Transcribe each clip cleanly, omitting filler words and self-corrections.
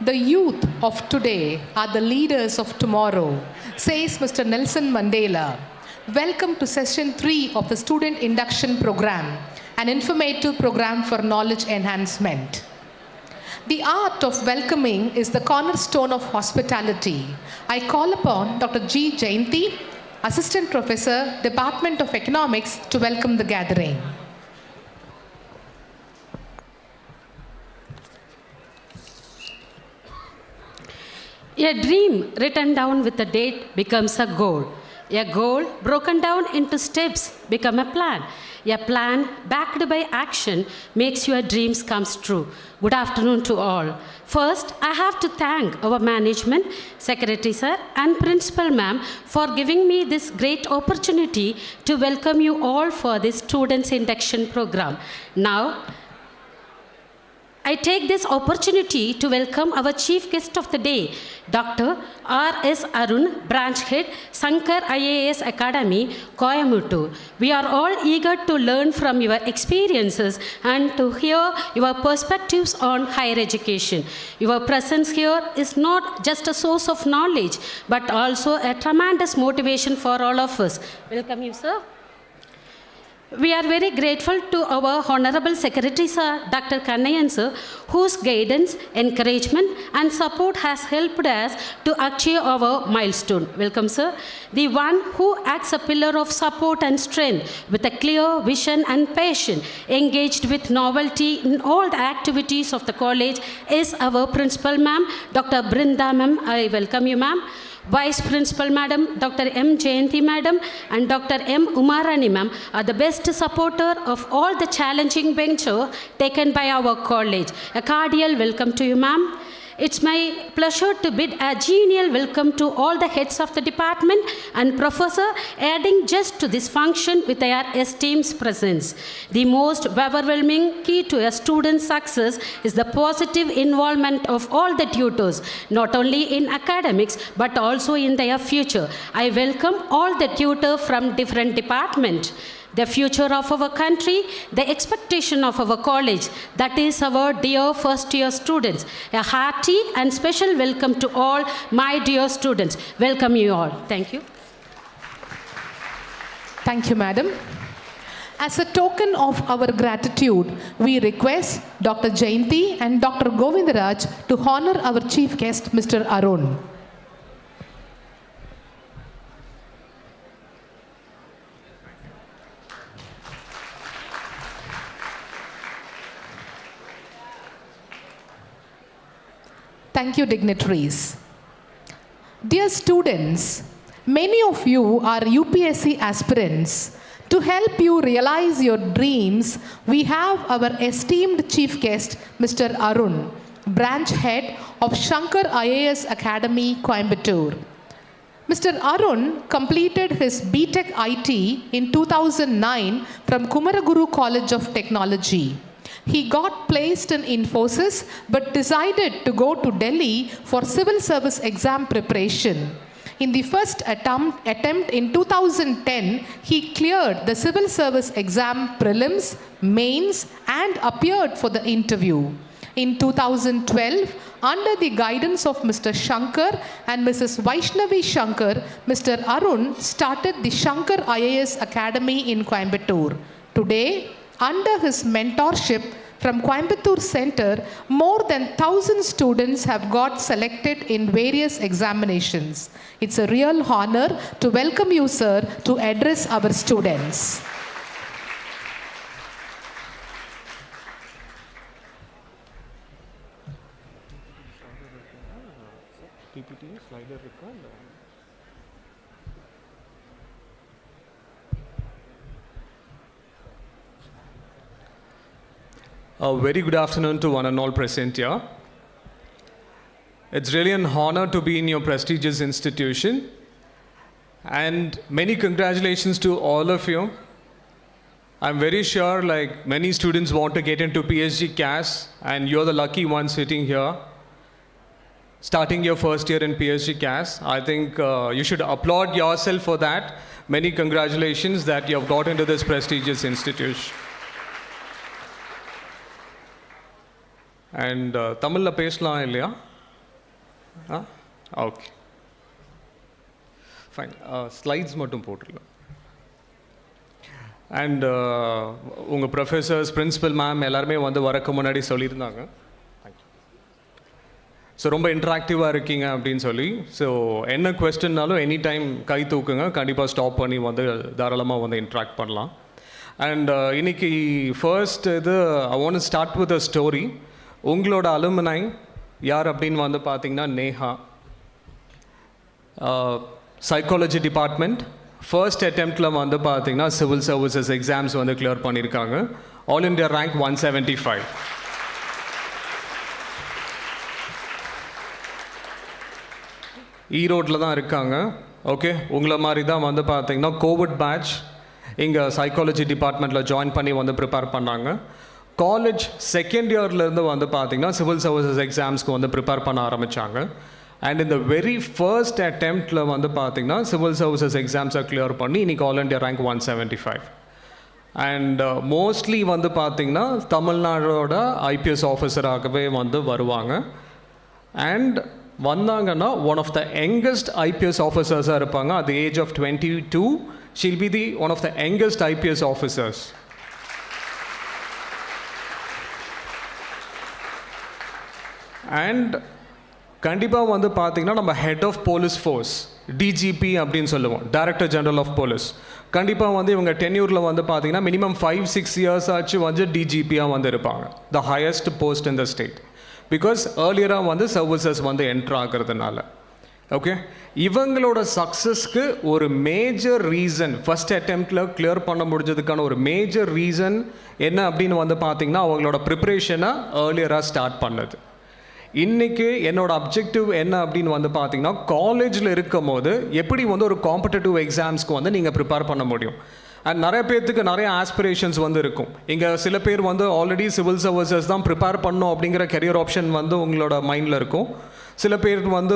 The youth of today are the leaders of tomorrow, says Mr. Nelson Mandela. Welcome to session 3 of the Student Induction Program, an informative program for knowledge enhancement. The art of welcoming is the cornerstone of hospitality. I call upon Dr. G. Jayanti, Assistant Professor, Department of Economics, to welcome the gathering. A dream written down with a date becomes a goal. A goal broken down into steps becomes a plan. A plan backed by action makes your dreams come true. Good afternoon to all. First, I have to thank our management, Secretary Sir and Principal Ma'am for giving me this great opportunity to welcome you all for this Students Induction Program. Now, I take this opportunity to welcome our chief guest of the day, Dr. R.S. Arun, Branch Head, Shankar IAS Academy, Coimbatore. We are all eager to learn from your experiences and to hear your perspectives on higher education. Your presence here is not just a source of knowledge, but also a tremendous motivation for all of us. Welcome you, sir. We are very grateful to our Honorable Secretary Sir, Dr. Kannayan Sir, whose guidance, encouragement and support has helped us to achieve our milestone. Welcome, sir. The one who acts a pillar of support and strength with a clear vision and passion, engaged with novelty in all the activities of the college is our Principal Ma'am, Dr. Brinda Ma'am. I welcome you, ma'am. Vice Principal Madam, Dr. M. Jayanti Madam and Dr. M. Umarani Ma'am are the best supporter of all the challenging venture taken by our college. A cordial welcome to you, ma'am. It's my pleasure to bid a genial welcome to all the heads of the department and professor, adding just to this function with their esteemed presence. The most overwhelming key to a student's success is the positive involvement of all the tutors, not only in academics, but also in their future. I welcome all the tutors from different departments. The future of our country, the expectation of our college, that is our dear first-year students. A hearty and special welcome to all my dear students. Welcome you all. Thank you. Thank you, madam. As a token of our gratitude, we request Dr. Jayanti and Dr. Govindaraj to honor our chief guest, Mr. Arun. Thank you, dignitaries. Dear students, many of you are UPSC aspirants. To help you realize your dreams, we have our esteemed chief guest, Mr. Arun, Branch Head of Shankar IAS Academy, Coimbatore. Mr. Arun completed his BTech IT in 2009 from Kumaraguru College of Technology. He got placed in Infosys but decided to go to Delhi for civil service exam preparation. In the first attempt in 2010, he cleared the civil service exam prelims, mains, and appeared for the interview. In 2012, under the guidance of Mr. Shankar and Mrs. Vaishnavi Shankar, Mr. Arun started the Shankar IAS Academy in Coimbatore. Today, under his mentorship from Coimbatore Center, more than 1,000 students have got selected in various examinations. It's a real honor to welcome you, sir, to address our students. A very good afternoon to one and all present here. It's really an honor to be in your prestigious institution, and many congratulations to all of you. I'm very sure like many students want to get into PSGCAS, and you're the lucky one sitting here, starting your first year in PSGCAS. I think you should applaud yourself for that. Many congratulations that you have got into this prestigious institution. And Tamil la pesla illaya. Okay fine. Slides மட்டும் போட்டுடலாம். And உங்கள் professors, principal ma'am எல்லாருமே வந்து வரக்கு முன்னாடி சொல்லியிருந்தாங்க. So ரொம்ப இன்ட்ராக்டிவாக இருக்கீங்க அப்படின்னு சொல்லி. ஸோ என்ன கொஸ்டின்னாலும் எனி டைம் கை தூக்குங்க, கண்டிப்பாக ஸ்டாப் பண்ணி வந்து தாராளமாக வந்து இன்ட்ராக்ட் பண்ணலாம். அண்ட் இன்னைக்கு ஃபர்ஸ்ட் இது I want start with a story. உங்களோட அலுமினை யார் அப்படின்னு வந்து பார்த்தீங்கன்னா நேஹா, சைக்காலஜி டிபார்ட்மெண்ட், ஃபர்ஸ்ட் அட்டெம்ப்டில் வந்து பார்த்தீங்கன்னா சிவில் சர்வீசஸ் எக்ஸாம்ஸ் வந்து கிளியர் பண்ணியிருக்காங்க. All India rank 175. ஈரோட்டில் தான் இருக்காங்க. ஓகே, உங்களை மாதிரி தான் வந்து பார்த்தீங்கன்னா கோவிட் பேட்ச் இங்கே சைக்காலஜி டிபார்ட்மெண்ட்டில் ஜாயின் பண்ணி வந்து ப்ரிப்பேர் பண்ணாங்க. காலேஜ் செகண்ட் இயர்லேருந்து வந்து பார்த்தீங்கன்னா சிவில் சர்வீசஸ் எக்ஸாம்ஸ்க்கு வந்து ப்ரிப்பேர் பண்ண ஆரம்பித்தாங்க. அண்ட் இந்த வெரி ஃபர்ஸ்ட் அட்டெம்ப்டில் வந்து பார்த்தீங்கன்னா சிவில் சர்வீசஸ் எக்ஸாம்ஸை கிளியர் பண்ணி இன்றைக்கி all India rank 175. And mostly வந்து பார்த்தீங்கன்னா தமிழ்நாடோட ஐபிஎஸ் ஆஃபீஸராகவே வந்து வருவாங்க. அண்ட் வந்தாங்கன்னா one of the youngest IPS ஆஃபீஸர்ஸாக இருப்பாங்க. At the age of 22 she'll be the one of the youngest IPS officers. And கண்டிப்பாக வந்து பார்த்தீங்கன்னா நம்ம head of police force, DGP அப்படின்னு சொல்லுவோம், டைரக்டர் ஜெனரல் ஆஃப் போலீஸ். கண்டிப்பாக வந்து இவங்க டென்யூரில் வந்து பார்த்தீங்கன்னா மினிமம் 5-6 இயர்ஸ் ஆச்சு வந்து டிஜிபியாக வந்து இருப்பாங்க, the highest post in the state. Because ஏர்லியராக வந்து சர்வீசஸ் வந்து என்ட்ரு ஆகிறதுனால. ஓகே, இவங்களோட சக்ஸஸ்க்கு ஒரு மேஜர் ரீசன், ஃபஸ்ட் அட்டெம்ப்டில் கிளியர் பண்ண முடிஞ்சதுக்கான ஒரு மேஜர் ரீசன் என்ன அப்படின்னு வந்து பார்த்திங்கன்னா அவங்களோட ப்ரிப்ரேஷனை ஏர்லியராக ஸ்டார்ட் பண்ணது. இன்றைக்கி என்னோடய அப்ஜெக்டிவ் என்ன அப்படின்னு வந்து பார்த்திங்கன்னா காலேஜில் இருக்கும் போது எப்படி வந்து ஒரு காம்படிட்டிவ் எக்ஸாம்ஸ்க்கு வந்து நீங்கள் ப்ரிப்பேர் பண்ண முடியும். அண்ட் நிறைய பேர்த்துக்கு நிறைய ஆஸ்பிரேஷன்ஸ் வந்து இருக்கும். இங்கே சில பேர் வந்து ஆல்ரெடி சிவில் சர்வீசஸ் தான் ப்ரிப்பேர் பண்ணணும் அப்படிங்கிற கெரியர் ஆப்ஷன் வந்து உங்களோட மைண்டில் இருக்கும். சில பேர் வந்து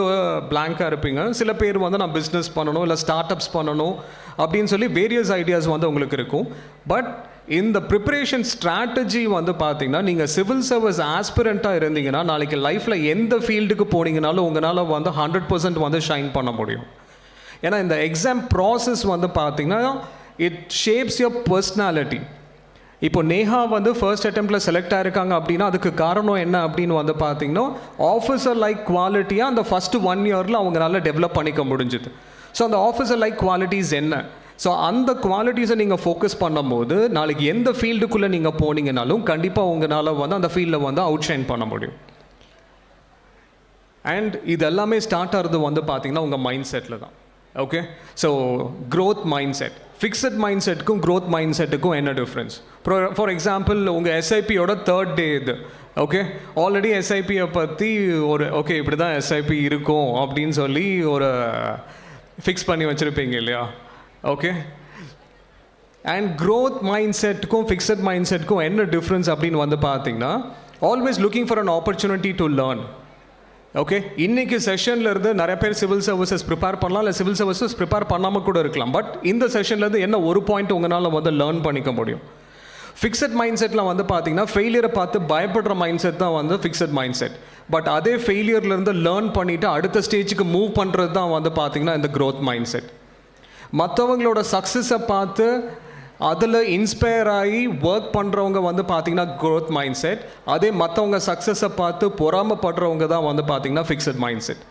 பிளாங்காக இருப்பீங்க. சில பேர் வந்து நான் பிஸ்னஸ் பண்ணணும், இல்லை ஸ்டார்ட் அப்ஸ் பண்ணணும் அப்படின்னு சொல்லி வேரியஸ் ஐடியாஸ் வந்து உங்களுக்கு இருக்கும். பட் இந்த ப்ரிப்பரேஷன் ஸ்ட்ராட்டஜி வந்து பார்த்தீங்கன்னா நீங்கள் சிவில் சர்வீஸ் ஆஸ்பிரண்ட்டாக இருந்தீங்கன்னா நாளைக்கு லைஃப்பில் எந்த ஃபீல்டுக்கு போனீங்கனாலும் உங்களால் வந்து 100% வந்து ஷைன் பண்ண முடியும். ஏன்னா இந்த எக்ஸாம் ப்ராசஸ் வந்து பார்த்தீங்கன்னா இட் ஷேப்ஸ் யுவர் பர்சனாலிட்டி. இப்போ நேஹா வந்து ஃபர்ஸ்ட் அட்டெம்ப்டில் செலக்ட் ஆகிருக்காங்க அப்படின்னா அதுக்கு காரணம் என்ன அப்படின்னு வந்து பார்த்தீங்கன்னா ஆஃபீஸர் லைக் குவாலிட்டியாக அந்த ஃபஸ்ட்டு 1 இயரில் அவங்களால டெவலப் பண்ணிக்க முடிஞ்சுது. ஸோ அந்த ஆஃபீஸர் லைக் குவாலிட்டிஸ் என்ன, ஸோ அந்த குவாலிட்டிஸை நீங்கள் ஃபோக்கஸ் பண்ணும்போது நாளைக்கு எந்த ஃபீல்டுக்குள்ளே நீங்கள் போனீங்கனாலும் கண்டிப்பாக உங்களால் வந்து அந்த ஃபீல்டில் வந்து அவுட் ஷைன் பண்ண முடியும். அண்ட் இது எல்லாமே ஸ்டார்ட் ஆகிறது வந்து பார்த்தீங்கன்னா உங்கள் மைண்ட் செட்டில் தான். Okay, so growth mind set, fixed mind செட்டுக்கும் க்ரோத் மைண்ட் செட்டுக்கும் என்ன டிஃப்ரென்ஸ்? ஃபார் எக்ஸாம்பிள் உங்கள் எஸ்ஐபியோட 3rd டே இது. ஓகே, ஆல்ரெடி எஸ்ஐபியை பற்றி ஒரு ஓகே இப்படி தான் எஸ்ஐபி இருக்கும் அப்படின்னு சொல்லி ஒரு ஃபிக்ஸ் பண்ணி வச்சுருப்பீங்க இல்லையா? ஓகே, அண்ட் க்ரோத் மைண்ட் செட்டுக்கும் ஃபிக்ஸட் மைண்ட் செட்டுக்கும் என்ன டிஃப்ரென்ஸ் அப்படின்னு வந்து பார்த்தீங்கன்னா always looking for an opportunity to learn. Okay, இன்றைக்கி செஷன்லேருந்து நிறைய பேர் சிவில் சர்வீசஸ் ப்ரிப்பேர் பண்ணலாம், இல்லை சிவில் சர்வீசஸ் ப்ரிப்பேர் பண்ணாமல் கூட இருக்கலாம். பட் இந்த செஷன்லேருந்து என்ன ஒரு பாயிண்ட் உங்களால் வந்து லேர்ன் பண்ணிக்க முடியும். ஃபிக்ஸட் மைண்ட் செட்டில் வந்து பார்த்தீங்கன்னா ஃபெயிலியரை பார்த்து பயப்படுற மைண்ட் செட் தான் வந்து ஃபிக்ஸட் மைண்ட் செட். பட் அதே ஃபெயிலியர்லேருந்து லேர்ன் பண்ணிவிட்டு அடுத்த ஸ்டேஜுக்கு மூவ் பண்ணுறது தான் வந்து பார்த்தீங்கன்னா இந்த க்ரோத் மைண்ட் செட். மற்றவங்களோட சக்ஸஸை பார்த்து அதில் இன்ஸ்பயர் ஆகி ஒர்க் பண்ணுறவங்க வந்து பார்த்திங்கன்னா க்ரோத் மைண்ட் செட். அதே மற்றவங்க சக்ஸஸை பார்த்து பொறாமப்படுறவங்க தான் வந்து பார்த்திங்கன்னா ஃபிக்ஸட் மைண்ட் செட்.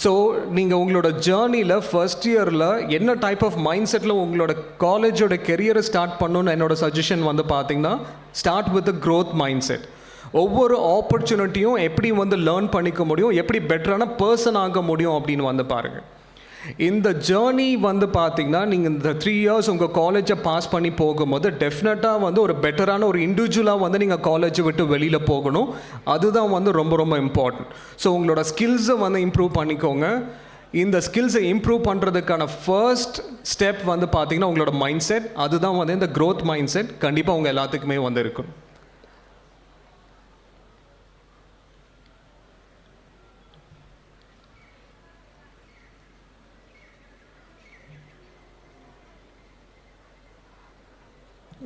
ஸோ நீங்கள் உங்களோட ஜேர்னியில் ஃபர்ஸ்ட் இயரில் என்ன டைப் ஆஃப் மைண்ட் செட்டில் உங்களோட காலேஜோட கெரியரை ஸ்டார்ட் பண்ணணுன்னு என்னோட சஜஷன் வந்து பார்த்திங்கன்னா start with growth mind set. ஒவ்வொரு ஆப்பர்ச்சுனிட்டியும் எப்படி வந்து லேர்ன் பண்ணிக்க முடியும், எப்படி பெட்டரான பர்சன் ஆக முடியும் அப்படின்னு வந்து பாருங்கள். இந்த ஜேர்னி வந்து பார்த்திங்கன்னா நீங்கள் இந்த 3 இயர்ஸ் உங்கள் காலேஜை பாஸ் பண்ணி போகும்போது டெஃபினட்டாக வந்து ஒரு பெட்டரான ஒரு இண்டிவிஜுவலாக வந்து நீங்கள் காலேஜை விட்டு வெளியில் போகணும். அதுதான் வந்து ரொம்ப ரொம்ப இம்பார்ட்டன்ட். ஸோ உங்களோட ஸ்கில்ஸை வந்து இம்ப்ரூவ் பண்ணிக்கோங்க. இந்த ஸ்கில்ஸை இம்ப்ரூவ் பண்ணுறதுக்கான ஃபர்ஸ்ட் ஸ்டெப் வந்து பார்த்திங்கன்னா உங்களோட மைண்ட் செட். அதுதான் வந்து இந்த க்ரோத் மைண்ட் செட் கண்டிப்பாக உங்கள் எல்லாத்துக்குமே வந்து இருக்கும்.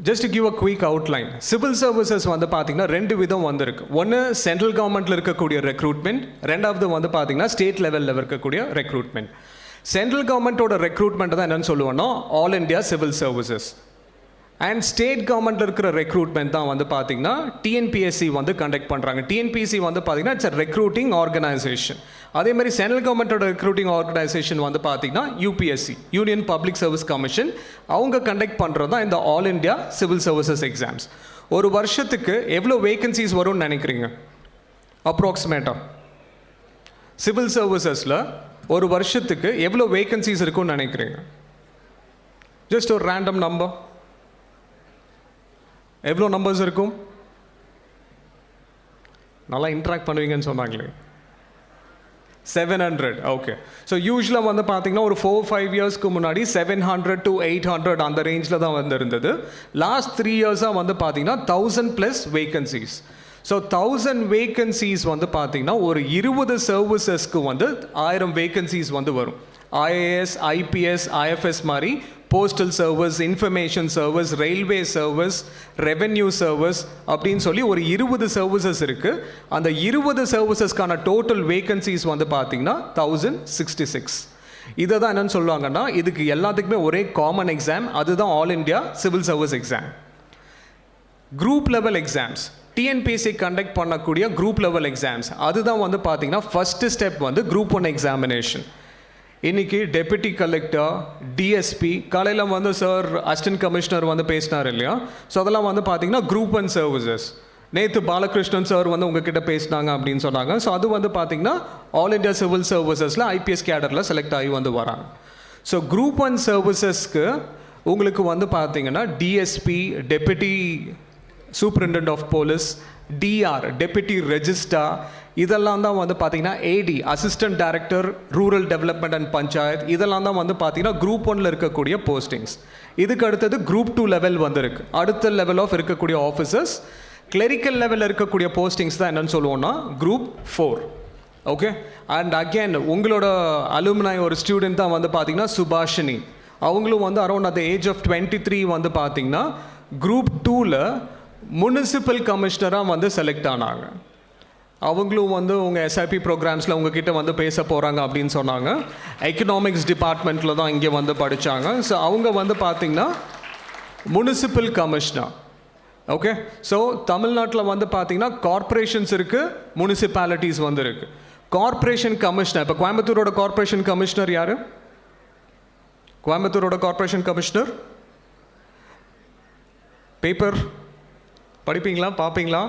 just to give a quick outline, civil services வந்து பார்த்தீங்கன்னா ரெண்டு விதம் வந்திருக்கு. ஒன்று சென்ட்ரல் கவர்மெண்ட்டில் இருக்கக்கூடிய ரெக்ரூட்மெண்ட், ரெண்டாவது வந்து பார்த்தீங்கன்னா ஸ்டேட் லெவலில் இருக்கக்கூடிய ரெக்ரூட்மெண்ட். சென்ட்ரல் கவர்மெண்ட்டோட ரெக்ரூட்மெண்ட் தான் என்னென்னு சொல்லுவோன்னா all India civil services. And state கவர்மெண்ட்டில் இருக்கிற ரெக்ரூட்மெண்ட் தான் வந்து பார்த்தீங்கன்னா டிஎன்பிஎஸ்சி வந்து கண்டக்ட் பண்ணுறாங்க. டிஎன்பிஎஸ்சி வந்து பார்த்தீங்கன்னா இட்ஸ் அ ரெக்ரூட்டிங் ஆர்கனைசேஷன். அதே மாதிரி சென்ட்ரல் கவர்மெண்ட்டோட ரெக்ரூட்டிங் ஆர்கனைசேஷன் வந்து பார்த்தீங்கன்னா UPSC, union public service commission, அவங்க கண்டக்ட் பண்ணுறது தான் இந்த all India civil services exams. ஒரு வருஷத்துக்கு எவ்வளோ வேகன்சிஸ் வரும்னு நினைக்கிறீங்க அப்ராக்சிமேட்டாக? சிவில் சர்வீசஸில் ஒரு வருஷத்துக்கு எவ்வளோ வேகன்சிஸ் இருக்கும்னு நினைக்கிறீங்க? ஜஸ்ட் ஒரு ரேண்டம் நம்பர். எவ்வளோ நம்பர்ஸ் இருக்கும்? நல்லா இன்ட்ராக்ட் பண்ணுவீங்கன்னு சொன்னாங்களே. 700. ஓகே. ஸோ யூஸ்வலாக வந்து பார்த்தீங்கன்னா ஒரு 4-5 இயர்ஸ்க்கு முன்னாடி 700 to 800 அந்த ரேஞ்சில் தான் வந்து இருந்தது. லாஸ்ட் 3 இயர்ஸாக வந்து பார்த்தீங்கன்னா 1000+ வேகன்சிஸ். ஸோ 1000 வேகன்சிஸ் வந்து பார்த்தீங்கன்னா ஒரு 20 சர்வீசஸ்க்கு வந்து 1000 வேகன்சிஸ் வந்து வரும். ஐஏஎஸ், ஐபிஎஸ், ஐஎஃப்எஸ் மாதிரி postal service, information service, railway service, revenue service அப்படின்னு சொல்லி ஒரு 20 சர்வீசஸ் இருக்குது. அந்த 20 சர்வீசஸ்க்கான டோட்டல் வேகன்சிஸ் வந்து பார்த்தீங்கன்னா 1066. இதை தான் என்னென்னு சொல்லுவாங்கன்னா இதுக்கு எல்லாத்துக்குமே ஒரே காமன் எக்ஸாம், அதுதான் all India civil service exam. Group level exams, TNPSC conduct பண்ணக்கூடிய குரூப் லெவல் எக்ஸாம்ஸ், அதுதான் வந்து பார்த்தீங்கன்னா ஃபஸ்ட்டு ஸ்டெப் வந்து குரூப் 1 எக்ஸாமினேஷன். இன்றைக்கி டெப்யூட்டி கலெக்டர், டிஎஸ்பி, காலையில் வந்து சார் அசிஸ்டன்ட் கமிஷனர் வந்து பேசினார் இல்லையா? ஸோ அதெல்லாம் வந்து பார்த்தீங்கன்னா குரூப் 1 சர்வீசஸ். நேற்று பாலகிருஷ்ணன் சார் வந்து உங்ககிட்ட பேசினாங்க அப்படின்னு சொன்னாங்க. ஸோ அது வந்து பார்த்தீங்கன்னா ஆல் இண்டியா சிவில் சர்வீசஸில் ஐபிஎஸ் கேடரில் செலக்ட் ஆகி வந்து வராங்க. ஸோ குரூப் 1 சர்வீசஸ்க்கு உங்களுக்கு வந்து பார்த்தீங்கன்னா DSP, deputy superintendent of police, DR, deputy registrar, இதெல்லாம் தான் வந்து பார்த்தீங்கன்னா AD, assistant director rural development and panchayat, இதெல்லாம் தான் வந்து பார்த்தீங்கன்னா குரூப் 1 இருக்கக்கூடிய போஸ்டிங்ஸ். இதுக்கு அடுத்தது குரூப் 2 லெவல் வந்துருக்கு. அடுத்த லெவல் ஆஃப் இருக்கக்கூடிய ஆஃபீஸர்ஸ், கிளரிக்கல் லெவலில் இருக்கக்கூடிய போஸ்டிங்ஸ் தான் என்னென்னு சொல்லுவோம்னா குரூப் 4. ஓகே. அண்ட் அகேன் உங்களோட அலுமினாய் ஒரு ஸ்டூடெண்ட் தான் வந்து பார்த்தீங்கன்னா சுபாஷினி. அவங்களும் வந்து அரௌண்ட் அந்த ஏஜ் ஆஃப் 23 வந்து பார்த்தீங்கன்னா குரூப் 2ல் முனிசிபல் கமிஷனராக வந்து செலக்ட் ஆனாங்க. அவங்களும் வந்து உங்கள் எஸ்ஐபி ப்ரோக்ராம்ஸில் உங்ககிட்ட வந்து பேச போகிறாங்க அப்படின்னு சொன்னாங்க. எக்கனாமிக்ஸ் டிபார்ட்மெண்ட்டில் தான் இங்கே வந்து படித்தாங்க. ஸோ அவங்க வந்து பார்த்திங்கன்னா முனிசிபல் கமிஷனர். ஓகே. ஸோ தமிழ்நாட்டில் வந்து பார்த்திங்கன்னா கார்ப்பரேஷன்ஸ் இருக்குது, முனிசிபாலிட்டிஸ் வந்து இருக்குது. கார்ப்பரேஷன் கமிஷனர், இப்போ கோயம்புத்தூரோட கார்ப்பரேஷன் கமிஷனர் யார்? கோயம்புத்தூரோட கார்ப்பரேஷன் கமிஷனர் பேப்பர் படிப்பீங்களா, பார்ப்பீங்களா?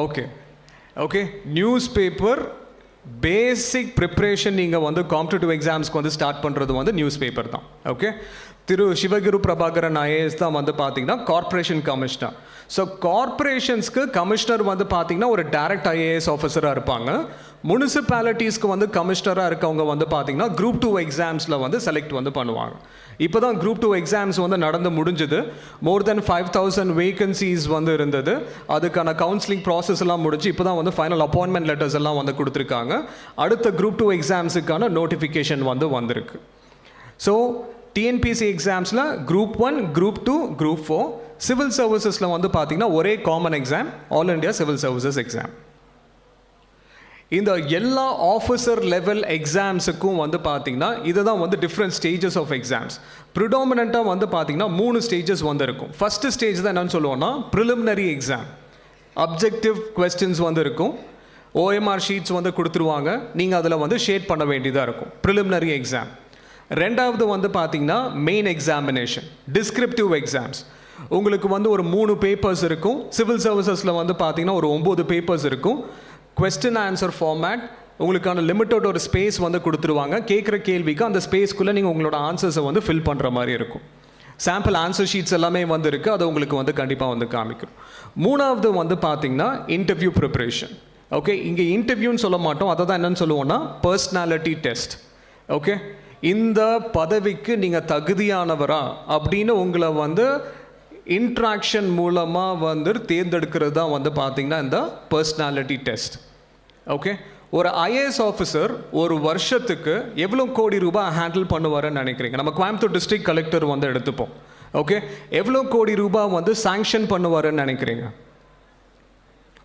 ஓகே. ஓகே. நியூஸ் பேப்பர் பேசிக் ப்ரிப்ரேஷன் நீங்கள் வந்து காம்படிட்டிவ் எக்ஸாம்ஸ்க்கு வந்து ஸ்டார்ட் பண்ணுறது வந்து நியூஸ் பேப்பர் தான். ஓகே. திரு சிவகுரு பிரபாகரன் ஐஏஎஸ் தான் வந்து பார்த்தீங்கன்னா கார்ப்பரேஷன் கமிஷனர். ஸோ கார்ப்பரேஷன்ஸ்க்கு கமிஷனர் வந்து பார்த்தீங்கன்னா ஒரு டைரக்ட் ஐஏஎஸ் ஆஃபீஸராக இருப்பாங்க. முனிசிபாலிட்டிஸ்க்கு வந்து கமிஷனராக இருக்கவங்க வந்து பார்த்தீங்கன்னா குரூப் 2 எக்ஸாம்ஸில் வந்து செலக்ட் வந்து பண்ணுவாங்க. இப்போ தான் குரூப் 2 எக்ஸாம்ஸ் வந்து நடந்து முடிஞ்சது. மோர் தென் 5000 வேகன்சிஸ் வந்து இருந்தது. அதுக்கான கவுன்சிலிங் ப்ராசஸ் எல்லாம் முடிஞ்சு இப்போ தான் வந்து ஃபைனல் அப்பாயின்மெண்ட் லெட்டர்ஸ் எல்லாம் வந்து கொடுத்துருக்காங்க. அடுத்த குரூப் 2 எக்ஸாம்ஸுக்கான நோட்டிஃபிகேஷன் வந்து வந்திருக்கு. ஸோ டிஎன்பிஎஸ்சி எக்ஸாம்ஸில் குரூப் 1, குரூப் 2, குரூப் 4, சிவில் சர்வீசஸில் வந்து பார்த்தீங்கன்னா ஒரே common exam, all India civil services exam. இந்த எல்லா ஆஃபீஸர் லெவல் எக்ஸாம்ஸுக்கும் வந்து பார்த்தீங்கன்னா இதுதான் வந்து டிஃப்ரெண்ட் ஸ்டேஜஸ் ஆஃப் எக்ஸாம்ஸ். ப்ரிடாமினண்ட்டாக வந்து பார்த்தீங்கன்னா 3 ஸ்டேஜஸ் வந்து இருக்கும். ஃபஸ்ட்டு ஸ்டேஜ் தான் என்னென்னு சொல்லுவோம்னா ப்ரிலிமினரி எக்ஸாம். அப்ஜெக்டிவ் கொஸ்டின்ஸ் வந்து இருக்கும். ஓஎம்ஆர் ஷீட்ஸ் வந்து கொடுத்துருவாங்க. நீங்கள் அதில் வந்து ஷேட் பண்ண வேண்டியதாக இருக்கும். Preliminary exam. ரெண்டாவது வந்து பார்த்தீங்கன்னா மெயின் எக்ஸாமினேஷன், டிஸ்கிரிப்டிவ் எக்ஸாம்ஸ். உங்களுக்கு வந்து ஒரு 3 பேப்பர்ஸ் இருக்கும். சிவில் சர்வீசஸில் வந்து பார்த்தீங்கன்னா ஒரு 9 பேப்பர்ஸ் இருக்கும். கொஸ்டின் ஆன்சர் ஃபார்மேட், உங்களுக்கான லிமிட்டட் ஒரு ஸ்பேஸ் வந்து கொடுத்துருவாங்க. கேட்குற கேள்விக்கு அந்த ஸ்பேஸ்க்குள்ளே நீங்கள் உங்களோட ஆன்சர்ஸை வந்து ஃபில் பண்ணுற மாதிரி இருக்கும். சாம்பிள் ஆன்சர் ஷீட்ஸ் எல்லாமே வந்து இருக்குது. அது உங்களுக்கு வந்து கண்டிப்பாக வந்து காமிக்கும். மூணாவது வந்து பார்த்தீங்கன்னா இன்டர்வியூ ப்ரிப்பரேஷன். ஓகே. இங்கே இன்டர்வியூன்னு சொல்ல மாட்டோம், அதை தான் என்னென்னு சொல்லுவோம்னா பர்சனாலிட்டி டெஸ்ட். ஓகே. இந்த பதவிக்கு நீங்கள் தகுதியானவரா அப்படின்னு உங்களை வந்து இன்ட்ராக்ஷன் மூலமாக வந்து தேர்ந்தெடுக்கிறது தான் வந்து பார்த்தீங்கன்னா இந்த பர்சனாலிட்டி டெஸ்ட். ஓகே. ஒரு ஐஏஎஸ் ஆஃபீஸர் ஒரு வருஷத்துக்கு எவ்வளோ கோடி ரூபாய் ஹேண்டில் பண்ணுவாருன்னு நினைக்கிறீங்க? நம்ம கோயம்புத்தூர் டிஸ்ட்ரிக்ட் கலெக்டர் வந்து எடுத்துப்போம். ஓகே, எவ்வளோ கோடி ரூபாய் வந்து சாங்ஷன் பண்ணுவாருன்னு நினைக்கிறீங்க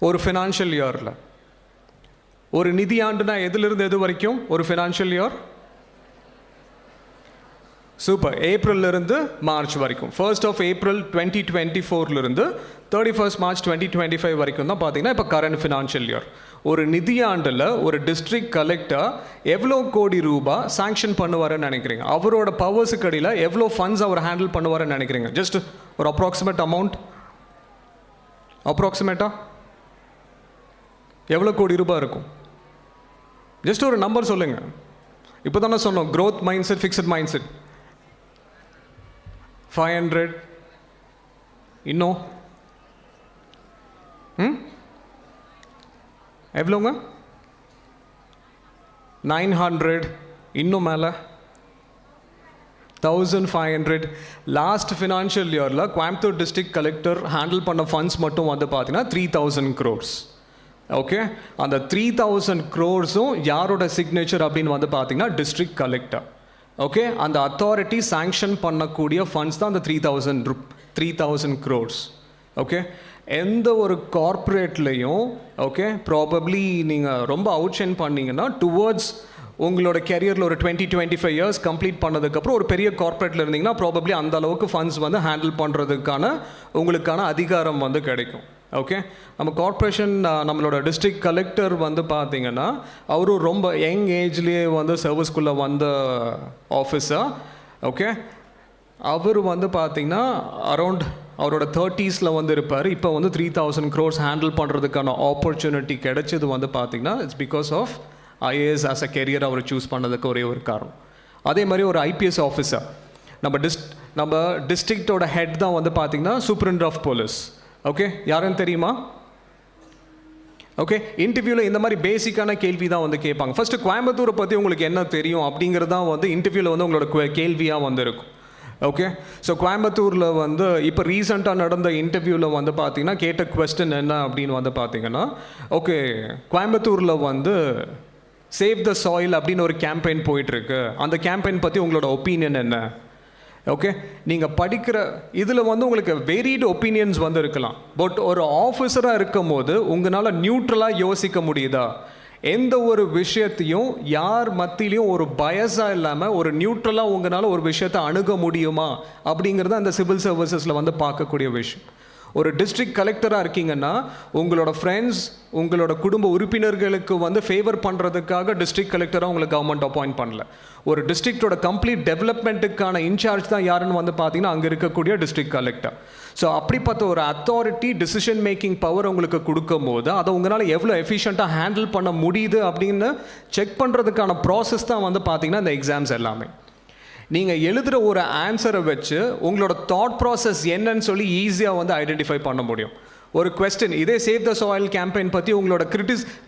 ஒரு ஃபினான்ஷியல் இயரில்? ஒரு நிதியாண்டுனா எதிலிருந்து எது வரைக்கும் ஒரு ஃபினான்ஷியல் இயர்? சூப்பர். ஏப்ரல்லிருந்து மார்ச் வரைக்கும், 1st of April 2024 31st March 2025 வரைக்கும் தான் பார்த்தீங்கன்னா இப்போ கரண்ட் ஃபினான்ஷியல் இயர். ஒரு நிதியாண்டில் ஒரு டிஸ்ட்ரிக்ட் கலெக்டர் எவ்வளோ கோடி ரூபாய் சாங்ஷன் பண்ணுவாருன்னு நினைக்கிறீங்க? அவரோட பவர்ஸுக்கு அடியில் எவ்வளோ ஃபண்ட்ஸ் அவர் ஹேண்டில் பண்ணுவாருன்னு நினைக்கிறீங்க? ஜஸ்ட் ஒரு அப்ராக்சிமேட் அமௌண்ட், அப்ராக்சிமேட்டா எவ்வளோ கோடி ரூபாய் இருக்கும்? ஜஸ்ட் ஒரு நம்பர் சொல்லுங்கள். இப்போ தானே சொன்னோம் growth mind set, fixed mind set. 500, இன்னும் எவ்வளோங்க? 900, இன்னும் மேலே 1500. லாஸ்ட் ஃபினான்ஷியல் இயரில் கோயம்புத்தூர் டிஸ்ட்ரிக்ட் கலெக்டர் ஹேண்டில் பண்ண ஃபண்ட்ஸ் மட்டும் வந்து பார்த்தீங்கன்னா 3000 crores. ஓகே, அந்த 3000 crores-உம் யாரோட சிக்னேச்சர் அப்படின்னு வந்து பார்த்தீங்கன்னா டிஸ்ட்ரிக்ட் கலெக்டர். ஓகே, அந்த அத்தாரிட்டி சாங்ஷன் பண்ணக்கூடிய ஃபண்ட்ஸ் தான் அந்த 3000 crores. ஓகே, எந்த ஒரு கார்ப்பரேட்லேயும் ஓகே ப்ராபப்ளி நீங்கள் ரொம்ப அவுட்ஷைன் பண்ணிங்கன்னா டுவர்ட்ஸ் உங்களோட கெரியரில் ஒரு 20-25 years கம்ப்ளீட் பண்ணதுக்கப்புறம் ஒரு பெரிய கார்ப்பரேட்டில் இருந்தீங்கன்னா ப்ராபப்ளி அந்த அளவுக்கு ஃபண்ட்ஸ் வந்து ஹேண்டில் பண்ணுறதுக்கான உங்களுக்கான அதிகாரம் வந்து கிடைக்கும். ஓகே, நம்ம கார்ப்பரேஷன் நம்மளோட டிஸ்ட்ரிக்ட் கலெக்டர் வந்து பார்த்தீங்கன்னா அவரும் ரொம்ப யங் ஏஜ்லேயே வந்து சர்வீஸ்குள்ளே வந்த ஆஃபீஸர். ஓகே, அவர் வந்து பார்த்தீங்கன்னா அரௌண்ட் அவரோட 30s வந்து இருப்பார். இப்போ வந்து 3000 crores ஹேண்டில் பண்ணுறதுக்கான ஆப்பர்ச்சுனிட்டி கிடைச்சது வந்து பார்த்தீங்கன்னா it's because of IAS as a career அவர் சூஸ் பண்ணதுக்கு ஒரே ஒரு காரணம். அதே மாதிரி ஒரு IPS ஆஃபீஸர், நம்ம டிஸ்ட்ரிக்டோட ஹெட் தான் வந்து பார்த்தீங்கன்னா சூப்பரிண்டென்டென்ட் ஆஃப் போலீஸ். ஓகே, யாருன்னு தெரியுமா? ஓகே, இன்டர்வியூவில் இந்த மாதிரி பேசிக்கான கேள்வி தான் வந்து கேட்பாங்க. ஃபஸ்ட்டு கோயம்புத்தூரை பற்றி உங்களுக்கு என்ன தெரியும் அப்படிங்கிறது தான் வந்து இன்டர்வியூவில் வந்து உங்களோட கேள்வியாக வந்து இருக்கும். ஓகே, ஸோ கோயம்புத்தூரில் வந்து இப்போ ரீசெண்டாக நடந்த இன்டர்வியூவில் வந்து பார்த்தீங்கன்னா கேட்ட கொஸ்டின் என்ன அப்படின்னு வந்து பார்த்தீங்கன்னா, ஓகே கோயம்புத்தூரில் வந்து சேவ் த சாயில் அப்படின்னு ஒரு கேம்பெயின் போயிட்டுருக்கு, அந்த கேம்பெயின் பற்றி உங்களோட ஒப்பீனியன் என்ன? ஓகே, நீங்கள் படிக்கிற இதில் வந்து உங்களுக்கு வேரியட் ஒப்பீனியன்ஸ் வந்து இருக்கலாம். பட் ஒரு ஆஃபீஸராக இருக்கும் போது உங்களால் நியூட்ரலாக யோசிக்க முடியுதா? எந்த ஒரு விஷயத்தையும் யார் மத்தியிலையும் ஒரு பயஸாக இல்லாமல் ஒரு நியூட்ரலாக உங்களால் ஒரு விஷயத்தை அணுக முடியுமா அப்படிங்கிறது அந்த சிவில் சர்வீசஸில் வந்து பார்க்கக்கூடிய விஷயம். ஒரு டிஸ்ட்ரிக்ட் கலெக்டராக இருக்கீங்கன்னா உங்களோட ஃப்ரெண்ட்ஸ், உங்களோட குடும்ப உறுப்பினர்களுக்கு வந்து ஃபேவர் பண்ணுறதுக்காக டிஸ்ட்ரிக்ட் கலெக்டராக உங்களுக்கு கவர்மெண்ட் அப்பாயிண்ட் பண்ணல. ஒரு டிஸ்ட்ரிக்டோட கம்ப்ளீட் டெவலப்மெண்ட்டுக்கான இன்சார்ஜ் தான் யாருன்னு வந்து பார்த்தீங்கன்னா அங்கே இருக்கக்கூடிய டிஸ்ட்ரிக்ட் கலெக்டர். ஸோ அப்படிப்பட்ட ஒரு அத்தாரிட்டி டிசிஷன் மேக்கிங் பவர் உங்களுக்கு கொடுக்கும் போது அதை உங்களால் எவ்வளோ எஃபிஷியண்ட்டாக ஹேண்டில் பண்ண முடியுது அப்படின்னு செக் பண்ணுறதுக்கான ப்ராசஸ் தான் வந்து பார்த்தீங்கன்னா இந்த எக்ஸாம்ஸ் எல்லாமே. நீங்கள் எழுதுகிற ஒரு ஆன்சரை வச்சு உங்களோட தாட் ப்ராசஸ் என்னன்னு சொல்லி ஈஸியாக வந்து ஐடென்டிஃபை பண்ண முடியும். ஒரு கொஸ்டின், இதே சேவ் த சாயில் கேம்பெயின் பற்றி உங்களோட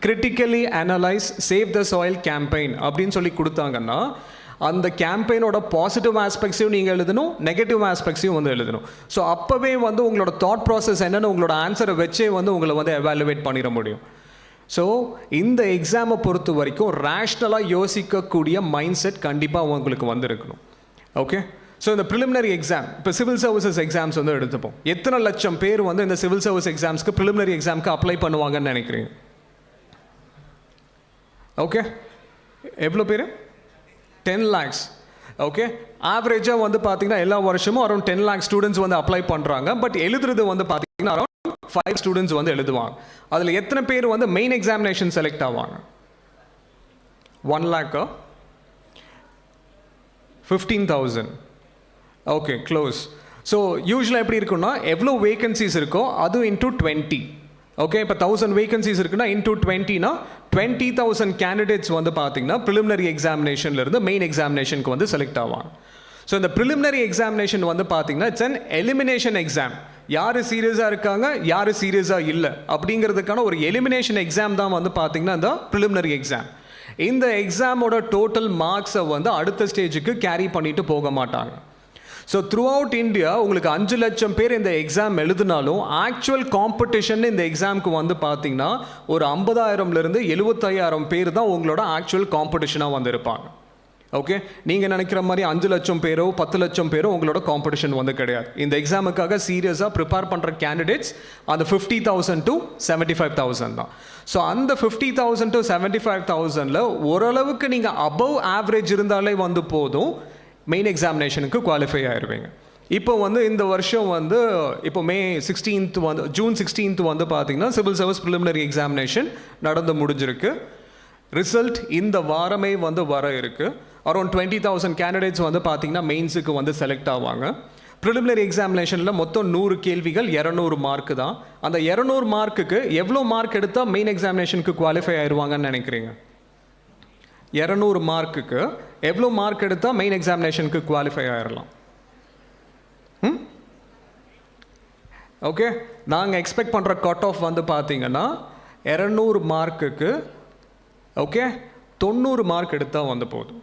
critically analyse save the soil campaign அப்படின்னு சொல்லி கொடுத்தாங்கன்னா அந்த கேம்பெயினோட பாசிட்டிவ் ஆஸ்பெக்ட்ஸையும் நீங்கள் எழுதணும், நெகட்டிவ் ஆஸ்பெக்ட்ஸையும் வந்து எழுதணும். ஸோ அப்போவே வந்து உங்களோட தாட் ப்ராசஸ் என்னென்னு உங்களோட ஆன்சரை வச்சே வந்து உங்களை வந்து எவாலுவேட் பண்ணிட முடியும். ஸோ இந்த எக்ஸாமை பொறுத்த வரைக்கும் ரேஷ்னலாக யோசிக்கக்கூடிய மைண்ட் செட் கண்டிப்பாக உங்களுக்கு வந்து இருக்கணும். ஓகே, ஸோ இந்த ப்ரிலிமினரி எக்ஸாம், இப்போ சிவில் சர்வீசஸ் எக்ஸாம்ஸ் வந்து எடுத்துப்போம். எத்தனை லட்சம் பேர் வந்து இந்த சிவில் சர்வீஸ் எக்ஸாம்ஸ்க்கு ப்ரிலிமினரி எக்ஸாமுக்கு அப்ளை பண்ணுவாங்கன்னு நினைக்கிறீங்க? ஓகே, எவ்வளோ பேர்? 10 lakhs. ஓகே, ஆவரேஜாக வந்து பார்த்தீங்கன்னா எல்லா வருஷமும் அரௌண்ட் 10 lakh ஸ்டூடெண்ட்ஸ் வந்து அப்ளை பண்ணுறாங்க. பட் எழுதுறது வந்து பார்த்தீங்கன்னா அரௌண்ட் 5 students வந்து எழுதுவாங்க. அதில் எத்தனை பேர் வந்து மெயின் எக்ஸாமினேஷன் செலக்ட் ஆவாங்க? 1 lakh 15,000. Okay, close. ஸோ யூஸ்வலாக எப்படி இருக்குன்னா எவ்வளோ வேகன்சிஸ் இருக்கோ அது இன்டூ 20. ஓகே, இப்போ 1000 வேகன்சிஸ் இருக்குன்னா இன்டூ 20னா 20,000 கேண்டிடேட்ஸ் வந்து பார்த்தீங்கன்னா ப்ரிலிமினரி எக்ஸாமினேஷன்லேருந்து மெயின் எக்ஸாமினேஷனுக்கு வந்து செலக்ட் ஆவாங்க. ஸோ இந்த ப்ரிலிமினரி எக்ஸாமினேஷன் வந்து பார்த்தீங்கன்னா இட்ஸ் அன் எலிமினேஷன் எக்ஸாம். யார் சீரியஸாக இருக்காங்க, யார் சீரியஸாக இல்லை அப்படிங்கிறதுக்கான ஒரு எலிமினேஷன் எக்ஸாம் தான் வந்து பார்த்தீங்கன்னா இந்த ப்ரிலிமினரி எக்ஸாம். இந்த எக்ஸாமோட டோட்டல் மார்க்ஸை வந்து அடுத்த ஸ்டேஜுக்கு கேரி பண்ணிட்டு போக மாட்டாங்க. ஸோ த்ரூ அவுட் இந்தியா உங்களுக்கு 5 லட்சம் பேர் இந்த எக்ஸாம் எழுதினாலும் ஆக்சுவல் காம்படிஷன் இந்த எக்ஸாமுக்கு வந்து பார்த்தீங்கன்னா ஒரு 50,000லேருந்து 75,000 பேர் தான் உங்களோட ஆக்சுவல் காம்படிஷனாக வந்து இருப்பாங்க. ஓகே, நீங்கள் நினைக்கிற மாதிரி 5 லட்சம் பேரோ 10 லட்சம் பேரோ உங்களோட காம்படிஷன் வந்து கிடையாது. இந்த எக்ஸாமுக்காக சீரியஸாக ப்ரிப்பேர் பண்ணுற கேண்டிடேட்ஸ் அந்த 50,000 to 75,000 தான். ஸோ அந்த 50,000 to 75,000ல் ஓரளவுக்கு நீங்கள் அபவ் ஆவரேஜ் இருந்தாலே வந்து போதும், மெயின் எக்ஸாமினேஷனுக்கு குவாலிஃபை ஆயிடுவீங்க. இப்போ வந்து இந்த வருஷம் வந்து இப்போ ஜூன் 16th வந்து பார்த்தீங்கன்னா சிவில் சர்வீஸ் ப்ரிலிமினரி எக்ஸாமினேஷன் நடந்து முடிஞ்சிருக்கு. ரிசல்ட் இந்த வாரமே வந்து வர இருக்குது. அரௌண்ட் 20,000 கேண்டிடேட்ஸ் வந்து பார்த்தீங்கன்னா மெயின்ஸுக்கு வந்து செலக்ட் ஆவாங்க. ப்ரிலிமினரி எக்ஸாமினேஷனில் மொத்தம் 100 கேள்விகள் 200 மார்க்கு தான். அந்த 200 மார்க்குக்கு எவ்வளோ மார்க் எடுத்தால் மெயின் எக்ஸாமினேஷனுக்கு குவாலிஃபை ஆயிடுவாங்கன்னு நினைக்கிறீங்க? 200 மார்க்குக்கு எவ்வளோ மார்க் எடுத்தால் மெயின் எக்ஸாமினேஷனுக்கு குவாலிஃபை ஆயிடலாம்? ஓகே, நாங்கள் எக்ஸ்பெக்ட் பண்ணுற கட் ஆஃப் வந்து பார்த்தீங்கன்னா 200 மார்க்குக்கு ஓகே 90 மார்க் எடுத்தால் வந்து போதும்.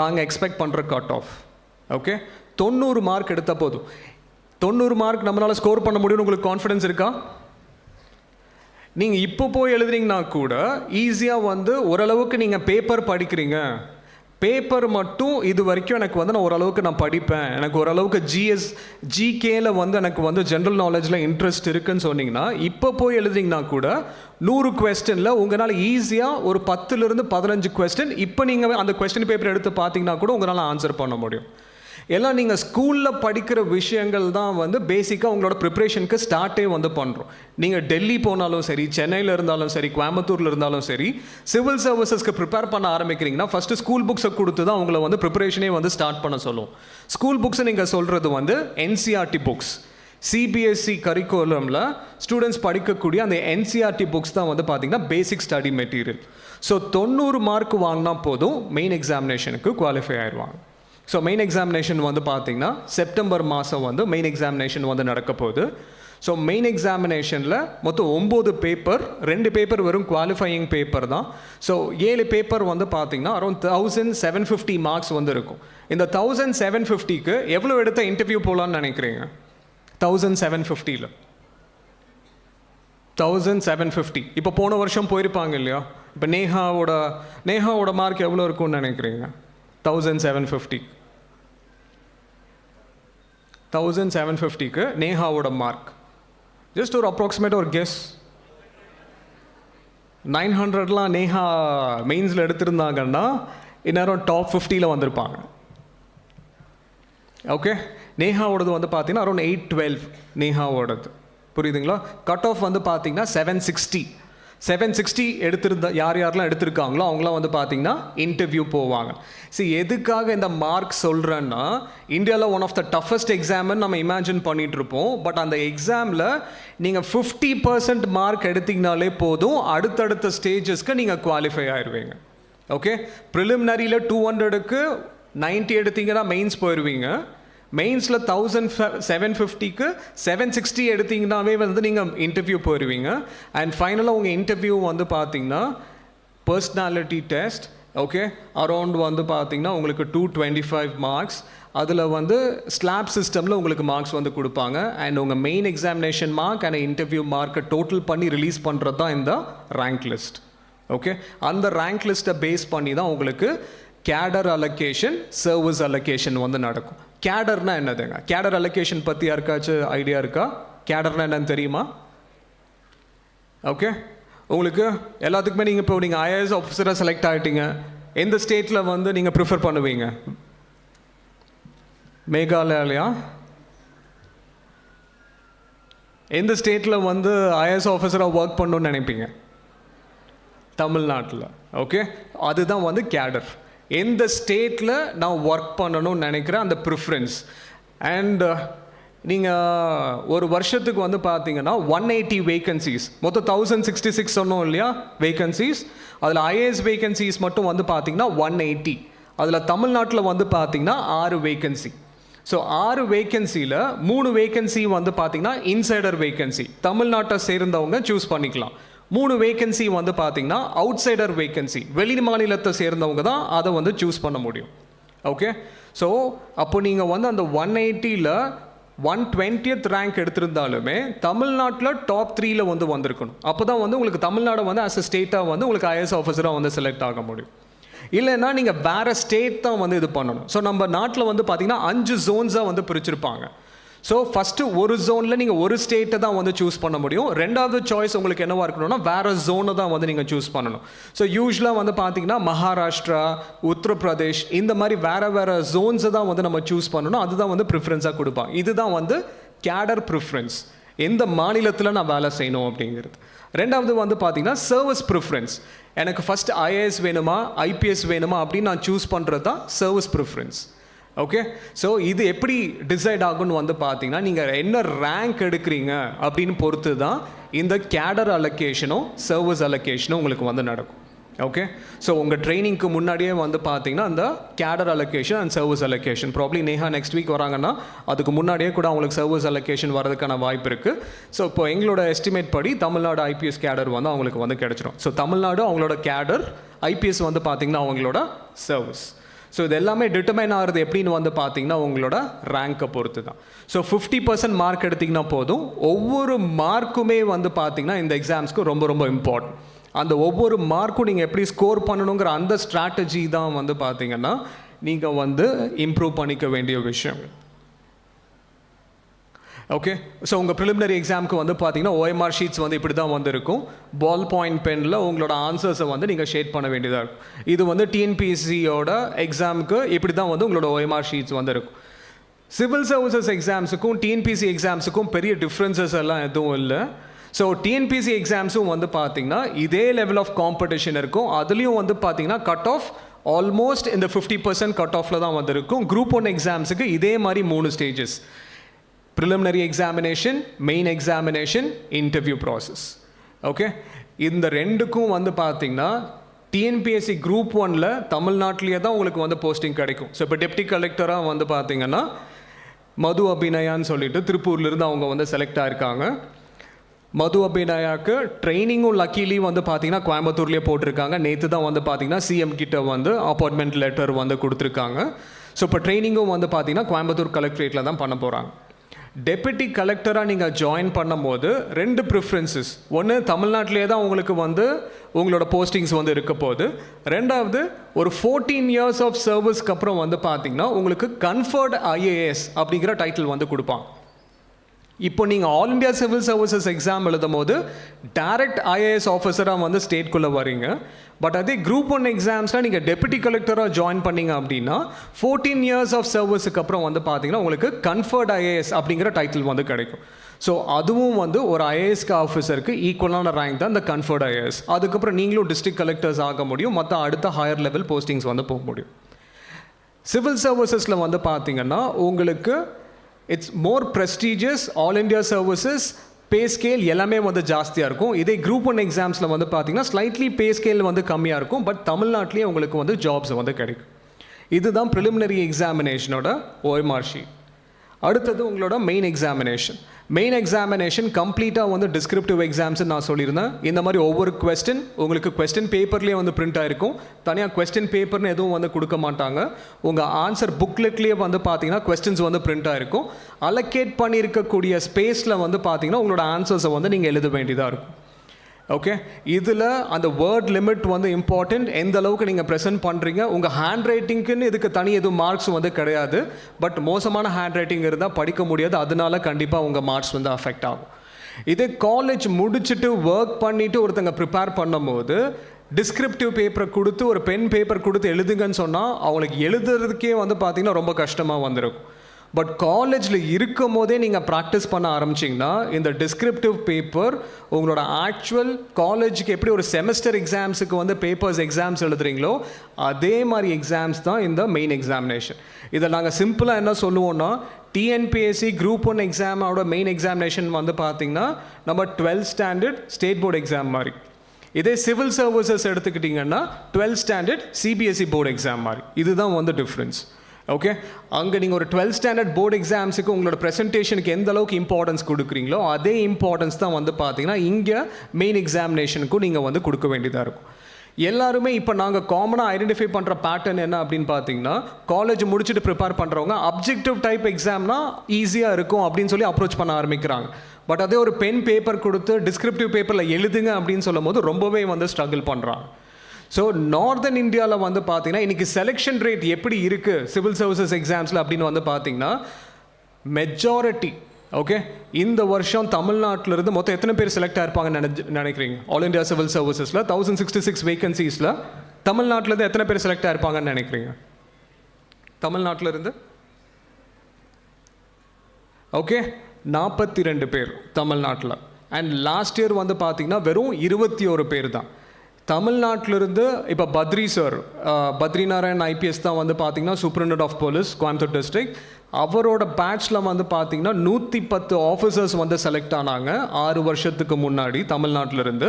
நாங்கள் எக்ஸ்பெக்ட் பண்ணுற கட் ஆஃப் ஓகே 90 மார்க் எடுத்தால் போதும். 90 மார்க் நம்மளால் ஸ்கோர் பண்ண முடியும்னு உங்களுக்கு கான்ஃபிடன்ஸ் இருக்கா? நீங்கள் இப்போ போய் எழுதுறீங்கன்னா கூட ஈஸியாக வந்து ஓரளவுக்கு நீங்கள் பேப்பர் படிக்கிறீங்க, பேப்பர் மட்டும் இது வரைக்கும் எனக்கு வந்து நான் ஓரளவுக்கு நான் படிப்பேன், எனக்கு ஓரளவுக்கு ஜிகேல வந்து எனக்கு வந்து ஜென்ரல் நாலேஜில் இன்ட்ரெஸ்ட் இருக்குன்னு சொன்னீங்கன்னா இப்போ போய் எழுதுறீங்கன்னா கூட 100 கொஸ்டினில் உங்களால் ஈஸியாக ஒரு 10லிருந்து 15 கொஸ்டின் இப்போ நீங்கள் அந்த கொஸ்டின் பேப்பர் எடுத்து பார்த்தீங்கன்னா கூட உங்களால் ஆன்சர் பண்ண முடியும். எல்லாம் நீங்கள் ஸ்கூலில் படிக்கிற விஷயங்கள் தான் வந்து பேசிக்காக உங்களோட ப்ரிப்ரேஷனுக்கு ஸ்டார்ட்டே வந்து பண்ணுறோம். நீங்கள் டெல்லி போனாலும் சரி, சென்னையில் இருந்தாலும் சரி, கோயம்புத்தூரில் இருந்தாலும் சரி, சிவில் சர்வீசஸ்க்கு ப்ரிப்பேர் பண்ண ஆரம்பிக்கிறீங்கன்னா ஃபஸ்ட்டு ஸ்கூல் புக்ஸை கொடுத்து தான் உங்களை வந்து ப்ரிப்பரேஷனே வந்து ஸ்டார்ட் பண்ண சொல்லுவோம். ஸ்கூல் புக்ஸை நீங்கள் சொல்கிறது வந்து என்சிஆர்டி புக்ஸ், சிபிஎஸ்சி கரிக்குலமில் ஸ்டூடெண்ட்ஸ் படிக்கக்கூடிய அந்த என்சிஆர்டி புக்ஸ் தான் வந்து பார்த்திங்கன்னா பேசிக் ஸ்டடி மெட்டீரியல். ஸோ 90 மார்க் வாங்கினா போதும் மெயின் எக்ஸாமினேஷனுக்கு குவாலிஃபை ஆயிடுவாங்க. ஸோ மெயின் எக்ஸாமினேஷன் வந்து பார்த்திங்கன்னா செப்டம்பர் மாதம் வந்து மெயின் எக்ஸாமினேஷன் வந்து நடக்க போகுது. ஸோ மெயின் எக்ஸாமினேஷனில் மொத்தம் 9 பேப்பர், 2 பேப்பர் வெறும் குவாலிஃபையிங் பேப்பர் தான். ஸோ 7 பேப்பர் வந்து பார்த்திங்கன்னா அரௌண்ட் 1750 மார்க்ஸ் வந்து இருக்கும். இந்த 1750க்கு எவ்வளோ எடுத்த இன்டர்வியூ போகலான்னு நினைக்கிறீங்க? 1750ல் 1750 இப்போ போன வருஷம் போயிருப்பாங்க இல்லையா? இப்போ நேஹாவோட மார்க் எவ்வளோ இருக்கும்னு நினைக்கிறீங்க? 1750க்கு நேஹாவோட மார்க் ஜஸ்ட் ஒரு அப்ராக்சிமேட் ஒரு கெஸ் 900லாம் நேஹா மெயின்ஸில் எடுத்திருந்தாங்கன்னா இந்நேரம் டாப் 50ல் வந்திருப்பாங்க. ஓகே, நேஹாவோடது வந்து பார்த்தீங்கன்னா அரௌண்ட் 812 நேஹாவோடது, புரியுதுங்களா? கட் ஆஃப் வந்து பார்த்தீங்கன்னா 760 எடுத்திருந்தா யாரெல்லாம் எடுத்திருக்காங்களோ அவங்களாம் வந்து பார்த்தீங்கன்னா இன்டர்வியூ போவாங்க. சரி, எதுக்காக இந்த மார்க் சொல்கிறேன்னா, இந்தியாவில் ஒன் ஆஃப் த டஃபஸ்ட் எக்ஸாம்னு நம்ம இமேஜின் பண்ணிகிட்டு இருப்போம். பட் அந்த எக்ஸாமில் நீங்கள் 50% மார்க் எடுத்திங்கனாலே போதும், அடுத்தடுத்த ஸ்டேஜஸ்க்கு நீங்கள் குவாலிஃபை ஆயிடுவீங்க. ஓகே, ப்ரிலிமினரியில் 200க்கு 90 எடுத்தீங்கன்னா மெயின்ஸ் போயிடுவீங்க. மெயின்ஸில் 1750க்கு 760 எடுத்தீங்கன்னாவே வந்து நீங்கள் இன்டர்வியூ போயிடுவீங்க. அண்ட் ஃபைனலாக உங்கள் இன்டர்வியூ வந்து பார்த்தீங்கன்னா பர்சனாலிட்டி டெஸ்ட். ஓகே, அரௌண்ட் வந்து பார்த்தீங்கன்னா உங்களுக்கு 225 மார்க்ஸ். அதில் வந்து ஸ்லாப் சிஸ்டமில் உங்களுக்கு மார்க்ஸ் வந்து கொடுப்பாங்க. அண்ட் உங்கள் main examination mark and interview மார்க்கை டோட்டல் பண்ணி ரிலீஸ் பண்ணுறது தான் இந்த ரேங்க் லிஸ்ட். ஓகே, அந்த ரேங்க் லிஸ்ட்டை பேஸ் பண்ணி தான் உங்களுக்கு கேடர் அலோகேஷன், சர்வீஸ் அலோகேஷன் வந்து நடக்கும். கேடர்னா என்னதுங்க? கேடர் அலோகேஷன் பற்றி யாருக்காச்சும் ஐடியா இருக்கா? கேடர்னா என்னன்னு தெரியுமா? ஓகே, உங்களுக்கு எல்லாத்துக்குமே நீங்கள் ஐஏஎஸ் ஆஃபீஸராக செலக்ட் ஆகிட்டீங்க. எந்த ஸ்டேட்டில் வந்து நீங்கள் ப்ரிஃபர் பண்ணுவீங்க? மேகாலயா? எந்த ஸ்டேட்டில் வந்து ஐஏஎஸ் ஆஃபீஸராக ஒர்க் பண்ணணும்னு நினைப்பீங்க? தமிழ்நாட்டில். ஓகே, அதுதான் வந்து கேடர். எந்த ஸ்டேட்டில் நான் ஒர்க் பண்ணணும்னு நினைக்கிறேன் அந்த ப்ரிஃபரன்ஸ். அண்ட் நீங்கள் ஒரு வருஷத்துக்கு வந்து பார்த்தீங்கன்னா 180 வேகன்சிஸ், மொத்தம் 1066 சொன்னோம் இல்லையா வேகன்சிஸ். அதில் ஐஏஎஸ் வேகன்சிஸ் மட்டும் வந்து பார்த்தீங்கன்னா 180. அதில் தமிழ்நாட்டில் வந்து பார்த்தீங்கன்னா 6 வேகன்சி. ஸோ 6 வேகன்சியில் 3 வேகன்சி வந்து பார்த்தீங்கன்னா இன்சைடர் வேகன்சி, தமிழ்நாட்டை சேர்ந்தவங்க சூஸ் பண்ணிக்கலாம். 3 வேகன்சி வந்து பார்த்தீங்கன்னா அவுட் சைடர் வேகன்சி, வெளி மாநிலத்தை சேர்ந்தவங்க தான் அதை வந்து சூஸ் பண்ண முடியும். ஓகே, ஸோ அப்போ நீங்கள் வந்து அந்த 180ல் 120th ரேங்க் எடுத்திருந்தாலுமே தமிழ்நாட்டில் டாப் 3ல் வந்து வந்திருக்கணும். அப்போ தான் வந்து உங்களுக்கு தமிழ்நாடு வந்து ஆஸ் அ ஸ்டேட்டாக வந்து உங்களுக்கு ஐஏஎஸ் ஆஃபீஸராக வந்து செலக்ட் ஆக முடியும். இல்லைன்னா நீங்கள் வேறு ஸ்டேட் தான் வந்து இது பண்ணணும். ஸோ நம்ம நாட்டில் வந்து பார்த்திங்கன்னா 5 ஜோன்ஸாக வந்து பிரிச்சிருப்பாங்க. ஸோ ஃபஸ்ட்டு ஒரு ஜோனில் நீங்கள் ஒரு ஸ்டேட்டை தான் வந்து சூஸ் பண்ண முடியும். ரெண்டாவது சாய்ஸ் உங்களுக்கு என்னவாக இருக்கணும்னா வேறு ஜோனை தான் வந்து நீங்கள் சூஸ் பண்ணணும். ஸோ யூஸ்வலாக வந்து பார்த்திங்கன்னா மகாராஷ்டிரா, உத்தரப்பிரதேஷ் இந்த மாதிரி வேறு ஜோன்ஸை தான் வந்து நம்ம சூஸ் பண்ணணும். அதுதான் வந்து ப்ரிஃபரன்ஸாக கொடுப்பாங்க. இதுதான் வந்து கேடர் ப்ரிஃபரன்ஸ், எந்த மாநிலத்தில் நான் வேலை செய்யணும் அப்படிங்கிறது. ரெண்டாவது வந்து பார்த்திங்கன்னா சர்வீஸ் ப்ரிஃபரன்ஸ். எனக்கு ஃபஸ்ட் IAS வேணுமா IPS வேணுமா அப்படின்னு நான் சூஸ் பண்ணுறது தான் சர்வீஸ் ப்ரிஃபரன்ஸ். ஓகே, ஸோ இது எப்படி டிசைட் ஆகும்னு வந்து பார்த்தீங்கன்னா நீங்கள் என்ன ரேங்க் எடுக்கிறீங்க அப்படின்னு பொறுத்து தான் இந்த கேடர் அலோகேஷனும் சர்வீஸ் அலோகேஷனும் உங்களுக்கு வந்து நடக்கும். ஓகே, ஸோ உங்கள் ட்ரைனிங்க்கு முன்னாடியே வந்து பார்த்தீங்கன்னா அந்த cadre allocation and service allocation probably Neha next week வராங்கன்னா அதுக்கு முன்னாடியே கூட அவங்களுக்கு சர்வீஸ் அலோகேஷன் வரதுக்கான வாய்ப்பு இருக்குது. ஸோ இப்போ எங்களோட எஸ்டிமேட் படி தமிழ்நாடு IPS கேடர் வந்து அவங்களுக்கு வந்து கிடச்சிடும். ஸோ தமிழ்நாடு அவங்களோட கேடர், IPS வந்து பார்த்திங்கன்னா அவங்களோட சர்வீஸ். ஸோ இது எல்லாமே டிட்டர்மைன் ஆகிறது எப்படின்னு வந்து பார்த்தீங்கன்னா உங்களோட ரேங்கை பொறுத்து தான். ஸோ 50% மார்க் எடுத்திங்கன்னா போதும். ஒவ்வொரு மார்க்குமே வந்து பார்த்தீங்கன்னா இந்த எக்ஸாம்ஸ்க்கு ரொம்ப ரொம்ப இம்பார்ட்டன்ட். அந்த ஒவ்வொரு மார்க்கும் நீங்கள் எப்படி ஸ்கோர் பண்ணணுங்கிற அந்த ஸ்ட்ராட்டஜி தான் வந்து பார்த்தீங்கன்னா நீங்கள் வந்து இம்ப்ரூவ் பண்ணிக்க வேண்டிய விஷயம். ஓகே, ஸோ உங்கள் ப்ரிலிமினரி எக்ஸாமுக்கு வந்து பார்த்தீங்கன்னா OMR ஷீட்ஸ் வந்து இப்படி தான் வந்து இருக்கும். பால் பாயிண்ட் பெனில் உங்களோட ஆன்சர்ஸை வந்து நீங்கள் ஷேட் பண்ண வேண்டியதாக இருக்கும். இது வந்து TNPSCயோட எக்ஸாமுக்கு இப்படி தான் வந்து உங்களோட OMR ஷீட்ஸ் வந்து இருக்கும். சிவில் சர்வீசஸ் எக்ஸாம்ஸுக்கும் TNPSC எக்ஸாம்ஸுக்கும் பெரிய டிஃப்ரென்சஸ் எல்லாம் எதுவும் இல்லை. ஸோ TNPSC எக்ஸாம்ஸும் வந்து பார்த்தீங்கன்னா இதே லெவல் ஆஃப் காம்படிஷன் இருக்கும். அதுலேயும் வந்து பார்த்தீங்கன்னா கட் ஆஃப் ஆல்மோஸ்ட் இந்த 50% கட் ஆஃபில் தான் வந்து இருக்கும். குரூப் 1 எக்ஸாம்ஸுக்கு இதே மாதிரி 3 stages: preliminary examination, main examination, interview process. Okay, இந்த ரெண்டுக்கும் வந்து பார்த்தீங்கன்னா TNPSC குரூப் 1ல் தமிழ்நாட்டிலேயே தான் உங்களுக்கு வந்து போஸ்டிங் கிடைக்கும். ஸோ இப்போ டெப்டி கலெக்டராக வந்து பார்த்தீங்கன்னா மது அபிநயான்னு சொல்லிட்டு திருப்பூர்லேருந்து அவங்க வந்து செலக்ட் ஆகிருக்காங்க. மது அபிநயாவுக்கு ட்ரைனிங்கும் லக்கிலி வந்து பார்த்தீங்கன்னா கோயம்புத்தூர்லேயே போட்டிருக்காங்க. நேற்று தான் வந்து பார்த்தீங்கன்னா CM கிட்ட வந்து அப்பாயின்மெண்ட் லெட்டர் வந்து கொடுத்துருக்காங்க. ஸோ இப்போ ட்ரைனிங்கும் வந்து பார்த்தீங்கன்னா கோயம்புத்தூர் கலெக்டரேட்டில் தான் பண்ண போகிறாங்க. டெப்யூட்டி கலெக்டராக நீங்கள் ஜாயின் பண்ணும்போது 2 ப்ரிஃபரன்சஸ். ஒன்று, தமிழ்நாட்டிலே தான் உங்களுக்கு வந்து உங்களோட போஸ்டிங்ஸ் வந்து இருக்க போகுது. ரெண்டாவது, ஒரு 14 years ஆஃப் சர்வீஸ்க்கு அப்புறம் வந்து பார்த்தீங்கன்னா உங்களுக்கு கன்ஃபர்ட் IAS அப்படிங்கிற டைட்டில் வந்து கொடுப்பாங்க. இப்போ நீங்கள் all India civil services exam எழுதும் போது டைரக்ட் IAS ஆஃபீஸராக வந்து ஸ்டேட்குள்ளே வரீங்க. பட் அதே குரூப் 1 எக்ஸாம்ஸில் நீங்கள் டெப்யூட்டி கலெக்டராக ஜாயின் பண்ணீங்க அப்படின்னா 14 years ஆஃப் சர்வீஸுக்கு அப்புறம் வந்து பார்த்தீங்கன்னா உங்களுக்கு கன்ஃபர்ட் IAS அப்படிங்கிற டைட்டில் வந்து கிடைக்கும். ஸோ அதுவும் வந்து ஒரு IAS ஆஃபீஸருக்கு ஈக்குவலான ரேங்க் தான் இந்த கன்ஃபர்ட் IAS. அதுக்கப்புறம் நீங்களும் டிஸ்ட்ரிக்ட் கலெக்டர்ஸ் ஆக முடியும், மற்ற அடுத்த ஹையர் லெவல் போஸ்டிங்ஸ் வந்து போக முடியும். சிவில் சர்வீசஸில் வந்து பார்த்தீங்கன்னா உங்களுக்கு it's more prestigious. All India services pay scale எல்லாமே வந்து ஜாஸ்தியாக இருக்கும். இதே குரூப் 1 எக்ஸாம்ஸில் வந்து பார்த்தீங்கன்னா ஸ்லைட்லி பே ஸ்கேல் வந்து கம்மியாக இருக்கும். பட் தமிழ்நாட்டிலேயே உங்களுக்கு வந்து ஜாப்ஸ் வந்து கிடைக்கும். இதுதான் ப்ரிலிமினரி எக்ஸாமினேஷனோட OMR ஷீட். அடுத்தது உங்களோட மெயின் எக்ஸாமினேஷன். மெயின் எக்ஸாமினேஷன் கம்ப்ளீட்டாக வந்து டிஸ்கிரிப்டிவ் எக்ஸாம்ஸ்ன்னு நான் சொல்லியிருந்தேன். இந்த மாதிரி ஒவ்வொரு கொஸ்டின் உங்களுக்கு கொஸ்டின் பேப்பர்லேயே வந்து பிரிண்ட் ஆகிருக்கும். தனியாக கொஸ்டின் பேப்பர்னு எதுவும் வந்து கொடுக்க மாட்டாங்க. உங்கள் ஆன்சர் புக்லெட்லேயே வந்து பார்த்தீங்கன்னா கொஸ்டின்ஸ் வந்து பிரிண்ட் ஆகிருக்கும். அலோகேட் பண்ணியிருக்கக்கூடிய ஸ்பேஸில் வந்து பார்த்தீங்கன்னா உங்களோட ஆன்சர்ஸை வந்து நீங்கள் எழுத வேண்டியதாக இருக்கும். ஓகே, இதில் அந்த வேர்ட் லிமிட் வந்து இம்பார்ட்டண்ட். எந்த அளவுக்கு நீங்கள் ப்ரெசென்ட் பண்ணுறீங்க, உங்கள் ஹேண்ட் ரைட்டிங்க்குன்னு இதுக்கு தனி எதுவும் மார்க்ஸ் வந்து கிடையாது. பட் மோசமான ஹேண்ட் ரைட்டிங் இருந்தால் படிக்க முடியாது. அதனால கண்டிப்பாக உங்கள் மார்க்ஸ் வந்து அஃபெக்ட் ஆகும். இதே காலேஜ் முடிச்சுட்டு ஒர்க் பண்ணிவிட்டு ஒருத்தங்க ப்ரிப்பேர் பண்ணும்போது டிஸ்கிரிப்டிவ் பேப்பரை கொடுத்து ஒரு பென் பேப்பர் கொடுத்து எழுதுங்கன்னு சொன்னால் அவங்களுக்கு எழுதுறதுக்கே வந்து பார்த்திங்கன்னா ரொம்ப கஷ்டமாக வந்துருக்கும். பட் காலேஜில் இருக்கும் போதே நீங்கள் ப்ராக்டிஸ் பண்ண ஆரம்பிச்சிங்கன்னா இந்த டிஸ்கிரிப்டிவ் பேப்பர் உங்களோட ஆக்சுவல் காலேஜுக்கு எப்படி ஒரு செமஸ்டர் எக்ஸாம்ஸுக்கு வந்து பேப்பர்ஸ் எக்ஸாம்ஸ் எழுதுறீங்களோ அதே மாதிரி எக்ஸாம்ஸ் தான் இந்த மெயின் எக்ஸாமினேஷன். இதை நாங்கள் சிம்பிளாக என்ன சொல்லுவோன்னா TNPSC குரூப் 1 எக்ஸாமோட மெயின் எக்ஸாமினேஷன் வந்து பார்த்திங்கன்னா நம்ம 12th standard state board exam மாதிரி. இதே சிவில் சர்வீசஸ் எடுத்துக்கிட்டிங்கன்னா 12th standard CBSE board exam மாதிரி. இதுதான் வந்து டிஃப்ரென்ஸ். ஓகே, அங்கே நீங்கள் ஒரு 12th ஸ்டாண்டர்ட் போர்டு எக்ஸாம்ஸுக்கு உங்களோட ப்ரெசன்டேஷனுக்கு எந்த அளவுக்கு இம்பார்ட்டன்ஸ் கொடுக்குறீங்களோ அதே இம்பார்ட்டன்ஸ் தான் வந்து பார்த்தீங்கன்னா இங்கே மெயின் எக்ஸாமினேஷனுக்கும் நீங்கள் வந்து கொடுக்க வேண்டியதாக இருக்கும். எல்லாருமே இப்போ நாங்கள் காமனாக ஐடென்டிஃபை பண்ணுற பேட்டர்ன் என்ன அப்படின்னு பார்த்தீங்கன்னா காலேஜ் முடிச்சுட்டு ப்ரிப்பேர் பண்ணுறவங்க அப்ஜெக்டிவ் டைப் எக்ஸாம்னா ஈஸியாக இருக்கும் அப்படின்னு சொல்லி அப்ரோச் பண்ண ஆரம்பிக்கிறாங்க. பட் அதே ஒரு பென் பேப்பர் கொடுத்து டிஸ்கிரிப்டிவ் பேப்பரில் எழுதுங்க அப்படின்னு சொல்லும் போது ரொம்பவே வந்து ஸ்ட்ரகிள் பண்ணுறாங்க. ஸோ நார்தன் இந்தியாவில் வந்து பார்த்தீங்கன்னா இன்றைக்கி செலெக்ஷன் ரேட் எப்படி இருக்குது சிவில் சர்வீசஸ் எக்ஸாம்ஸில் அப்படின்னு வந்து பார்த்தீங்கன்னா மெஜாரிட்டி ஓகே இந்த வருஷம் தமிழ்நாட்டிலிருந்து மொத்தம் எத்தனை பேர் செலக்ட் ஆயிருப்பாங்கன்னு நினைக்கிறீங்க? ஆல் இண்டியா சிவில் சர்வீசஸில் 1066 வேகன்சிஸில் தமிழ்நாட்டிலேருந்து எத்தனை பேர் செலக்ட் ஆயிருப்பாங்கன்னு நினைக்கிறீங்க? தமிழ்நாட்டிலிருந்து ஓகே 42 பேர் தமிழ்நாட்டில். அண்ட் லாஸ்ட் இயர் வந்து பார்த்தீங்கன்னா வெறும் 21 பேர் தான் தமிழ்நாட்டிலிருந்து. இப்போ பத்ரி சார், பத்ரிநாராயண் ஐபிஎஸ் தான் வந்து பார்த்தீங்கன்னா superintendent of police Coimbatore district. அவரோட பேட்சில் வந்து பார்த்தீங்கன்னா 110 ஆஃபீஸர்ஸ் வந்து செலக்ட் ஆனாங்க 6 வருஷத்துக்கு முன்னாடி தமிழ்நாட்டிலிருந்து.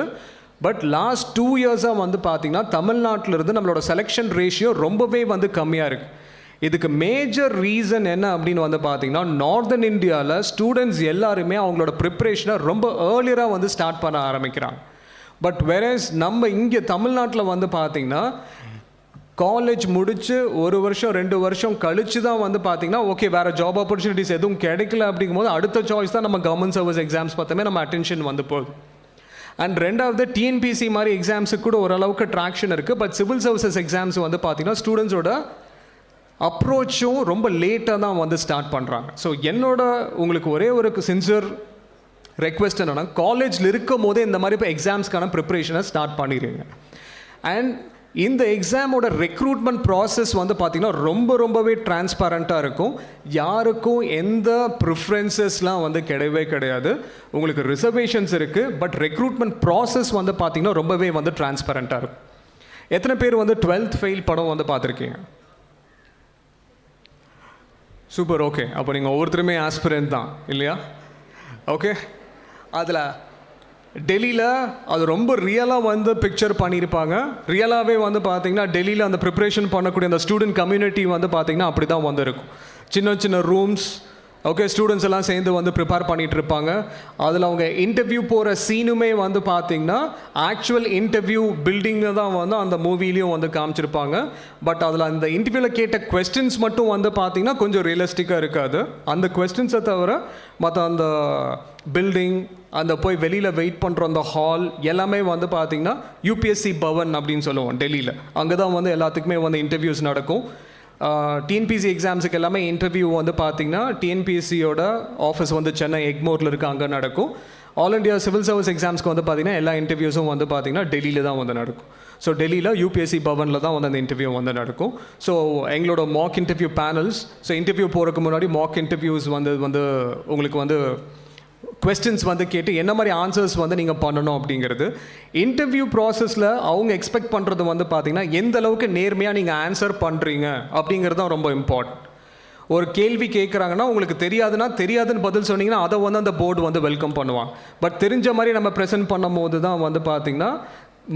பட் லாஸ்ட் 2 இயர்ஸாக வந்து பார்த்தீங்கன்னா தமிழ்நாட்டிலிருந்து நம்மளோட செலெக்ஷன் ரேஷியோ ரொம்பவே வந்து கம்மியாக இருக்குது. இதுக்கு மேஜர் ரீசன் என்ன அப்படின்னு வந்து பார்த்தீங்கன்னா நார்தன் இந்தியாவில் ஸ்டூடெண்ட்ஸ் எல்லாருமே அவங்களோட ப்ரிப்ரேஷனை ரொம்ப ஏர்லியராக வந்து ஸ்டார்ட் பண்ண ஆரம்பிக்கிறாங்க. பட் வெரஸ் நம்ம இங்கே தமிழ்நாட்டில் வந்து பார்த்தீங்கன்னா காலேஜ் முடித்து 1 வருஷம் 2 வருஷம் கழித்து தான் வந்து பார்த்தீங்கன்னா ஓகே வேறு ஜாப் ஆப்பர்ச்சுனிட்டிஸ் எதுவும் கிடைக்கல அப்படிங்கும்போது அடுத்த சாய்ஸ் தான் நம்ம கவர்மெண்ட் சர்வீஸ் எக்ஸாம்ஸ் பார்த்தோமே நம்ம அட்டென்ஷன் வந்து போகுது. அண்ட் ரெண்டாவது டிஎன்பிசி மாதிரி எக்ஸாம்ஸுக்கு கூட ஓரளவுக்கு ட்ராக்ஷன் இருக்குது. பட் சிவில் சர்வீசஸ் எக்ஸாம்ஸ் வந்து பார்த்தீங்கன்னா ஸ்டூடெண்ட்ஸோட அப்ரோச்சும் ரொம்ப லேட்டாக தான் வந்து ஸ்டார்ட் பண்ணுறாங்க. ஸோ என்னோட உங்களுக்கு ஒரே ஒரு சின்சியர் ரெக்வெஸ்ட் என்னென்னா காலேஜில் இருக்கும் போதே இந்த மாதிரி இப்போ எக்ஸாம்ஸ்க்கான ப்ரிப்ரேஷனை ஸ்டார்ட் பண்ணிடுங்க. அண்ட் இந்த எக்ஸாமோட ரெக்ரூட்மெண்ட் ப்ராசஸ் வந்து பார்த்திங்கன்னா ரொம்பவே டிரான்ஸ்பரண்ட்டாக இருக்கும். யாருக்கும் எந்த ப்ரிஃபரன்சஸ்லாம் வந்து கிடையவே கிடையாது. உங்களுக்கு ரிசர்வேஷன்ஸ் இருக்குது, பட் ரெக்ரூட்மெண்ட் ப்ராசஸ் வந்து பார்த்திங்கன்னா ரொம்பவே வந்து டிரான்ஸ்பரண்ட்டாக இருக்கும். எத்தனை பேர் வந்து 12th ஃபெயில் படம் வந்து பார்த்துருக்கீங்க? Super, okay. அப்போ நீங்கள் ஒவ்வொருத்தருமே ஆஸ்பிரண்ட் தான் இல்லையா? ஓகே, அதில் டெல்லியில் அது ரொம்ப ரியலாக வந்து பிக்சர் பண்ணியிருப்பாங்க. ரியலாகவே வந்து பார்த்தீங்கன்னா டெல்லியில் அந்த ப்ரிப்ரேஷன் பண்ணக்கூடிய அந்த ஸ்டூடெண்ட் கம்யூனிட்டி வந்து பார்த்திங்கன்னா அப்படி தான் வந்து இருக்கும். சின்ன சின்ன ரூம்ஸ், ஓகே, ஸ்டூடெண்ட்ஸ் எல்லாம் சேர்ந்து வந்து ப்ரிப்பேர் பண்ணிகிட்டு இருப்பாங்க. அதில் அவங்க இன்டர்வியூ போகிற சீனுமே வந்து பார்த்திங்கன்னா ஆக்சுவல் இன்டர்வியூ பில்டிங்கில் தான் வந்து அந்த மூவிலையும் வந்து காமிச்சிருப்பாங்க. பட் அதில் அந்த இன்டர்வியூவில் கேட்ட கொஸ்டின்ஸ் மட்டும் வந்து பார்த்திங்கன்னா கொஞ்சம் ரியலிஸ்டிக்காக இருக்காது. அந்த கொஸ்டின்ஸை தவிர மற்ற அந்த பில்டிங், அந்த போய் வெளியில் வெயிட் பண்ணுற அந்த ஹால் எல்லாமே வந்து பார்த்திங்கன்னா யூபிஎஸ்சி பவன் அப்படின்னு சொல்லுவோம் டெல்லியில். அங்கே தான் வந்து எல்லாத்துக்குமே வந்து இன்டர்வியூஸ் நடக்கும். டிஎன்பிசி எக்ஸாம்ஸுக்கு எல்லாமே இன்டர்வியூ வந்து பார்த்திங்கன்னா டிஎன்பிஎஸ்சியோட ஆஃபீஸ் வந்து சென்னை எக்மோரில் இருக்குது, அங்கே நடக்கும். ஆல் இண்டியா சிவில் சர்வீஸ் எக்ஸாம்ஸ்க்கு வந்து பார்த்திங்கன்னா எல்லா இன்டர்வியூஸும் வந்து பார்த்திங்கன்னா டெல்லியில் தான் வந்து நடக்கும். ஸோ டெல்லியில் யூபிஎஸ்சி பவனில் தான் வந்து அந்த இன்டர்வியூ வந்து நடக்கும். ஸோ எங்களோட mock interview panels, so interview போகிறதுக்கு முன்னாடி மாக் இன்டர்வியூஸ் வந்து உங்களுக்கு வந்து கொஸ்டின்ஸ் வந்து கேட்டு என்ன மாதிரி ஆன்சர்ஸ் வந்து நீங்கள் பண்ணணும் அப்படிங்கிறது. இன்டர்வியூ ப்ராசஸில் அவங்க எக்ஸ்பெக்ட் பண்ணுறது வந்து பார்த்திங்கன்னா எந்த அளவுக்கு நேர்மையாக நீங்கள் ஆன்சர் பண்ணுறீங்க அப்படிங்கிறது தான் ரொம்ப இம்பார்ட்டன்ட். ஒரு கேள்வி கேட்குறாங்கன்னா உங்களுக்கு தெரியாதுன்னு பதில் சொன்னீங்கன்னா அதை வந்து அந்த போர்டு வந்து வெல்கம் பண்ணுவாங்க. பட் தெரிஞ்ச மாதிரி நம்ம ப்ரெசென்ட் பண்ணும் போது தான் வந்து பார்த்திங்கன்னா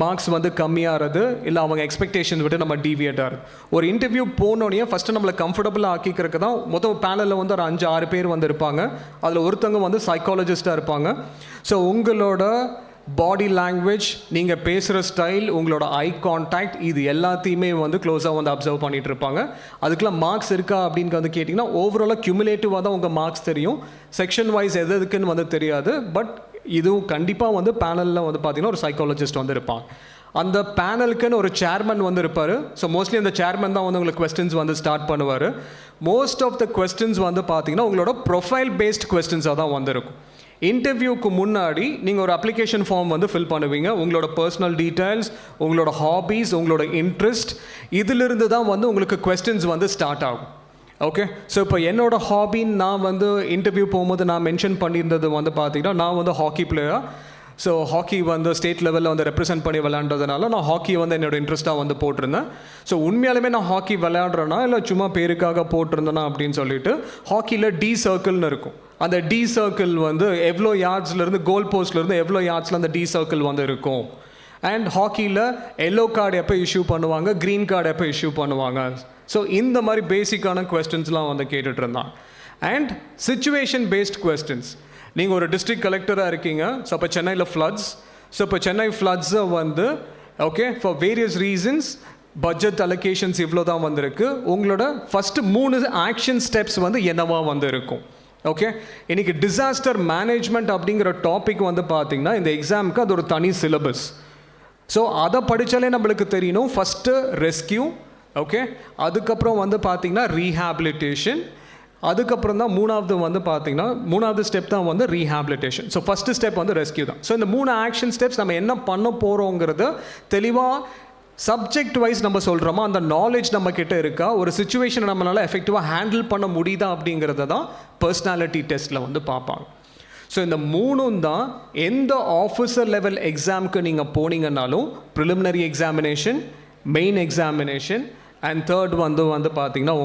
மார்க்ஸ் வந்து கம்மியாகிறது, இல்லை அவங்க எக்ஸ்பெக்டேஷன் விட்டு நம்ம டீவியேட் ஆகுது. ஒரு இன்டர்வியூ போனோடனே ஃபஸ்ட்டு நம்மளை கம்ஃபர்டபுளாக ஆக்கிக்கிறதுக்கு தான் மொத்தம் பேனலில் வந்து ஒரு 5-6 பேர் வந்து இருப்பாங்க. அதில் ஒருத்தவங்க வந்து சைக்காலஜிஸ்ட்டாக இருப்பாங்க. ஸோ உங்களோட பாடி லாங்குவேஜ், நீங்கள் பேசுகிற ஸ்டைல், உங்களோட ஐ கான்டாக்ட், இது எல்லாத்தையுமே வந்து க்ளோஸாக வந்து அப்சர்வ் பண்ணிகிட்டு இருப்பாங்க. அதுக்கெலாம் மார்க்ஸ் இருக்கா அப்படின்னு வந்து கேட்டிங்கன்னா ஓவராலாக க்யூமுலேட்டிவாக தான் உங்கள் மார்க்ஸ் தெரியும். செக்ஷன் வைஸ் எதுக்குன்னு வந்து தெரியாது. பட் இதுவும் கண்டிப்பாக வந்து பேனலில் வந்து பார்த்திங்கன்னா ஒரு சைக்காலஜிஸ்ட் வந்து இருப்பாங்க. அந்த பேனலுக்குன்னு ஒரு சேர்மன் வந்து இருப்பார். ஸோ மோஸ்ட்லி அந்த சேர்மன் தான் வந்து உங்களுக்கு கொஸ்டின்ஸ் வந்து ஸ்டார்ட் பண்ணுவார். மோஸ்ட் ஆஃப் த கொஸ்டின்ஸ் வந்து பார்த்திங்கன்னா உங்களோட ப்ரொஃபைல் பேஸ்ட் கொஸ்டின்ஸாக தான் வந்து இருக்கும். இன்டர்வியூக்கு முன்னாடி நீங்கள் ஒரு அப்ளிகேஷன் ஃபார்ம் வந்து ஃபில் பண்ணுவீங்க. உங்களோட பர்சனல் டீட்டெயில்ஸ், உங்களோட ஹாபீஸ், உங்களோட இன்ட்ரெஸ்ட், இதிலிருந்து தான் வந்து உங்களுக்கு கொஸ்டின்ஸ் வந்து ஸ்டார்ட் ஆகும். ஓகே, ஸோ இப்போ என்னோடய ஹாபின்னு நான் வந்து இன்டர்வியூ போகும்போது நான் மென்ஷன் பண்ணியிருந்தது வந்து பார்த்திங்கன்னா நான் வந்து ஹாக்கி பிளேயர். ஸோ ஹாக்கி வந்து ஸ்டேட் லெவலில் வந்து ரெப்ரசென்ட் பண்ணி விளையாண்டதுனால நான் ஹாக்கி வந்து என்னோடய இன்ட்ரெஸ்ட்டாக வந்து போட்டிருந்தேன். ஸோ உண்மையாலுமே நான் ஹாக்கி விளையாடுறேன்னா இல்லை சும்மா பேருக்காக போட்டிருந்தேன்னா அப்படின்னு சொல்லிட்டு ஹாக்கியில் டி சர்க்கிள்னு இருக்கும். அந்த டி சர்க்கிள் வந்து எவ்வளோ யார்ட்ஸ்லேருந்து, கோல் போஸ்ட்லேருந்து எவ்வளோ யார்ட்ஸில் அந்த டி சர்க்கிள் வந்து இருக்கும். அண்ட் ஹாக்கியில் எல்லோ கார்டு எப்போ இஷ்யூ பண்ணுவாங்க, க்ரீன் கார்டு எப்போ இஷ்யூ பண்ணுவாங்க. ஸோ இந்த மாதிரி பேசிக்கான கொஸ்டின்ஸ்லாம் வந்து கேட்டுட்டு இருந்தாங்க. And situation paste questions. நீங்கள் ஒரு டிஸ்ட்ரிக்ட் கலெக்டராக இருக்கீங்க. ஸோ இப்போ சென்னையில் ஃப்ளட்ஸ். ஸோ இப்போ சென்னை ஃப்ளட்ஸை வந்து okay for various reasons budget allocations இவ்வளோ தான் வந்திருக்கு. உங்களோட ஃபஸ்ட்டு 3 ஆக்ஷன் ஸ்டெப்ஸ் வந்து என்னவா வந்து இருக்கும். ஓகே, இன்றைக்கி டிசாஸ்டர் மேனேஜ்மெண்ட் அப்படிங்கிற டாபிக் வந்து பார்த்திங்கன்னா இந்த எக்ஸாமுக்கு அது ஒரு தனி சிலபஸ். ஸோ அதை படித்தாலே நம்மளுக்கு தெரியணும். ஃபஸ்ட்டு ரெஸ்கியூ, ஓகே, அதுக்கப்புறம் வந்து பார்த்திங்கன்னா ரீஹாபிலிட்டேஷன், அதுக்கப்புறம் தான் மூணாவது ஸ்டெப் தான் வந்து ரீஹாபிலிட்டேஷன். ஸோ ஃபஸ்ட்டு ஸ்டெப் வந்து ரெஸ்கியூ தான். ஸோ இந்த 3 ஆக்ஷன் ஸ்டெப்ஸ் நம்ம என்ன பண்ண போகிறோங்கிறது தெளிவாக சப்ஜெக்ட் வைஸ் நம்ம சொல்கிறோமா, அந்த நாலேஜ் நம்ம கிட்ட இருக்கா, ஒரு சுச்சுவேஷனை நம்மளால் எஃபெக்டிவாக ஹேண்டில் பண்ண முடியுதா அப்படிங்கிறத தான் பர்சனாலிட்டி டெஸ்ட்டில் வந்து பார்ப்பாங்க. ஸோ இந்த 3ம் தான் எந்த ஆஃபீஸர் லெவல் எக்ஸாமுக்கு நீங்கள் போனீங்கன்னாலும் preliminary examination, main examination and third வந்து பார்த்திங்கன்னா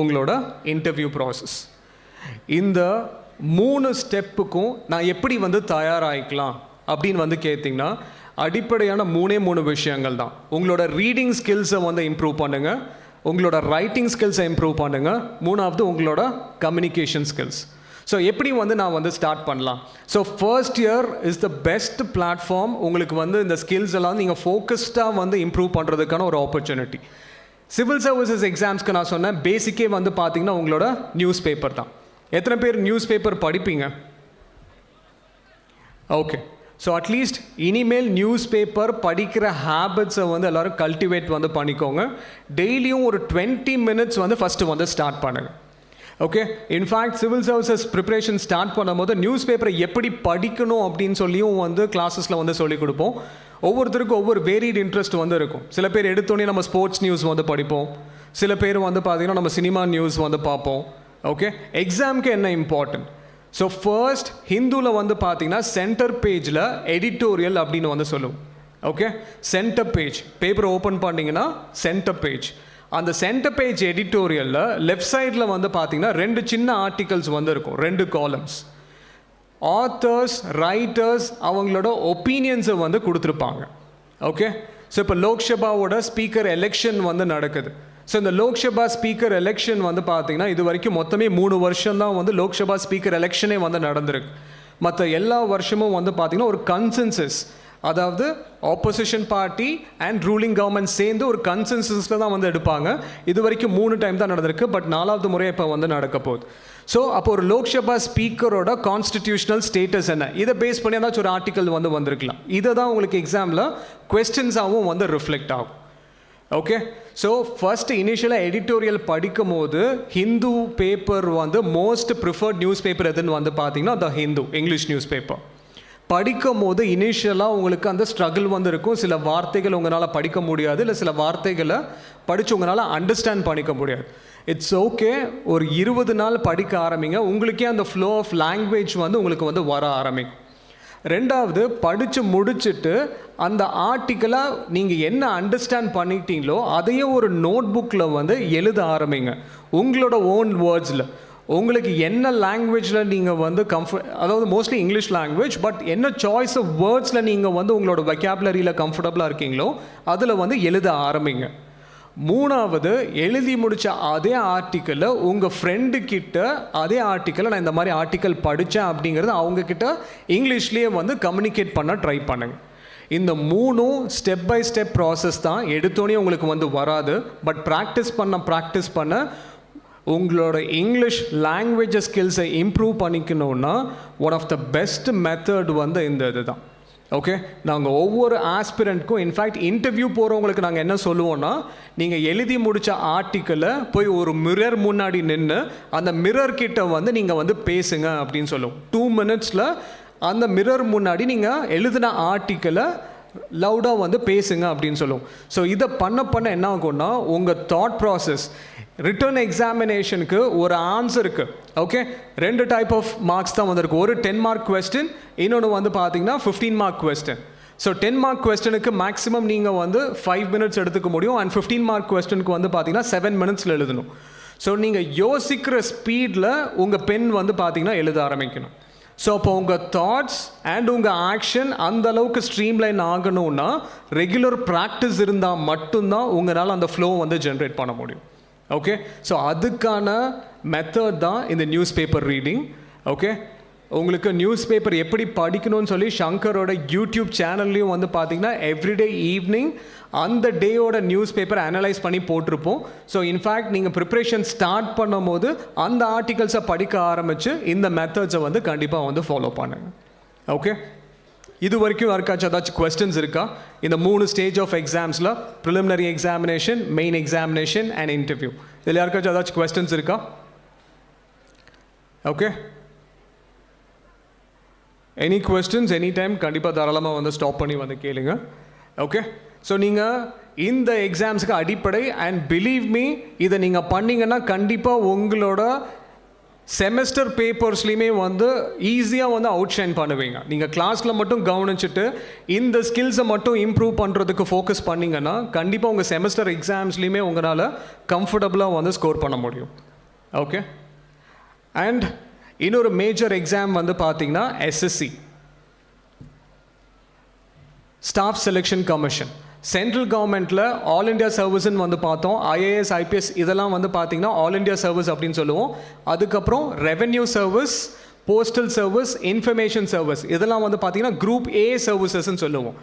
உங்களோட இன்டர்வியூ ப்ராசஸ். இந்த 3 ஸ்டெப்புக்கும் நான் எப்படி வந்து தயாராகிக்கலாம் அப்படின்னு வந்து கேட்டிங்கன்னா அடிப்படையான 3 விஷயங்கள் தான். உங்களோட ரீடிங் ஸ்கில்ஸை வந்து இம்ப்ரூவ் பண்ணுங்கள், உங்களோட ரைட்டிங் ஸ்கில்ஸை இம்ப்ரூவ் பண்ணுங்கள், 3வது உங்களோட கம்யூனிகேஷன் ஸ்கில்ஸ். ஸோ எப்படி வந்து நான் வந்து ஸ்டார்ட் பண்ணலாம்? So first year is the best platform உங்களுக்கு வந்து இந்த ஸ்கில்ஸ் எல்லாம் நீங்கள் ஃபோக்கஸ்டாக வந்து இம்ப்ரூவ் பண்ணுறதுக்கான ஒரு ஆப்பர்ச்சுனிட்டி. சிவில் சர்வீசஸ் எக்ஸாம்ஸ்க்கு நான் சொன்னேன் பேசிக்கே வந்து பார்த்தீங்கன்னா உங்களோட நியூஸ் பேப்பர் தான். எத்தனை பேர் நியூஸ் பேப்பர் படிப்பீங்க? ஓகே, ஸோ அட்லீஸ்ட் இனிமேல் நியூஸ் பேப்பர் படிக்கிற ஹேபிட்ஸை வந்து எல்லோரும் கல்டிவேட் வந்து பண்ணிக்கோங்க. டெய்லியும் ஒரு 20 மினிட்ஸ் வந்து ஃபஸ்ட்டு வந்து ஸ்டார்ட் பண்ணுங்கள். Okay, in fact civil services preparation start பண்ணும்போது நியூஸ் பேப்பரை எப்படி படிக்கணும் அப்படின்னு சொல்லியும் வந்து கிளாஸஸில் வந்து சொல்லிக் கொடுப்போம். ஒவ்வொருத்தருக்கும் ஒவ்வொரு வேரியட் இன்ட்ரெஸ்ட் வந்து இருக்கும். சில பேர் எடுத்தோடனே நம்ம ஸ்போர்ட்ஸ் நியூஸ் வந்து படிப்போம், சில பேர் வந்து பார்த்திங்கன்னா நம்ம சினிமா நியூஸ் வந்து பார்ப்போம். ஓகே, எக்ஸாமுக்கு என்ன இம்பார்ட்டன்ட்? ஸோ ஃபர்ஸ்ட் ஹிந்துவில் வந்து பார்த்திங்கன்னா சென்டர் பேஜில் எடிட்டோரியல் அப்படின்னு வந்து சொல்லுவோம். ஓகே, சென்டர் பேஜ் பேப்பரை ஓப்பன் பண்ணிங்கன்னா சென்டர் பேஜ், அந்த சென்டர் பேஜ் எடிட்டோரியலில் லெஃப்ட் சைடில் வந்து பார்த்திங்கன்னா 2 சின்ன ஆர்டிகல்ஸ் வந்து இருக்கும், 2 காலம்ஸ். ஆத்தர்ஸ், ரைட்டர்ஸ் அவங்களோட ஒப்பீனியன்ஸை வந்து கொடுத்துருப்பாங்க. ஓகே, ஸோ இப்போ லோக்சபாவோட ஸ்பீக்கர் எலெக்ஷன் வந்து நடக்குது. ஸோ இந்த லோக்சபா ஸ்பீக்கர் எலெக்ஷன் வந்து பார்த்திங்கன்னா இது வரைக்கும் மொத்தமே 3 வருஷம் தான் வந்து லோக்சபா ஸ்பீக்கர் எலெக்ஷனே வந்து நடந்திருக்கு. மற்ற எல்லா வருஷமும் வந்து பார்த்திங்கன்னா ஒரு கன்சென்சஸ், அதாவது opposition party and ruling government சேர்ந்து ஒரு கன்சென்சஸில் தான் வந்து எடுப்பாங்க. இது வரைக்கும் 3 டைம் தான் நடந்திருக்கு, பட் 4வது முறை இப்போ வந்து நடக்க போகுது. ஸோ அப்போ ஒரு லோக்சபா ஸ்பீக்கரோட கான்ஸ்டிடியூஷனல் ஸ்டேட்டஸ் என்ன, இதை பேஸ் பண்ணி ஏதாச்சும் ஒரு ஆர்டிக்கல் வந்து வந்திருக்கலாம். இதை தான் உங்களுக்கு எக்ஸாமில் கொஸ்டின்ஸாகவும் வந்து ரிஃப்ளெக்ட் ஆகும். ஓகே, ஸோ ஃபர்ஸ்ட் இனிஷியலாக எடிட்டோரியல் படிக்கும் போது ஹிந்து பேப்பர் வந்து மோஸ்ட் ப்ரிஃபர்ட் நியூஸ் பேப்பர் எதுன்னு வந்து பார்த்தீங்கன்னா த ஹிந்து இங்கிலீஷ் நியூஸ் பேப்பர். படிக்கும் போது இனிஷியலாக உங்களுக்கு அந்த ஸ்ட்ரகிள் வந்து இருக்கும். சில வார்த்தைகள் உங்களால் படிக்க முடியாது, இல்லை சில வார்த்தைகளை படித்து உங்களால் அண்டர்ஸ்டாண்ட் பண்ணிக்க முடியாது. இட்ஸ் ஓகே, ஒரு 20 நாள் படிக்க ஆரம்பிங்க, உங்களுக்கே அந்த ஃப்ளோ ஆஃப் லாங்குவேஜ் வந்து உங்களுக்கு வந்து வர ஆரம்பிக்கும். 2வது படித்து முடிச்சுட்டு அந்த ஆர்டிக்கலை நீங்கள் என்ன அண்டர்ஸ்டாண்ட் பண்ணிட்டீங்களோ அதையும் ஒரு நோட் புக்கில் வந்து எழுத ஆரம்பிங்க, உங்களோட ஓன் வேர்ட்ஸில். உங்களுக்கு என்ன லாங்குவேஜில் நீங்கள் வந்து அதாவது மோஸ்ட்லி இங்கிலீஷ் லாங்குவேஜ், பட் என்ன சாய்ஸ் ஆஃப் வேர்ட்ஸில் நீங்கள் வந்து உங்களோட வெக்காபுலரியில் கம்ஃபர்டபுளாக இருக்கீங்களோ அதில் வந்து எழுத ஆரம்பிங்க. 3வது எழுதி முடித்த அதே ஆர்டிக்கலை உங்கள் ஃப்ரெண்டுக்கிட்ட அதே ஆர்டிக்கலை நான் இந்த மாதிரி ஆர்டிக்கல் படித்தேன் அப்படிங்கிறது அவங்கக்கிட்ட இங்கிலீஷ்லேயே வந்து கம்யூனிகேட் பண்ண ட்ரை பண்ணுங்கள். இந்த 3ம் ஸ்டெப் பை ஸ்டெப் ப்ராசஸ் தான். எடுத்தோடனே உங்களுக்கு வந்து வராது, பட் ப்ராக்டிஸ் பண்ண உங்களோட இங்கிலீஷ் லாங்குவேஜ் ஸ்கில்ஸை இம்ப்ரூவ் பண்ணிக்கணுன்னா one of the best method வந்து இந்த இது தான். ஓகே, நாங்கள் ஒவ்வொரு ஆஸ்பிரண்ட்க்கும் இன்ஃபேக்ட் இன்டர்வியூ போகிறவங்களுக்கு நாங்கள் என்ன சொல்லுவோன்னா, நீங்கள் எழுதி முடித்த ஆர்டிக்கலை போய் ஒரு மிரர் முன்னாடி நின்று அந்த மிரர் கிட்ட வந்து நீங்கள் வந்து பேசுங்க அப்படின்னு சொல்லுவோம். 2 மினிட்ஸில் அந்த மிரர் முன்னாடி நீங்கள் எழுதின ஆர்டிக்கலை லவுடாக வந்து பேசுங்க அப்படின்னு சொல்லுவோம். ஸோ இதை பண்ண என்ன ஆகும்னா உங்கள் தாட் ப்ராசஸ் ரிட்டன் எக்ஸாமினேஷனுக்கு ஒரு ஆன்சருக்கு ஓகே 2 டைப் ஆஃப் மார்க்ஸ் தான் வந்திருக்கு. ஒரு 10 மார்க் கொஸ்டின், இன்னொன்று வந்து பார்த்தீங்கன்னா 15 மார்க் கொஸ்டின். ஸோ 10 மார்க் கொஸ்டினுக்கு மேக்ஸிமம் நீங்கள் வந்து 5 மினிட்ஸ் எடுத்துக்க முடியும், அண்ட் 15 மார்க் கொஸ்டினுக்கு வந்து பார்த்தீங்கன்னா 7 மினிட்ஸில் எழுதணும். ஸோ நீங்கள் யோசிக்கிற ஸ்பீடில் உங்கள் பென் வந்து பார்த்தீங்கன்னா எழுத ஆரம்பிக்கணும். ஸோ அப்போ உங்கள் தாட்ஸ் அண்ட் உங்கள் ஆக்ஷன் அந்த அளவுக்கு ஸ்ட்ரீம்லைன் ஆகணும்னா ரெகுலர் ப்ராக்டிஸ் இருந்தால் மட்டும்தான் உங்களால் அந்த ஃப்ளோ வந்து ஜென்ரேட் பண்ண முடியும். ஓகே, ஸோ அதுக்கான மெத்தட் தான் இந்த நியூஸ் பேப்பர் ரீடிங். ஓகே, உங்களுக்கு நியூஸ் பேப்பர் எப்படி படிக்கணும்னு சொல்லி ஷங்கரோட யூடியூப் சேனல்லையும் வந்து பார்த்தீங்கன்னா எவ்ரிடே ஈவினிங் அந்த டேயோட நியூஸ் பேப்பர் அனலைஸ் பண்ணி போட்டிருப்போம். ஸோ இன்ஃபேக்ட் நீங்கள் ப்ரிப்ரேஷன் ஸ்டார்ட் பண்ணும் போது அந்த ஆர்டிகல்ஸை படிக்க ஆரம்பித்து இந்த மெத்தட்ஸை வந்து கண்டிப்பாக வந்து ஃபாலோ பண்ணுங்கள். ஓகே, இது வரைக்கும் யாருக்காச்சும் ஏதாச்சும் கொஸ்டின்ஸ் இருக்கா? இந்த 3 ஸ்டேஜ் ஆஃப் எக்ஸாம்ஸில் preliminary examination, main examination and interview. இதில் யாருக்காச்சும் ஏதாச்சும் கொஸ்டின்ஸ் இருக்கா? Okay, any questions any time கண்டிப்பாக தாராளமாக வந்து ஸ்டாப் பண்ணி வந்து கேளுங்க. ஓகே, ஸோ நீங்கள் இந்த எக்ஸாம்ஸுக்கு அடிப்படை அண்ட் பிலீவ் மீ, இதை நீங்கள் பண்ணிங்கன்னா கண்டிப்பாக உங்களோட செமஸ்டர் பேப்பர்ஸ்லையுமே வந்து ஈஸியாக வந்து அவுட் ஷைன் பண்ணுவீங்க. நீங்கள் கிளாஸில் மட்டும் கவனிச்சுட்டு இந்த ஸ்கில்ஸை மட்டும் இம்ப்ரூவ் பண்ணுறதுக்கு ஃபோக்கஸ் பண்ணிங்கன்னா கண்டிப்பாக உங்கள் செமஸ்டர் எக்ஸாம்ஸ்லையுமே உங்களால் கம்ஃபர்டபுளாக வந்து ஸ்கோர் பண்ண முடியும். ஓகே, அண்ட் இன்னொரு மேஜர் எக்ஸாம் வந்து பார்த்தீங்கன்னா SSC, staff selection commission. Central கவர்மெண்ட்டில் ஆல் இண்டியா சர்வீஸ்ன்னு வந்து பார்த்தோம். ஐஏஎஸ், ஐபிஎஸ் இதெல்லாம் வந்து பார்த்தீங்கன்னா ஆல் இண்டியா சர்வீஸ் அப்படின்னு சொல்லுவோம். அதுக்கப்புறம் revenue service, postal service, information service இதெல்லாம் வந்து பார்த்தீங்கன்னா குரூப் ஏ சர்வீசஸ்ன்னு சொல்லுவோம்.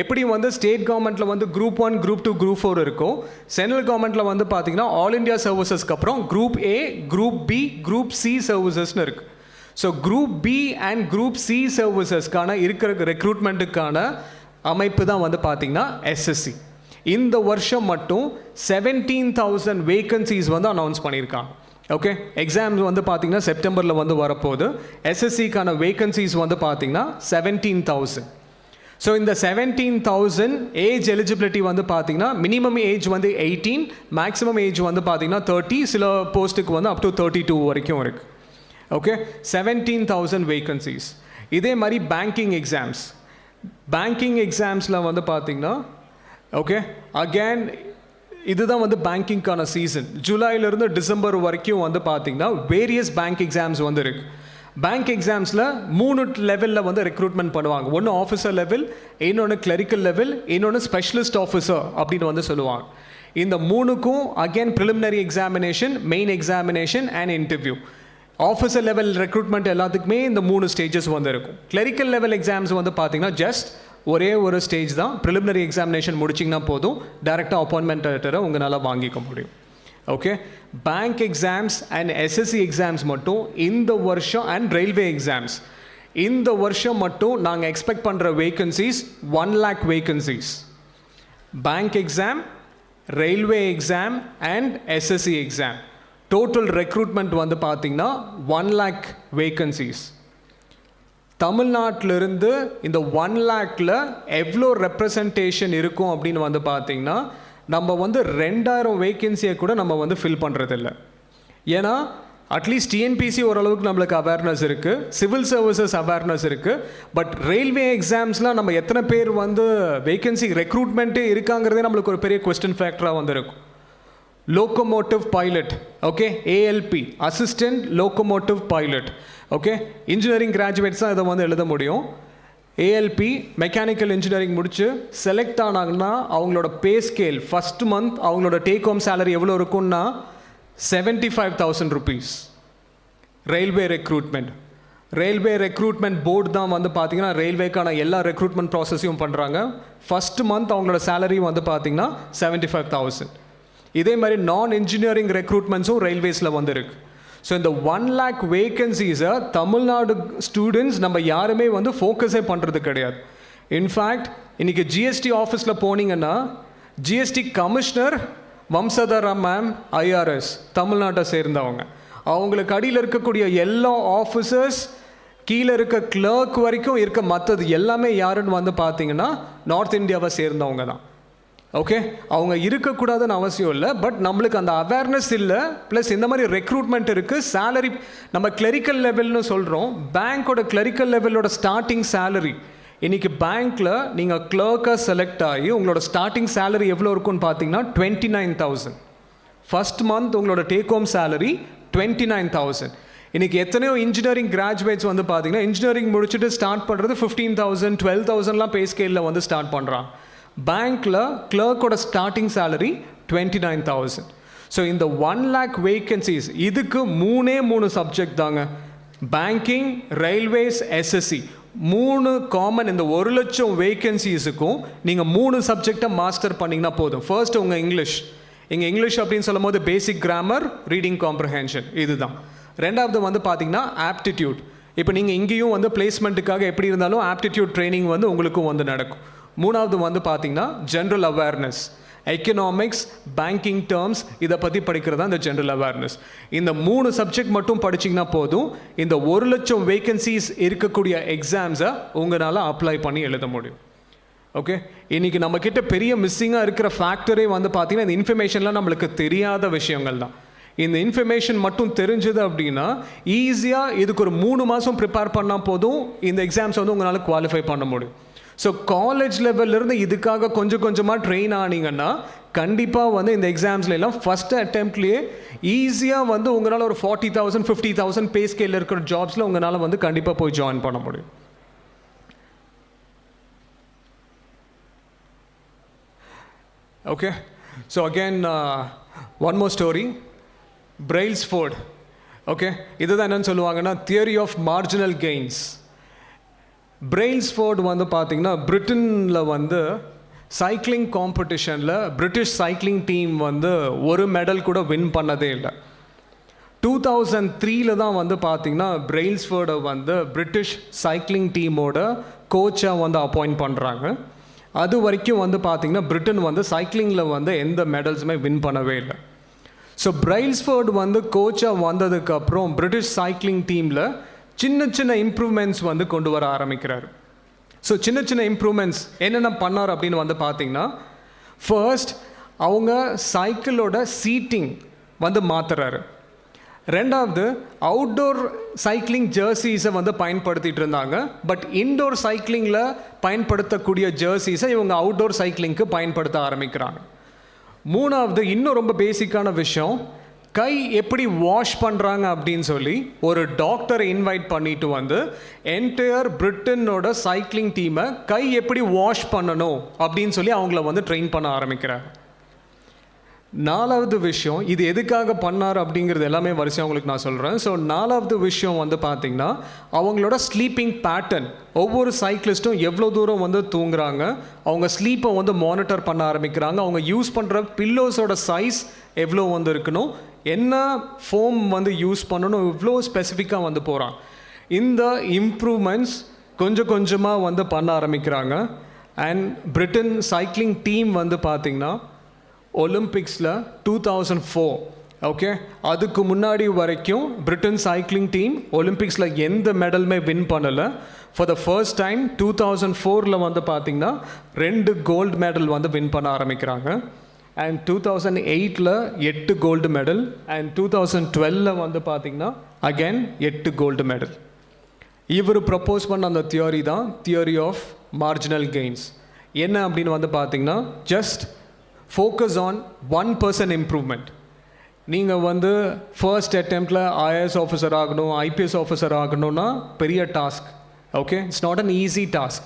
எப்படி வந்து ஸ்டேட் கவர்மெண்ட்டில் வந்து குரூப் 1, குரூப் 2, குரூப் 4 இருக்கும், சென்ட்ரல் கவர்மெண்ட்டில் வந்து பார்த்தீங்கன்னா ஆல் இண்டியா சர்வீசஸ்க்கு அப்புறம் group A, group B, group C சர்வீசஸ்ன்னு இருக்குது. So group B and group C சர்வீசஸ்க்கான இருக்கிற ரெக்ரூட்மெண்ட்டுக்கான அமைப்பு தான் வந்து பார்த்தீங்கன்னா எஸ்எஸ்சி. இந்த வருஷம் மட்டும் 17,000 வேகன்சிஸ் வந்து அனௌன்ஸ் பண்ணியிருக்காங்க. ஓகே, எக்ஸாம்ஸ் வந்து பார்த்தீங்கன்னா செப்டம்பரில் வந்து வரப்போகுது. எஸ்எஸ்சிக்கான வேகன்சிஸ் வந்து பார்த்தீங்கன்னா 17,000. ஸோ இந்த 17,000 ஏஜ் எலிஜிபிலிட்டி வந்து பார்த்தீங்கன்னா மினிமம் ஏஜ் வந்து 18, மேக்ஸிமம் ஏஜ் வந்து பார்த்தீங்கன்னா 30, சில போஸ்ட்டுக்கு வந்து அப் டு 32 வரைக்கும் இருக்குது. Okay, 17,000 vacancies. இதே மாதிரி பேங்கிங் எக்ஸாம்ஸ், பேங்கிங் எக்ஸாம்ஸில் வந்து பார்த்தீங்கன்னா ஓகே அகேன் இதுதான் வந்து பேங்கிங்கான சீசன். ஜூலைலேருந்து டிசம்பர் வரைக்கும் வந்து பார்த்தீங்கன்னா வேரியஸ் பேங்க் எக்ஸாம்ஸ் வந்து இருக்குது. பேங்க் எக்ஸாம்ஸில் 3 லெவலில் வந்து ரெக்ரூட்மெண்ட் பண்ணுவாங்க. ஒன்று ஆஃபீஸர் லெவல், இன்னொன்று கிளரிக்கல் லெவல், இன்னொன்று ஸ்பெஷலிஸ்ட் ஆஃபீஸர் அப்படின்னு வந்து சொல்லுவாங்க. இந்த 3க்கும் again preliminary examination, main examination and interview. Officer level recruitment எல்லாத்துக்குமே இந்த 3 ஸ்டேஜஸ் வந்து இருக்கும். கிளரிக்கல் லெவல் எக்ஸாம்ஸ் வந்து பார்த்தீங்கன்னா ஜஸ்ட் ஒரே ஒரு ஸ்டேஜ் தான். ப்ரிலிமினரி எக்ஸாமினேஷன் முடிச்சிங்கன்னா போதும், டேரெக்டாக அப்பாயின்மெண்ட் லெட்டரை உங்களால் வாங்கிக்க முடியும். Okay, bank exams and SSC exams மட்டும் இந்த வருஷம் அண்ட் ரயில்வே எக்ஸாம்ஸ் இந்த வருஷம் மட்டும் நாங்கள் எக்ஸ்பெக்ட் பண்ணுற vacancies 1 lakh vacancies. Bank exam, railway exam and SSC exam total recruitment வந்து பார்த்தீங்கன்னா 1 lakh வேகன்சிஸ். தமிழ்நாட்டிலிருந்து இந்த 1 lakhல எவ்வளோ ரெப்ரசன்டேஷன் இருக்கும் அப்படின்னு வந்து பார்த்தீங்கன்னா நம்ம வந்து 2000 வேகன்சியை கூட நம்ம வந்து ஃபில் பண்ணுறதில்ல. ஏன்னா அட்லீஸ்ட் டிஎன்பிசி ஓரளவுக்கு நம்மளுக்கு அவேர்னஸ் இருக்குது, சிவில் சர்வீசஸ் அவேர்னஸ் இருக்குது. பட் ரயில்வே எக்ஸாம்ஸ்லாம் நம்ம எத்தனை பேர் வந்து வேகன்சி ரெக்ரூட்மெண்ட்டே இருக்காங்கிறதே நம்மளுக்கு ஒரு பெரிய கொஸ்டின் ஃபேக்டராக வந்து இருக்கும். Locomotive pilot, okay, ALP, assistant locomotive pilot. Okay, engineering graduates தான் இதை வந்து எழுத முடியும். ஏஎல்பி மெக்கானிக்கல் இன்ஜினியரிங் முடிச்சு செலக்ட் ஆனாங்கன்னா அவங்களோட பே ஸ்கேல் ஃபஸ்ட் மந்த் அவங்களோட டேக் ஹோம் சேலரி எவ்வளோ இருக்குன்னா 75,000 rupees. ரயில்வே ரெக்ரூட்மெண்ட் போர்டு தான் வந்து பார்த்தீங்கன்னா ரயில்வேக்கான எல்லா ரெக்ரூட்மெண்ட் ப்ராசஸையும் பண்ணுறாங்க. ஃபஸ்ட் மந்த் அவங்களோட சேலரி வந்து பார்த்தீங்கன்னா 75,000. இதே மாதிரி நான் இன்ஜினியரிங் ரெக்ரூட்மெண்ட்ஸும் ரயில்வேஸில் வந்து இருக்கு. ஸோ இந்த 1 lakh வேகன்சிஸை தமிழ்நாடு ஸ்டூடெண்ட்ஸ் நம்ம யாருமே வந்து ஃபோக்கஸே பண்ணுறது கிடையாது. இன்ஃபேக்ட் இன்றைக்கி ஜிஎஸ்டி ஆஃபீஸில் போனீங்கன்னா ஜிஎஸ்டி கமிஷனர் வம்சதரா மேம் ஐஆர்எஸ் தமிழ்நாட்டை சேர்ந்தவங்க. அவங்களுக்கு அடியில் இருக்கக்கூடிய எல்லா ஆஃபீஸர்ஸ், கீழே இருக்க கிளர்க் வரைக்கும் இருக்க மற்றது எல்லாமே யாருன்னு வந்து பார்த்தீங்கன்னா நார்த் இந்தியாவை சேர்ந்தவங்க தான். ஓகே, அவங்க இருக்கக்கூடாதுன்னு அவசியம் இல்லை, பட் நம்மளுக்கு அந்த அவேர்னஸ் இல்லை. ப்ளஸ் இந்த மாதிரி ரெக்ரூட்மெண்ட் இருக்குது. சேலரி நம்ம கிளரிக்கல் லெவல்னு சொல்கிறோம். பேங்க்கோட கிளரிக்கல் லெவலோட ஸ்டார்டிங் சேலரி இன்றைக்கி பேங்க்கில் நீங்கள் கிளர்க்காக செலக்ட் ஆகி உங்களோட ஸ்டார்டிங் சேலரி எவ்வளோ இருக்குன்னு பார்த்தீங்கன்னா 29,000. ஃபஸ்ட் மந்த் உங்களோட டேக் ஹோம் சேலரி 29,000. இன்றைக்கி எத்தனையோ இன்ஜினியரிங் கிராஜுவேட்ஸ் வந்து பார்த்தீங்கன்னா இன்ஜினியரிங் முடிச்சுட்டு ஸ்டார்ட் பண்ணுறது 15,000, 12,000லாம் பே ஸ்கேலில் வந்து ஸ்டார்ட் பண்ணுறாங்க. பேங்க்கில் கிளர்க்கோட ஸ்டார்டிங் சேலரி 29,000. ஸோ இந்த 1 lakh வேகன்சிஸ் இதுக்கு 3 சப்ஜெக்ட் தாங்க. Banking, railways, SSC 3 common. இந்த 1 லட்சம் வேகன்சிஸுக்கும் நீங்கள் 3 சப்ஜெக்டை மாஸ்டர் பண்ணிங்கன்னா போதும். ஃபர்ஸ்ட் உங்கள் இங்கிலீஷ் அப்படின்னு சொல்லும் போது பேசிக் கிராமர், ரீடிங் காம்ப்ரஹென்ஷன் இதுதான். ரெண்டாவது வந்து பார்த்தீங்கன்னா ஆப்டிடியூட். இப்போ நீங்கள் இங்கேயும் வந்து பிளேஸ்மெண்ட்டுக்காக எப்படி இருந்தாலும் ஆப்டிடியூட் ட்ரைனிங் வந்து உங்களுக்கும் வந்து நடக்கும். மூணாவது வந்து பார்த்தீங்கன்னா general awareness, economics, banking terms, இதை பற்றி படிக்கிறது தான் இந்த ஜென்ரல் அவேர்னஸ். இந்த 3 சப்ஜெக்ட் மட்டும் படிச்சிங்கன்னா போதும், இந்த 1,00,000 வேகன்சிஸ் இருக்கக்கூடிய எக்ஸாம்ஸை உங்களால் அப்ளை பண்ணி எழுத முடியும். ஓகே, இன்றைக்கி நம்மக்கிட்ட பெரிய மிஸ்ஸிங்காக இருக்கிற ஃபேக்டரே வந்து பார்த்திங்கன்னா இந்த இன்ஃபர்மேஷன்லாம் நம்மளுக்கு தெரியாத விஷயங்கள் தான். இந்த இன்ஃபர்மேஷன் மட்டும் தெரிஞ்சது அப்படின்னா ஈஸியாக இதுக்கு ஒரு 3 மாதம் ப்ரிப்பேர் பண்ணால் போதும் இந்த எக்ஸாம்ஸ் வந்து உங்களால் குவாலிஃபை பண்ண முடியும். ஸோ காலேஜ் லெவல்லேருந்து இதுக்காக கொஞ்சம் கொஞ்சமாக ட்ரெயின் ஆனீங்கன்னா கண்டிப்பாக வந்து இந்த எக்ஸாம்ஸ்ல எல்லாம் ஃபஸ்ட் அட்டெம்ப்ட்லேயே ஈஸியாக வந்து உங்களால் ஒரு 40,000 50,000 பே ஸ்கேலில் இருக்கிற ஜாப்ஸில் உங்களால் வந்து கண்டிப்பாக போய் ஜாயின் பண்ண முடியும். Okay, so again, one more story. Brailsford. Okay, இதுதான் என்னன்னு சொல்லுவாங்கன்னா தியரி ஆஃப் மார்ஜினல் கெயின்ஸ். பிரெயில்ஸ்ஃபோர்ட் வந்து பார்த்தீங்கன்னா பிரிட்டனில் வந்து சைக்கிளிங் காம்படிஷனில் பிரிட்டிஷ் சைக்கிளிங் டீம் வந்து ஒரு மெடல் கூட வின் பண்ணதே இல்லை. 2003 தான் வந்து பார்த்தீங்கன்னா பிரெயில்ஸ்ஃபோர்டை வந்து பிரிட்டிஷ் சைக்கிளிங் டீமோட கோச்சாக வந்து அப்பாயிண்ட் பண்ணுறாங்க. அது வரைக்கும் வந்து பார்த்திங்கன்னா பிரிட்டன் வந்து சைக்கிளிங்கில் வந்து எந்த மெடல்ஸுமே வின் பண்ணவே இல்லை. ஸோ பிரெயில்ஸ்ஃபோர்ட் வந்து கோச்சாக வந்ததுக்கப்புறம் பிரிட்டிஷ் சைக்கிளிங் டீமில் சின்ன சின்ன இம்ப்ரூவ்மெண்ட்ஸ் வந்து கொண்டு வர ஆரம்பிக்கிறார். ஸோ சின்ன சின்ன இம்ப்ரூவ்மெண்ட்ஸ் என்னென்ன பண்ணார் அப்படின்னு வந்து பார்த்திங்கன்னா, ஃபர்ஸ்ட் அவங்க சைக்கிளோட சீட்டிங் வந்து மாற்றுறாரு. ரெண்டாவது அவுட்டோர் சைக்கிளிங் ஜெர்சிஸை வந்து பயன்படுத்திகிட்டு இருந்தாங்க. பட் இன்டோர் சைக்கிளிங்கில் பயன்படுத்தக்கூடிய ஜெர்சிஸை இவங்க அவுட்டோர் சைக்கிளிங்க்கு பயன்படுத்த ஆரம்பிக்கிறாங்க. மூணாவது இன்னும் ரொம்ப பேசிக்கான விஷயம், கை எப்படி வாஷ் பண்ணுறாங்க அப்படின்னு சொல்லி ஒரு டாக்டரை இன்வைட் பண்ணிட்டு வந்து என்டையர் பிரிட்டனோட சைக்கிளிங் டீமை கை எப்படி வாஷ் பண்ணணும் அப்படின்னு சொல்லி அவங்கள வந்து ட்ரெயின் பண்ண ஆரம்பிக்கிறாங்க. நாலாவது விஷயம், இது எதுக்காக பண்ணார் அப்படிங்கிறது எல்லாமே வரிசையாக உங்களுக்கு நான் சொல்கிறேன். ஸோ நாலாவது விஷயம் வந்து பார்த்திங்கன்னா அவங்களோட ஸ்லீப்பிங் பேட்டர்ன். ஒவ்வொரு சைக்கிளிஸ்ட்டும் எவ்வளோ தூரம் வந்து தூங்குறாங்க, அவங்க ஸ்லீப்பை வந்து மானிட்டர் பண்ண ஆரம்பிக்கிறாங்க. அவங்க யூஸ் பண்ணுற பில்லோஸோட சைஸ் எவ்வளோ வந்து இருக்கணும், என்ன ஃபோம் வந்து யூஸ் பண்ணணும், இவ்வளோ ஸ்பெசிஃபிக்காக வந்து போகிறாங்க. இந்த இம்ப்ரூவ்மெண்ட்ஸ் கொஞ்சம் கொஞ்சமாக வந்து பண்ண ஆரம்பிக்கிறாங்க. அண்ட் பிரிட்டன் சைக்கிளிங் டீம் வந்து பார்த்திங்கன்னா ஒலிம்பிக்ஸில் 2004, ஓகே, அதுக்கு முன்னாடி வரைக்கும் பிரிட்டன் சைக்கிளிங் டீம் ஒலிம்பிக்ஸில் எந்த மெடலுமே வின் பண்ணலை. ஃபார் த ஃபர்ஸ்ட் டைம் 2004 வந்து பார்த்திங்கன்னா 2 கோல்டு மெடல் வந்து வின் பண்ண ஆரம்பிக்கிறாங்க. அண்ட் 2008 8 கோல்டு மெடல், அண்ட் 2012 வந்து பார்த்திங்கன்னா அகேன் 8 கோல்டு மெடல். இவர் ப்ரப்போஸ் பண்ண அந்த தியரி தான் தியரி ஆஃப் மார்ஜினல் கெயின்ஸ். என்ன அப்படின்னு வந்து பார்த்திங்கன்னா ஜஸ்ட் ஃபோக்கஸ் ஆன் 1% இம்ப்ரூவ்மெண்ட். நீங்கள் வந்து ஃபர்ஸ்ட் அட்டெம்ப்டில் ஐஏஎஸ் ஆஃபீஸர் ஆகணும், ஐபிஎஸ் ஆஃபீஸர் ஆகணும்னா பெரிய task. Okay, it's not an easy task.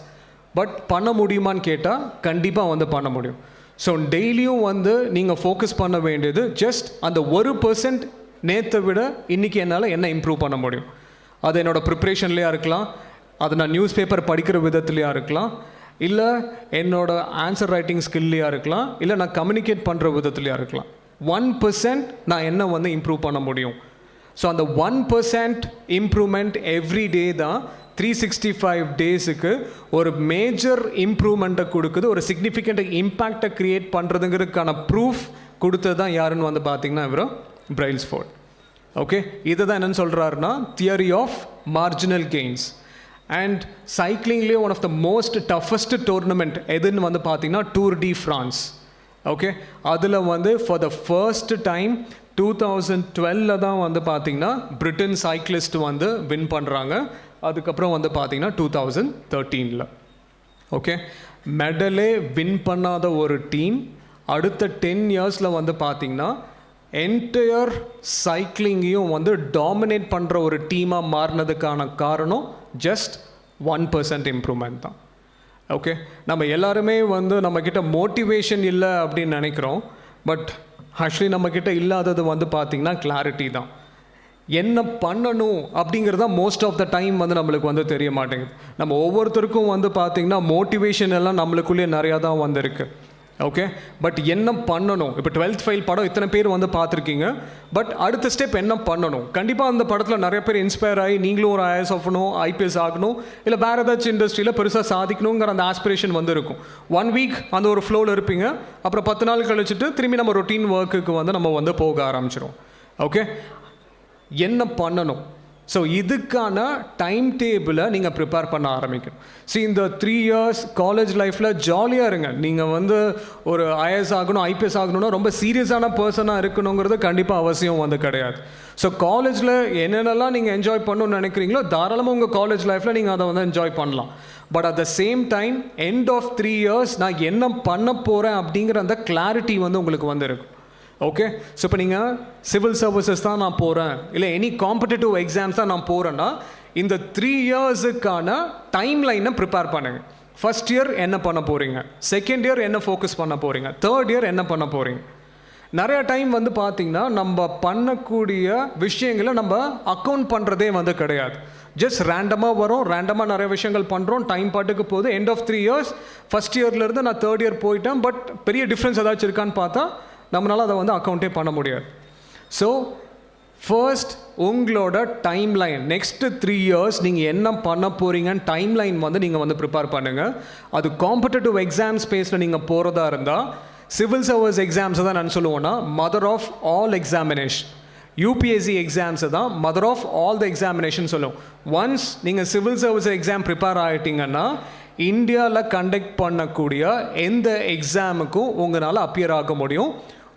But பண்ண முடியுமான்னு கேட்டால் கண்டிப்பாக வந்து பண்ண முடியும். ஸோ டெய்லியும் வந்து நீங்கள் ஃபோக்கஸ் பண்ண வேண்டியது ஜஸ்ட் அந்த 1% நேற்றை விட இன்றைக்கி என்னால் என்ன இம்ப்ரூவ் பண்ண முடியும். அது என்னோடய ப்ரிப்ரேஷன்லேயா இருக்கலாம், அது நான் நியூஸ் பேப்பர் படிக்கிற விதத்துலையா இருக்கலாம், இல்லை என்னோடய ஆன்சர் ரைட்டிங் ஸ்கில்லையாக இருக்கலாம், இல்லை நான் கம்யூனிகேட் பண்ணுற விதத்துலையாக இருக்கலாம். 1% நான் என்ன வந்து இம்ப்ரூவ் பண்ண முடியும். ஸோ அந்த 1% இம்ப்ரூவ்மெண்ட் எவ்ரி டே தான் 365 டேஸுக்கு ஒரு மேஜர் இம்ப்ரூவ்மெண்ட்டை கொடுக்குது, ஒரு சிக்னிஃபிகண்ட் இம்பேக்டை க்ரியேட் பண்ணுறதுங்கிறதுக்கான ப்ரூஃப் கொடுத்தது தான் யாருன்னு வந்து பார்த்திங்கன்னா இவரும் பிரெயில்ஸ்ஃபோர்ட். ஓகே, இதை தான் என்னென்னு சொல்கிறாருன்னா theory of marginal gains. And சைக்கிளிங்லேயே one of the most toughest tournament எதுன்னு வந்து பார்த்தீங்கன்னா டூர் டி ஃப்ரான்ஸ். ஓகே, அதில் வந்து ஃபார் த ஃபர்ஸ்ட் டைம் 2012 தான் வந்து பார்த்திங்கன்னா பிரிட்டன் சைக்கிளிஸ்ட் வந்து வின் பண்ணுறாங்க. அதுக்கப்புறம் வந்து பார்த்திங்கன்னா 2013. ஓகே, மெடலே வின் பண்ணாத ஒரு டீம் அடுத்த 10 இயர்ஸில் வந்து பார்த்திங்கன்னா என்டையர் சைக்கிளிங்கையும் வந்து டாமினேட் பண்ணுற ஒரு டீமாக மாறினதுக்கான காரணம் ஜஸ்ட் 1% இம்ப்ரூவ்மெண்ட் தான். ஓகே, நம்ம எல்லாருமே வந்து நம்மக்கிட்ட மோட்டிவேஷன் இல்லை அப்படின்னு நினைக்கிறோம். பட் ஆக்சுவலி நம்மக்கிட்ட இல்லாதது வந்து பார்த்திங்கன்னா கிளாரிட்டி தான். என்ன பண்ணணும் அப்படிங்கிறது தான் மோஸ்ட் ஆஃப் த டைம் வந்து நம்மளுக்கு வந்து தெரிய மாட்டேங்குது. நம்ம ஒவ்வொருத்தருக்கும் வந்து பார்த்திங்கன்னா மோட்டிவேஷன் எல்லாம் நம்மளுக்குள்ளேயே நிறையா தான் வந்திருக்கு. ஓகே, பட் என்ன பண்ணணும்? இப்போ 12th ஃபெயில் படம் இத்தனை பேர் வந்து பார்த்துருக்கீங்க, பட் அடுத்த ஸ்டெப் என்ன பண்ணணும்? கண்டிப்பாக அந்த படத்தில் நிறைய பேர் இன்ஸ்பயர் ஆகி நீங்களும் ஒரு ஐஏஎஸ் ஆகணும், ஐபிஎஸ் ஆகணும், இல்லை வேறு ஏதாச்சும் இண்டஸ்ட்ரியில் பெருசாக சாதிக்கணுங்கிற அந்த ஆஸ்பிரேஷன் வந்து இருக்கும். 1 வீக் அந்த ஒரு ஃப்ளோவில் இருப்பீங்க, அப்புறம் 10 நாள் கழிச்சுட்டு திரும்பி நம்ம ரொட்டீன் ஒர்க்குக்கு வந்து நம்ம வந்து போக ஆரம்பிச்சிடும். ஓகே, என்ன பண்ணணும்? ஸோ இதுக்கான டைம் டேபிளை நீங்கள் ப்ரிப்பேர் பண்ண ஆரம்பிக்கணும். இந்த 3 இயர்ஸ் காலேஜ் லைஃப்பில் ஜாலியாக இருங்க. நீங்கள் வந்து ஒரு ஐஏஎஸ் ஆகணும், ஐபிஎஸ் ஆகணும்னா ரொம்ப சீரியஸான பர்சனாக இருக்கணுங்கிறது கண்டிப்பாக அவசியம் வந்து கிடையாது. ஸோ காலேஜில் என்னென்னலாம் நீங்கள் என்ஜாய் பண்ணணும்னு நினைக்கிறீங்களோ தாராளமாக உங்கள் காலேஜ் லைஃப்பில் நீங்கள் அதை வந்து என்ஜாய் பண்ணலாம். But at the same time end of 3 years நான் என்ன பண்ண போகிறேன் அப்படிங்கிற அந்த கிளாரிட்டி வந்து உங்களுக்கு வந்து இருக்கும். ஓகே, ஸோ இப்போ நீங்கள் சிவில் சர்வீசஸ் தான் நான் போகிறேன், இல்லை எனி காம்படிட்டிவ் எக்ஸாம்ஸ் தான் நான் போகிறேன்னா இந்த 3 இயர்ஸுக்கான டைம் லைனை ப்ரிப்பேர் பண்ணுங்கள். ஃபர்ஸ்ட் இயர் என்ன பண்ண போகிறீங்க, செகண்ட் இயர் என்ன ஃபோக்கஸ் பண்ண போகிறீங்க, தேர்ட் இயர் என்ன பண்ண போகிறீங்க. நிறைய டைம் வந்து பார்த்திங்கன்னா நம்ம பண்ணக்கூடிய விஷயங்களை நம்ம அக்கௌண்ட் பண்ணுறதே வந்து கிடையாது. ஜஸ்ட் ரேண்டமாக வரும், ரேண்டமாக நிறைய விஷயங்கள் பண்ணுறோம், டைம் பாட்டுக்கு போகுது. எண்ட் ஆஃப் 3 இயர்ஸ் ஃபஸ்ட் இயர்லேருந்து நான் தேர்ட் இயர் போயிட்டேன், பட் பெரிய டிஃப்ரென்ஸ் ஏதாச்சும் இருக்கான்னு பார்த்தா நம்மளால் அதை வந்து அக்கௌண்ட்டே பண்ண முடியாது. ஸோ ஃபர்ஸ்ட் உங்களோட டைம் லைன் நெக்ஸ்ட்டு 3 இயர்ஸ் நீங்கள் என்ன பண்ண போகிறீங்கன்னு டைம் லைன் வந்து நீங்கள் வந்து ப்ரிப்பேர் பண்ணுங்கள். அது காம்படிட்டிவ் எக்ஸாம் ஸ்பேஸில் நீங்கள் போகிறதா இருந்தால் சிவில் சர்வீஸ் எக்ஸாம்ஸை தான் நான் சொல்லுவேன்னா mother of all examination. UPSC எக்ஸாம்ஸை தான் mother of all the examination சொல்லுவோம். ஒன்ஸ் நீங்கள் சிவில் சர்வீஸ் எக்ஸாம் ப்ரிப்பேர் ஆகிட்டீங்கன்னா இந்தியாவில் கண்டக்ட் பண்ணக்கூடிய எந்த எக்ஸாமுக்கும் உங்களால் அப்பியர் ஆக முடியும்.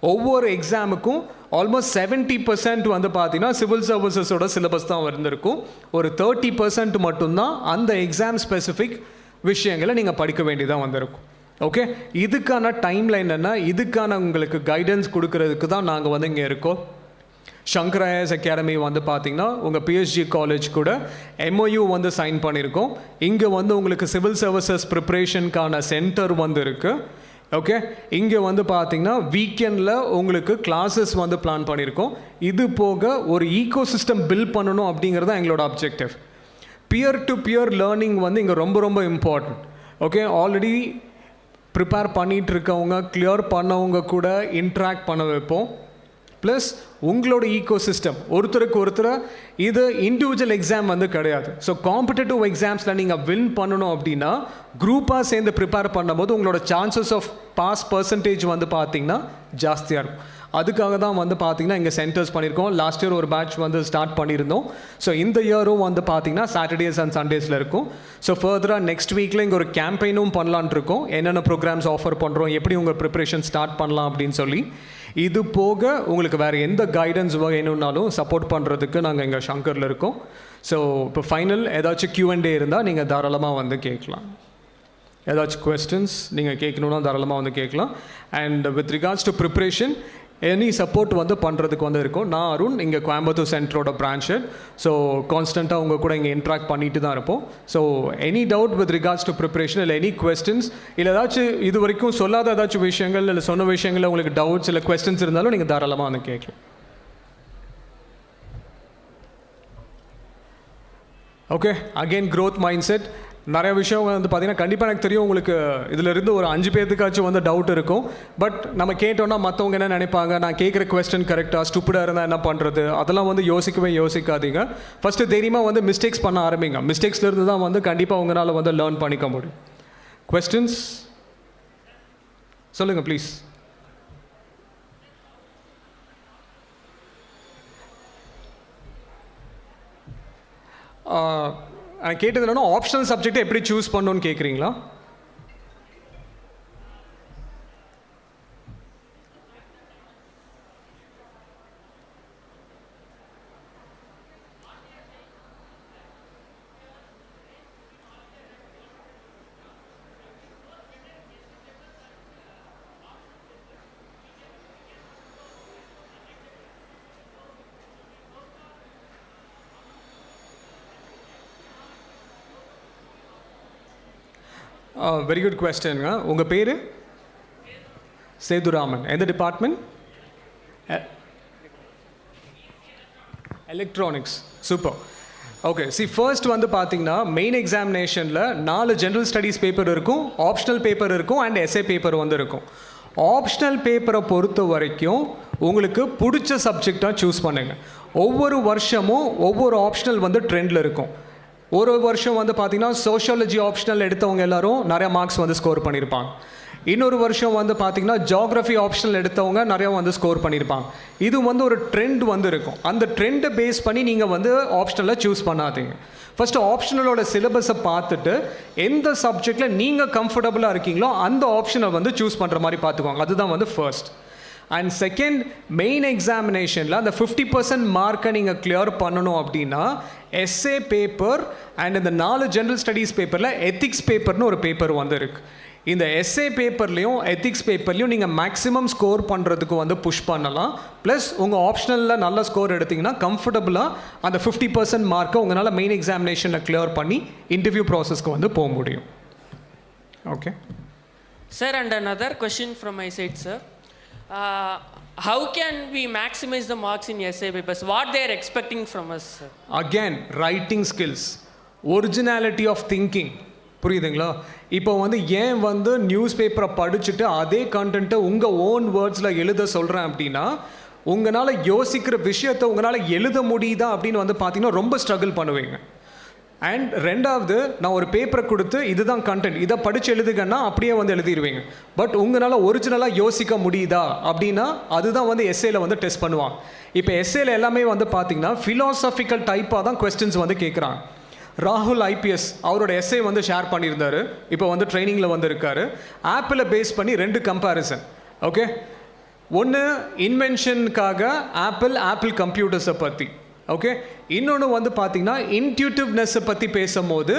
ஒவ்வொரு எக்ஸாமுக்கும் ஆல்மோஸ்ட் 70% வந்து பார்த்தீங்கன்னா சிவில் சர்வீசஸோட சிலபஸ் தான் இருந்திருக்கும். ஒரு 30% மட்டும்தான் அந்த எக்ஸாம் ஸ்பெசிஃபிக் விஷயங்களை நீங்கள் படிக்க வேண்டியதாக வந்திருக்கும். ஓகே, இதுக்கான டைம் லைன் என்ன, இதுக்கான உங்களுக்கு கைடன்ஸ் கொடுக்கறதுக்கு தான் நாங்கள் வந்து இங்கே இருக்கோம். சங்கர் ஐஏஎஸ் அகாடமி வந்து பார்த்தீங்கன்னா உங்கள் பிஎஸ்ஜி காலேஜ் கூட MOU வந்து சைன் பண்ணியிருக்கோம். இங்கே வந்து உங்களுக்கு சிவில் சர்வீசஸ் ப்ரிப்ரேஷனுக்கான சென்டர் வந்து இருக்குது. ஓகே, இங்கே வந்து பார்த்தீங்கன்னா வீக்கெண்டில் உங்களுக்கு கிளாஸஸ் வந்து பிளான் பண்ணியிருக்கோம். இது போக ஒரு ஈகோ சிஸ்டம் பில்ட் பண்ணணும் அப்படிங்கிறது தான் எங்களோட objective. Peer to peer learning வந்து இங்கே ரொம்ப ரொம்ப இம்பார்ட்டன்ட். ஓகே, ஆல்ரெடி ப்ரிப்பேர் பண்ணிகிட்டு இருக்கவங்க கிளியர் பண்ணவங்க கூட இன்ட்ராக்ட் பண்ண வைப்போம். ப்ளஸ் உங்களோட ஈகோ சிஸ்டம் ஒருத்தருக்கு ஒருத்தர் இது இண்டிவிஜுவல் எக்ஸாம் வந்து கிடையாது. ஸோ காம்படிட்டிவ் எக்ஸாம்ஸில் நீங்கள் வின் பண்ணணும் அப்படின்னா குரூப்பாக சேர்ந்து ப்ரிப்பேர் பண்ணும்போது உங்களோட சான்சஸ் ஆஃப் பாஸ் பர்சன்டேஜ் வந்து பார்த்திங்கன்னா ஜாஸ்தியாக இருக்கும். அதுக்காக தான் வந்து பார்த்திங்கன்னா இங்கே சென்டர்ஸ் பண்ணியிருக்கோம். லாஸ்ட் இயர் ஒரு பேட்ச் வந்து ஸ்டார்ட் பண்ணியிருந்தோம். ஸோ இந்த இயரும் வந்து பார்த்திங்கன்னா சாட்டர்டேஸ் அண்ட் சண்டேஸில் இருக்கும். ஸோ ஃபர்தராக நெக்ஸ்ட் வீக்கில் இங்கே ஒரு கேம்பெயினும் பண்ணலான் இருக்கோம். என்னென்ன ப்ரோக்ராம்ஸ் ஆஃபர் பண்ணுறோம், எப்படி உங்கள் ப்ரிப்ரேஷன் ஸ்டார்ட் பண்ணலாம் அப்படின்னு சொல்லி. இது போக உங்களுக்கு வேறு எந்த கைடன்ஸ் வேணும்னாலும் சப்போர்ட் பண்ணுறதுக்கு நாங்கள் இங்கே ஷங்கரில் இருக்கோம். ஸோ இப்போ ஃபைனல் ஏதாச்சும் Q&A இருந்தால் நீங்கள் தாராளமாக வந்து கேட்கலாம். ஏதாச்சும் கொஸ்டின்ஸ் நீங்கள் கேட்கணுன்னா தாராளமாக வந்து கேட்கலாம். And with regards to preparation any support வந்து பண்ணுறதுக்கு வந்து இருக்கும். நான் அருண், இங்கே கோயம்புத்தூர் சென்டரோட பிரான்ச் ஹெட். ஸோ கான்ஸ்டண்ட்டாக உங்கள் கூட இங்கே இன்ட்ராக்ட் பண்ணிட்டு தான் இருப்போம். So any doubt with regards to preparation இல்லை எனி கொஸ்டின்ஸ் இல்லை ஏதாச்சும் இது வரைக்கும் சொல்லாத ஏதாச்சும் விஷயங்கள் இல்லை சொன்ன விஷயங்களில் உங்களுக்கு டவுட்ஸ் இல்லை கொஸ்டின்ஸ் இருந்தாலும் நீங்கள் தாராளமாக வந்து கேட்கலாம். Okay, again growth mind set. நிறைய விஷயம் வந்து பார்த்தீங்கன்னா கண்டிப்பாக எனக்கு தெரியும் உங்களுக்கு இதிலிருந்து ஒரு 5 பேர்த்துக்காச்சும் வந்து டவுட் இருக்கும். பட் நம்ம கேட்டோன்னா மற்றவங்க என்ன நினைப்பாங்க, நான் கேட்குற கொஸ்டின் கரெக்டாக ஸ்டூப்பிடாக இருந்தால் என்ன பண்ணுறது, அதெல்லாம் வந்து யோசிக்காதீங்க. ஃபஸ்ட்டு தைரியமாக வந்து மிஸ்டேக்ஸ் பண்ண ஆரம்பிங்க. மிஸ்டேக்ஸ்லேருந்து தான் வந்து கண்டிப்பாக உங்களால் வந்து லேர்ன் பண்ணிக்க முடியும். கொஸ்டின்ஸ் சொல்லுங்கள் ப்ளீஸ். கேட்டது என்னன்னா ஆப்ஷனல் சப்ஜெக்டை எப்படி சூஸ் பண்ணணும்னு கேட்குறீங்களா? வெரி குட் கொஸ்டின்ங்க. உங்கள் பேர்? சேதுராமன். எந்த department? Electronics. Super. Okay first வந்து பார்த்தீங்கன்னா மெயின் எக்ஸாமினேஷனில் 4 ஜென்ரல் ஸ்டடீஸ் பேப்பர் இருக்கும், ஆப்ஷனல் பேப்பர் இருக்கும் அண்ட் எஸ்ஏ பேப்பர் வந்து இருக்கும். ஆப்ஷனல் பேப்பரை பொறுத்த வரைக்கும் உங்களுக்கு பிடிச்ச சப்ஜெக்டாக சூஸ் பண்ணுங்கள். ஒவ்வொரு வருஷமும் ஒவ்வொரு ஆப்ஷனல் வந்து ட்ரெண்டில் இருக்கும். ஒரு வருஷம் வந்து பார்த்திங்கன்னா சோஷியாலஜி ஆப்ஷனல் எடுத்தவங்க எல்லோரும் நிறையா மார்க்ஸ் வந்து ஸ்கோர் பண்ணியிருப்பாங்க. இன்னொரு வருஷம் வந்து பார்த்திங்கன்னா ஜியாகிரஃபி ஆப்ஷனல் எடுத்தவங்க நிறையா வந்து ஸ்கோர் பண்ணியிருப்பாங்க. இது வந்து ஒரு ட்ரெண்ட் வந்து இருக்கும். அந்த ட்ரெண்டை பேஸ் பண்ணி நீங்கள் வந்து ஆப்ஷனலை சூஸ் பண்ணாதீங்க. ஃபஸ்ட்டு ஆப்ஷனலோட சிலபஸை பார்த்துட்டு எந்த சப்ஜெக்டில் நீங்கள் கம்ஃபர்டபுளாக இருக்கீங்களோ அந்த ஆப்ஷனை வந்து சூஸ் பண்ணுற மாதிரி பார்த்துக்கோங்க. அதுதான் வந்து ஃபர்ஸ்ட். அண்ட் செகண்ட், மெயின் எக்ஸாமினேஷனில் அந்த 50% மார்க்கை நீங்கள் கிளியர் பண்ணணும் அப்படின்னா எஸ்ஏ பேப்பர் அண்ட் இந்த 4 ஜென்ரல் ஸ்டடீஸ் பேப்பரில் எத்திக்ஸ் பேப்பர்னு ஒரு பேப்பர் வந்து இருக்குது. இந்த எஸ்ஏ பேப்பர்லேயும் எத்திக்ஸ் பேப்பர்லேயும் நீங்கள் மேக்ஸிமம் ஸ்கோர் பண்ணுறதுக்கு வந்து புஷ் பண்ணலாம். ப்ளஸ் உங்கள் ஆப்ஷனலில் நல்ல ஸ்கோர் எடுத்திங்கன்னா கம்ஃபர்டபுளாக அந்த 50% மார்க்கை உங்களால் மெயின் எக்ஸாமினேஷனில் கிளியர் பண்ணி இன்டர்வியூ ப்ராசஸ்க்கு வந்து போக முடியும். Okay sir, and another question from my side, sir. How can we maximize the marks in essay papers? What they are expecting from us, sir? Again, writing skills, originality of thinking. புரியுதுங்களா? இப்போ வந்து ஏன் வந்து news பேப்பரை படிச்சுட்டு அதே கண்டென்ட்டை உங்கள் ஓன் வேர்ட்ஸில் எழுத சொல்கிறேன் அப்படின்னா, உங்களால் யோசிக்கிற விஷயத்தை உங்களால் எழுத முடியுதா அப்படின்னு வந்து பார்த்தீங்கன்னா ரொம்ப ஸ்ட்ரகிள் பண்ணுவீங்க. அண்ட் ரெண்டாவது, நான் ஒரு பேப்பரை கொடுத்து இதுதான் கண்டென்ட், இதை படித்து எழுதுங்கன்னா அப்படியே வந்து எழுதிடுவீங்க. பட் உங்களால் ஒரிஜினலாக யோசிக்க முடியுதா அப்படின்னா அதுதான் வந்து எஸ்ஏல வந்து டெஸ்ட் பண்ணுவாங்க. இப்போ எஸ்ஏல எல்லாமே வந்து பார்த்தீங்கன்னா ஃபிலாசபிக்கல் டைப்பாக தான் கொஸ்டின்ஸ் வந்து கேட்குறாங்க. ராகுல் ஐபிஎஸ் அவரோட எஸ்ஏ வந்து ஷேர் பண்ணியிருந்தாரு. இப்போ வந்து ட்ரைனிங்கில் வந்து இருக்காரு. ஆப்பிளை பேஸ் பண்ணி 2 கம்பேரிசன். ஓகே, ஒன்று இன்வென்ஷனுக்காக ஆப்பிள் கம்ப்யூட்டர்ஸை பற்றி. ஓகே, இன்னொன்று வந்து பார்த்தீங்கன்னா இன்ட்யூட்டிவ்னஸை பற்றி பேசும்போது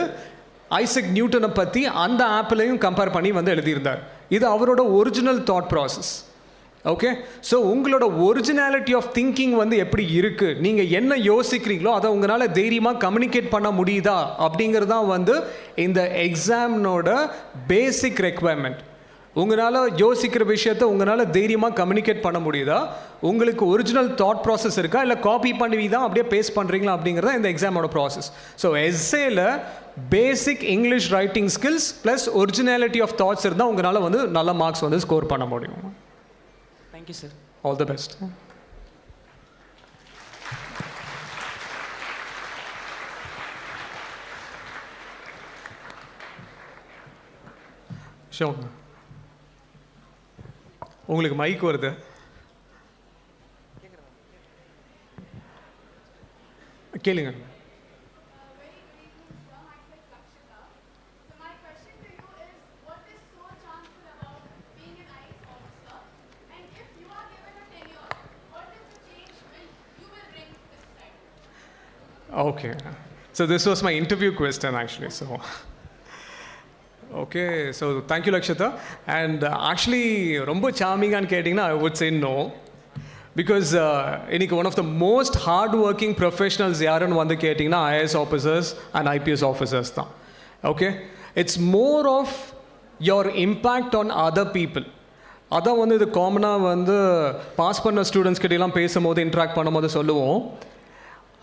ஐசக் நியூட்டனை பற்றி அந்த ஆப்பிளையும் கம்பேர் பண்ணி வந்து எழுதியிருந்தார். இது அவரோட original thought process. Okay, so உங்களோட ஒரிஜினாலிட்டி ஆஃப் திங்கிங் வந்து எப்படி இருக்குது, நீங்கள் என்ன யோசிக்கிறீங்களோ அதை உங்களால் தைரியமாக கம்யூனிகேட் பண்ண முடியுதா அப்படிங்கிறது தான் வந்து இந்த எக்ஸாமினோட பேசிக் ரெக்குவயர்மெண்ட். உங்களால் யோசிக்கிற விஷயத்தை உங்களால் தைரியமாக கம்யூனிகேட் பண்ண முடியுதா, உங்களுக்கு ஒரிஜினல் தாட் ப்ராசஸ் இருக்கா, இல்லை காப்பி பண்ணி தான் அப்படியே பேஸ்ட் பண்ணுறீங்களா அப்படிங்கிறத இந்த எக்ஸாமோட ப்ராசஸ். ஸோ எஸ்ஏல basic English writing skills plus originality of thoughts இருந்தால் உங்களால் வந்து நல்ல மார்க்ஸ் வந்து ஸ்கோர் பண்ண முடியும். Thank you, sir. All the best. Sure. உங்களுக்கு மைக் வருது. கேளுங்க. Okay, so this was my interview question actually. So okay, so thank you Lakshita. And actually ரொம்ப சாமிங்கான்னு கேட்டிங்கன்னா I would say no, because இன்னைக்கு one of the most hard working professionals யாருன்னு வந்து கேட்டிங்கன்னா IAS officers and IPS officers தான். Okay, it's more of your impact on other people. அதான் வந்து இது காமனாக வந்து பாஸ் பண்ண ஸ்டூடெண்ட்ஸ் கிட்டலாம் பேசும்போது இன்ட்ராக்ட் பண்ணும்போது சொல்லுவோம்,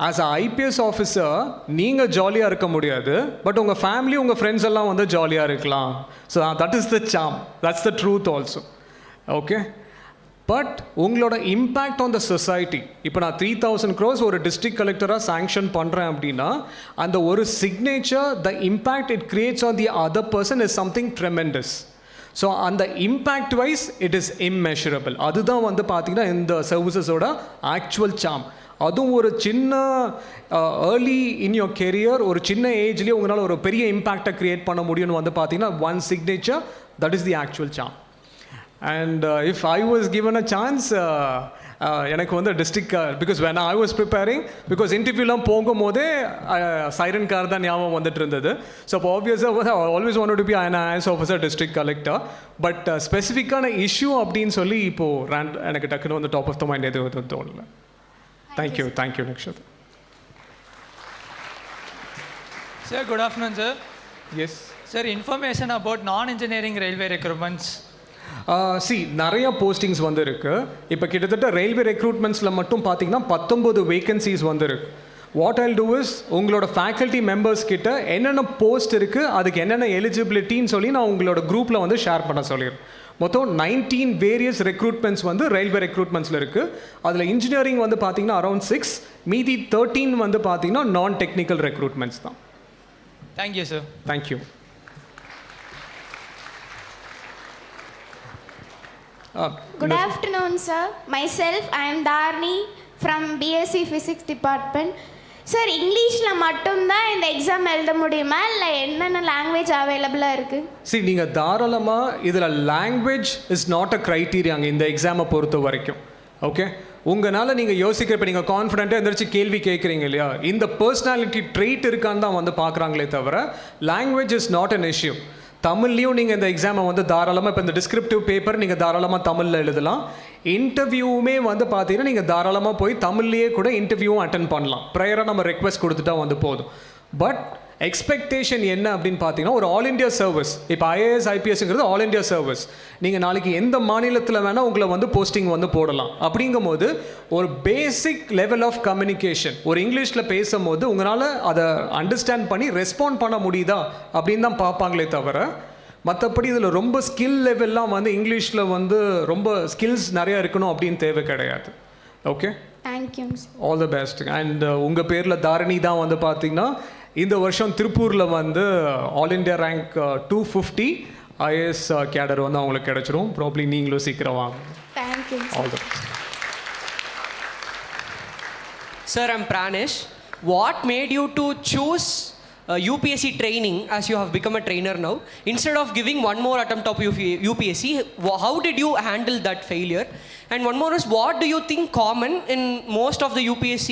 ஆஸ் அ ஐபிஎஸ் ஆஃபீஸர் நீங்கள் ஜாலியாக இருக்க முடியாது, பட் உங்கள் ஃபேமிலி உங்கள் ஃப்ரெண்ட்ஸ் எல்லாம் வந்து ஜாலியாக இருக்கலாம். So that is the Sam, that's the truth also. Okay, but உங்களோட இம்பேக்ட் ஆன் த சொசைட்டி, இப்போ நான் 3000 crores ஒரு டிஸ்ட்ரிக்ட் கலெக்டராக சாங்ஷன் பண்ணுறேன் அப்படின்னா அந்த ஒரு signature, the impact it creates on the other person is something tremendous. So அந்த impact wise it is immeasurable. அதுதான் வந்து பார்த்திங்கன்னா இந்த சர்வீசஸோட ஆக்சுவல் சாம். அதுவும் ஒரு சின்ன ஏர்லி இன் யோர் கெரியர், ஒரு சின்ன ஏஜ்லேயே உங்களால் ஒரு பெரிய இம்பேக்டை க்ரியேட் பண்ண முடியும்னு வந்து பார்த்தீங்கன்னா one signature, that is the actual charm. And if I was given a chance, எனக்கு வந்து district, because when I was preparing, because இன்டர்வியூலாம் போகும்போதே சைரன் கார் தான் ஞாபகம் வந்துட்டு இருந்தது. ஸோ அப்போ ஆப்வியஸாக always want to be an IAS officer, district collector. But ஸ்பெசிஃபிக்கான இஷ்யூ அப்படின்னு சொல்லி இப்போது எனக்கு டக்குன்னு வந்து டாப் ஆஃப் த மைண்ட் எதுவும் தோணலை. Thank you, Nakshatra. Sir, good afternoon, sir. Yes. Sir, information about non-engineering railway recruitments. நிறைய போஸ்டிங்ஸ் வந்து இருக்குது. இப்போ கிட்டத்தட்ட ரயில்வே ரெக்ரூட்மெண்ட்ஸில் மட்டும் பார்த்தீங்கன்னா 19 வேகன்சிஸ் வந்து இருக்குது. வாட் ஐல் டூ இஸ் உங்களோட ஃபேக்கல்ட்டி மெம்பர்ஸ் கிட்ட என்னென்ன போஸ்ட் இருக்குது, அதுக்கு என்னென்ன எலிஜிபிலிட்டின்னு சொல்லி நான் உங்களோட குரூப்பில் வந்து ஷேர் பண்ண சொல்லிடுறேன். மொத்தம் 19 வேரியஸ் ரெக்ரூட்மெண்ட்ஸ் வந்து ரயில்வே ரெக்ரூட்மெண்ட்ஸில் இருக்குது. அதில் இன்ஜினியரிங் வந்து பார்த்தீங்கன்னா அரௌண்ட் 6, மீதி 13 வந்து பார்த்தீங்கன்னா நான் டெக்னிக்கல் ரெக்ரூட்மெண்ட்ஸ் தான். Thank you sir. Thank you. Good afternoon, sir. Myself, I am Dharni from BSc Physics Department. Sir, இங்கிலீஷில் மட்டும்தான் இந்த எக்ஸாம் எழுத முடியுமா, இல்லை என்னென்ன லாங்குவேஜ் அவைலபிளாக இருக்குது? சரி, நீங்கள் தாராளமாக இதில் லாங்குவேஜ் இஸ் நாட் அ க்ரைட்டீரியாங்க இந்த எக்ஸாமை பொறுத்த வரைக்கும். ஓகே, உங்களால் நீங்கள் யோசிக்கிறப்ப நீங்கள் கான்ஃபிடென்ட்டாக எந்திரிச்சு கேள்வி கேட்குறீங்க இல்லையா, இந்த பர்சனாலிட்டி ட்ரெயிட் இருக்கான்னு தான் வந்து பார்க்குறாங்களே தவிர language is not an issue. தமிழ்லையும் நீங்கள் இந்த எக்ஸாமை வந்து தாராளமாக, இப்போ இந்த டிஸ்கிரிப்டிவ் பேப்பர் நீங்கள் தாராளமாக தமிழில் எழுதலாம். இன்டர்வியூவுமே வந்து பார்த்தீங்கன்னா நீங்கள் தாராளமாக போய் தமிழ்லேயே கூட இன்டர்வியூவும் அட்டன் பண்ணலாம். ப்ரையராக நம்ம ரெக்வெஸ்ட் கொடுத்துட்டா வந்து போதும். பட் எக்ஸ்பெக்டேஷன் என்ன அப்படின்னு பார்த்தீங்கன்னா, ஒரு ஆல் இண்டியா சர்வீஸ், இப்போ IAS IPSங்கிறது ஆல் இண்டியா சர்வீஸ். நீங்கள் நாளைக்கு எந்த மாநிலத்தில் வேணால் உங்களை வந்து போஸ்டிங் வந்து போடலாம். அப்படிங்கும்போது ஒரு பேசிக் லெவல் ஆஃப் கம்யூனிகேஷன், ஒரு இங்கிலீஷில் பேசும்போது உங்களால் அதை அண்டர்ஸ்டாண்ட் பண்ணி ரெஸ்பாண்ட் பண்ண முடியுதா அப்படின்னு தான் பார்ப்பாங்களே தவிர, மற்றபடி இதில் ரொம்ப ஸ்கில் லெவல்லாம் வந்து இங்கிலீஷில் வந்து ரொம்ப ஸ்கில்ஸ் நிறையா இருக்கணும் அப்படின்னு தேவை கிடையாது. Okay, thank you. All the best. And உங்கள் பேரில் தாரணி தான் வந்து பார்த்தீங்கன்னா இந்த வருஷம் திருப்பூரில் வந்து ஆல் இண்டியா ரேங்க் 250 IAS கேடர் வந்து அவங்களுக்கு கிடைச்சிரும். ப்ராப்ளி நீங்களும் சீக்கிரம் வாங்க. Thank you. All the best. Sir, I'm Pranish. What made you to choose UPSC training, as you have become a trainer now, instead of giving one more attempt of UPSC? How did you handle that failure? And one more is, what do you think common in most of the UPSC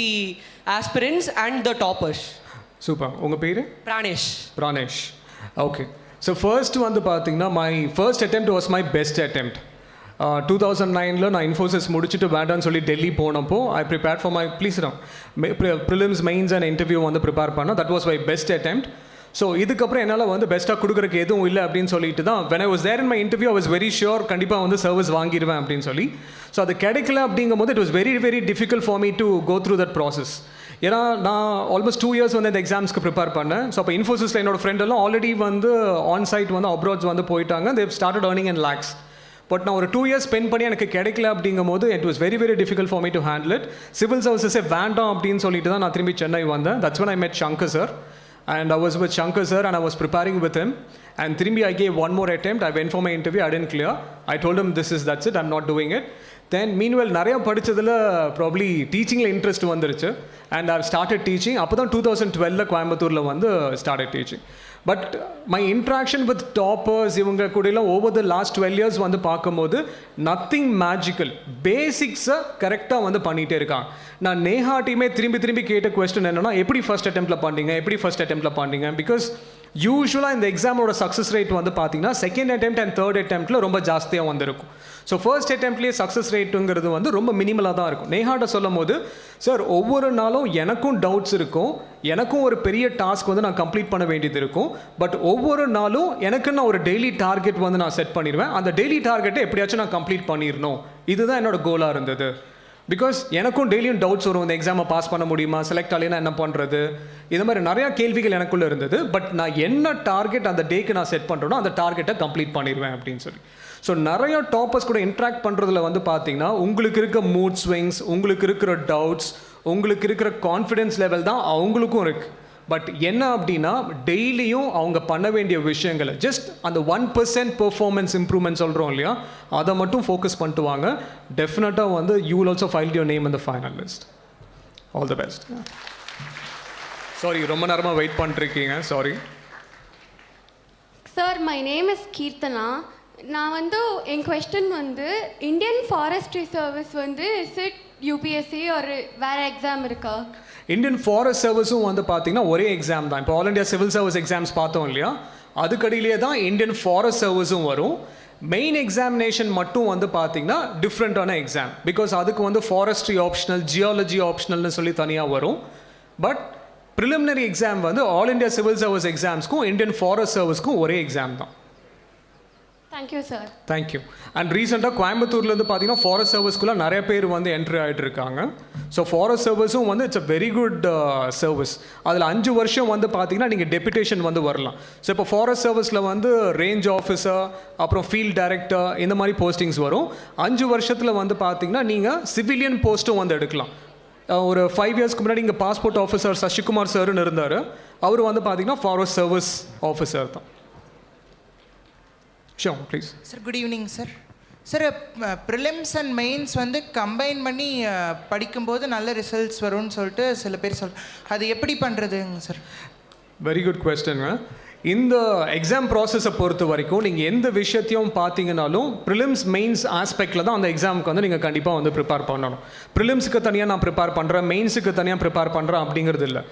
aspirants and the toppers? Super. உங்கள் பேர்? Pranish. Okay, so first வந்து பார்த்தீங்கன்னா my first attempt was my best attempt. 2009 நான் இன்ஃபோசிஸ் முடிச்சுட்டு வேண்டான்னு சொல்லி டெல்லி போனப்போ ஐ prepare for my prelims mains and interview வந்து ப்ரிப்பேர் பண்ணோம். That was my best attempt. So இதுக்கப்புறம் என்னால் வந்து பெஸ்ட்டாக கொடுக்குறக்கு எதுவும் இல்லை அப்படின்னு சொல்லிட்டு தான் when I was there in my interview I was very sure கண்டிப்பாக வந்து சர்வீஸ் வாங்கிடுவேன் அப்படின்னு சொல்லி. ஸோ அது கிடைக்கல அப்படிங்கும்போது it was very very difficult for me to go through that process. ஏன்னா நான் ஆல்மோஸ்ட் 2 இயர்ஸ் வந்து இந்த எக்ஸாம்ஸ்க்கு ப்ரிப்பேர் பண்ணேன். ஸோ அப்போ இன்ஃபோசிஸில் என்னோட ஃப்ரெண்ட் எல்லாம் ஆல்ரெடி வந்து ஆன் சைட் வந்து அப்ராட்ஸ் வந்து போயிட்டாங்க. They started earning in lakhs. But நான் ஒரு 2 இயர்ஸ் ஸ்பெண்ட் பண்ணி எனக்கு கிடைக்கல அப்படிங்கும்போது it was very very difficult for me to handle it. Civil சர்வீசஸே வேண்டாம் அப்படின்னு சொல்லிட்டு தான் நான் திரும்பி சென்னை வந்தேன். That's when I met Shankar sir. And I was with Shankar sir and I was preparing with him. And திரும்பி I gave one more attempt. I went for my interview. I didn't clear. I told him that's it. I'm not doing it. Then meanwhile நிறையா படித்ததில் probably டீச்சிங்கில் interest வந்துருச்சு. And I've started teaching. அப்போ தான் 2012 கோயம்புத்தூரில் வந்து started teaching. But my interaction with toppers இவங்க கூடலாம் over the last 12 years வந்து பார்க்கும்போது நத்திங் மேஜிக்கல், பேசிக்ஸை கரெக்டாக வந்து பண்ணிகிட்டே இருக்காங்க. நான் நேஹாட்டியுமே திரும்பி கேட்ட கொஸ்டின் என்னென்னா, எப்படி ஃபர்ஸ்ட் அட்டெம்ப்டில் பண்ணீங்க பிகாஸ் யூஸ்வலாக இந்த எக்ஸாமோட சக்ஸஸ் ரேட் வந்து பார்த்தீங்கன்னா செகண்ட் அட்டெம்ப்ட் அண்ட் தேர்ட் அட்டெம்ப்டில் ரொம்ப ஜாஸ்தியாக வந்திருக்கும். ஸோ ஃபர்ஸ்ட் அட்டெம்ப்ட்லேயே சக்ஸஸ் ரேட்டுங்கிறது வந்து ரொம்ப மினிமலாக தான் இருக்கும். நேஹாட்ட சொல்லும் போது, சார் ஒவ்வொரு நாளும் எனக்கும் டவுட்ஸ் இருக்கும், எனக்கும் ஒரு பெரிய டாஸ்க் வந்து நான் கம்ப்ளீட் பண்ண வேண்டியது இருக்கும். பட் ஒவ்வொரு நாளும் எனக்கு நான் ஒரு டெய்லி டார்கெட் வந்து நான் செட் பண்ணிடுவேன். அந்த டெய்லி டார்கெட்டை எப்படியாச்சும் நான் கம்ப்ளீட் பண்ணிடணும், இதுதான் என்னோட கோலாக இருந்தது. பிகாஸ் எனக்கும் டெய்லியும் டவுட்ஸ் வரும், இந்த எக்ஸாமை பாஸ் பண்ண முடியுமா, செலக்ட் ஆகலைன்னா என்ன பண்ணுறது, இது மாதிரி நிறையா கேள்விகள் எனக்குள்ளே இருந்தது. பட் நான் என்ன டார்கெட் அந்த டேக்கு நான் செட் பண்ணுறேனோ அந்த டார்கெட்டை கம்ப்ளீட் பண்ணிடுவேன் அப்படின்னு சொல்லி. ஸோ நிறைய டாப்பர்ஸ் கூட இன்ட்ராக்ட் பண்ணுறதுல வந்து பார்த்தீங்கன்னா உங்களுக்கு இருக்க மூட் ஸ்விங்ஸ், உங்களுக்கு இருக்கிற டவுட்ஸ், உங்களுக்கு இருக்கிற கான்ஃபிடென்ஸ் லெவல் தான் அவங்களுக்கும் இருக்குது. பட் என்ன அப்படின்னா டெய்லியும் அவங்க பண்ண வேண்டிய விஷயங்களை ஜஸ்ட் அந்த 1% பெர்ஃபார்மன்ஸ் இம்ப்ரூவ்மெண்ட் சொல்கிறோம் இல்லையா, அதை மட்டும் ஃபோக்கஸ் பண்ணிட்டு வாங்க. டெஃபினட்டாக வந்து you will also file your name in the final list. All the best. Sorry, ரொம்ப நேரமாக வெயிட் பண்ணிருக்கீங்க, sorry. Sir, my name is Keerthana. நான் வந்து என் கொஸ்டின் வந்து இந்தியன் ஃபாரஸ்ட்ரி சர்வீஸ் வந்து இட் யூபிஎஸ்சி ஒரு வேறு எக்ஸாம் இருக்கா? இந்தியன் ஃபாரஸ்ட் சர்வீஸும் வந்து பார்த்தீங்கன்னா ஒரே எக்ஸாம் தான். இப்போ all India civil service exams பார்த்தோம் இல்லையா, அதுக்கடியிலே தான் இந்தியன் ஃபாரஸ்ட் சர்வீஸும் வரும். மெயின் எக்ஸாமினேஷன் மட்டும் வந்து பார்த்தீங்கன்னா டிஃப்ரெண்ட்டான எக்ஸாம். பிகாஸ் அதுக்கு வந்து ஃபாரஸ்ட்ரி ஆப்ஷனல், ஜியாலஜி ஆப்ஷனல்னு சொல்லி தனியாக வரும். பட் ப்ரிலிமினரி எக்ஸாம் வந்து ஆல் இண்டியா சிவில் சர்வீஸ் எக்ஸாம்ஸ்க்கும் இந்தியன் ஃபாரஸ்ட் சர்வீஸ்க்கும் ஒரே எக்ஸாம் தான். Thank you sir. தேங்க்யூ. அண்ட் ரீசெண்டாக கோயம்புத்தூர்லேருந்து பார்த்தீங்கன்னா ஃபாரஸ்ட் சர்வீஸ்க்குள்ளே நிறைய பேர் வந்து என்ட்ரி ஆகிட்டு இருக்காங்க. ஸோ ஃபாரஸ்ட் சர்வீஸும் வந்து it's a very good service. அதில் 5 வருஷம் வந்து பார்த்தீங்கன்னா நீங்கள் டெபுடேஷன் வந்து வரலாம். ஸோ இப்போ ஃபாரஸ்ட் சர்வீஸில் வந்து ரேஞ்ச் ஆஃபீஸர், அப்புறம் ஃபீல்ட் டைரக்டர், இந்த மாதிரி போஸ்டிங்ஸ் வரும். 5 வருஷத்தில் வந்து பார்த்தீங்கன்னா நீங்கள் சிவிலியன் போஸ்ட்டும் வந்து எடுக்கலாம். ஒரு 5 இயர்ஸ்க்கு முன்னாடி இங்கே பாஸ்போர்ட் ஆஃபீஸர் சசிகுமார் சார்னு இருந்தார். அவர் வந்து பார்த்தீங்கன்னா ஃபாரஸ்ட் சர்வீஸ் ஆஃபீஸர் தான். Sure, please. Sir, good evening, sir. Sir, prelims and mains வந்து கம்பைன் பண்ணி படிக்கும்போது நல்ல ரிசல்ட்ஸ் வரும்னு சொல்லிட்டு சில பேர் அது எப்படி பண்ணுறதுங்க சார்? Very good கொஸ்டின்ங்க. இந்த எக்ஸாம் ப்ராசஸை பொறுத்த வரைக்கும் நீங்கள் எந்த விஷயத்தையும் பார்த்தீங்கன்னாலும் ப்ரிலிம்ஸ் மெயின்ஸ் ஆஸ்பெக்டில் தான் அந்த எக்ஸாமுக்கு வந்து நீங்கள் கண்டிப்பாக வந்து ப்ரிப்பேர் பண்ணணும். ப்ரிலிம்ஸுக்கு தனியாக நான் ப்ரிப்பேர் பண்ணுறேன், மெயின்ஸுக்கு தனியாக ப்ரிப்பேர் பண்ணுறேன் அப்படிங்கிறது இல்லை.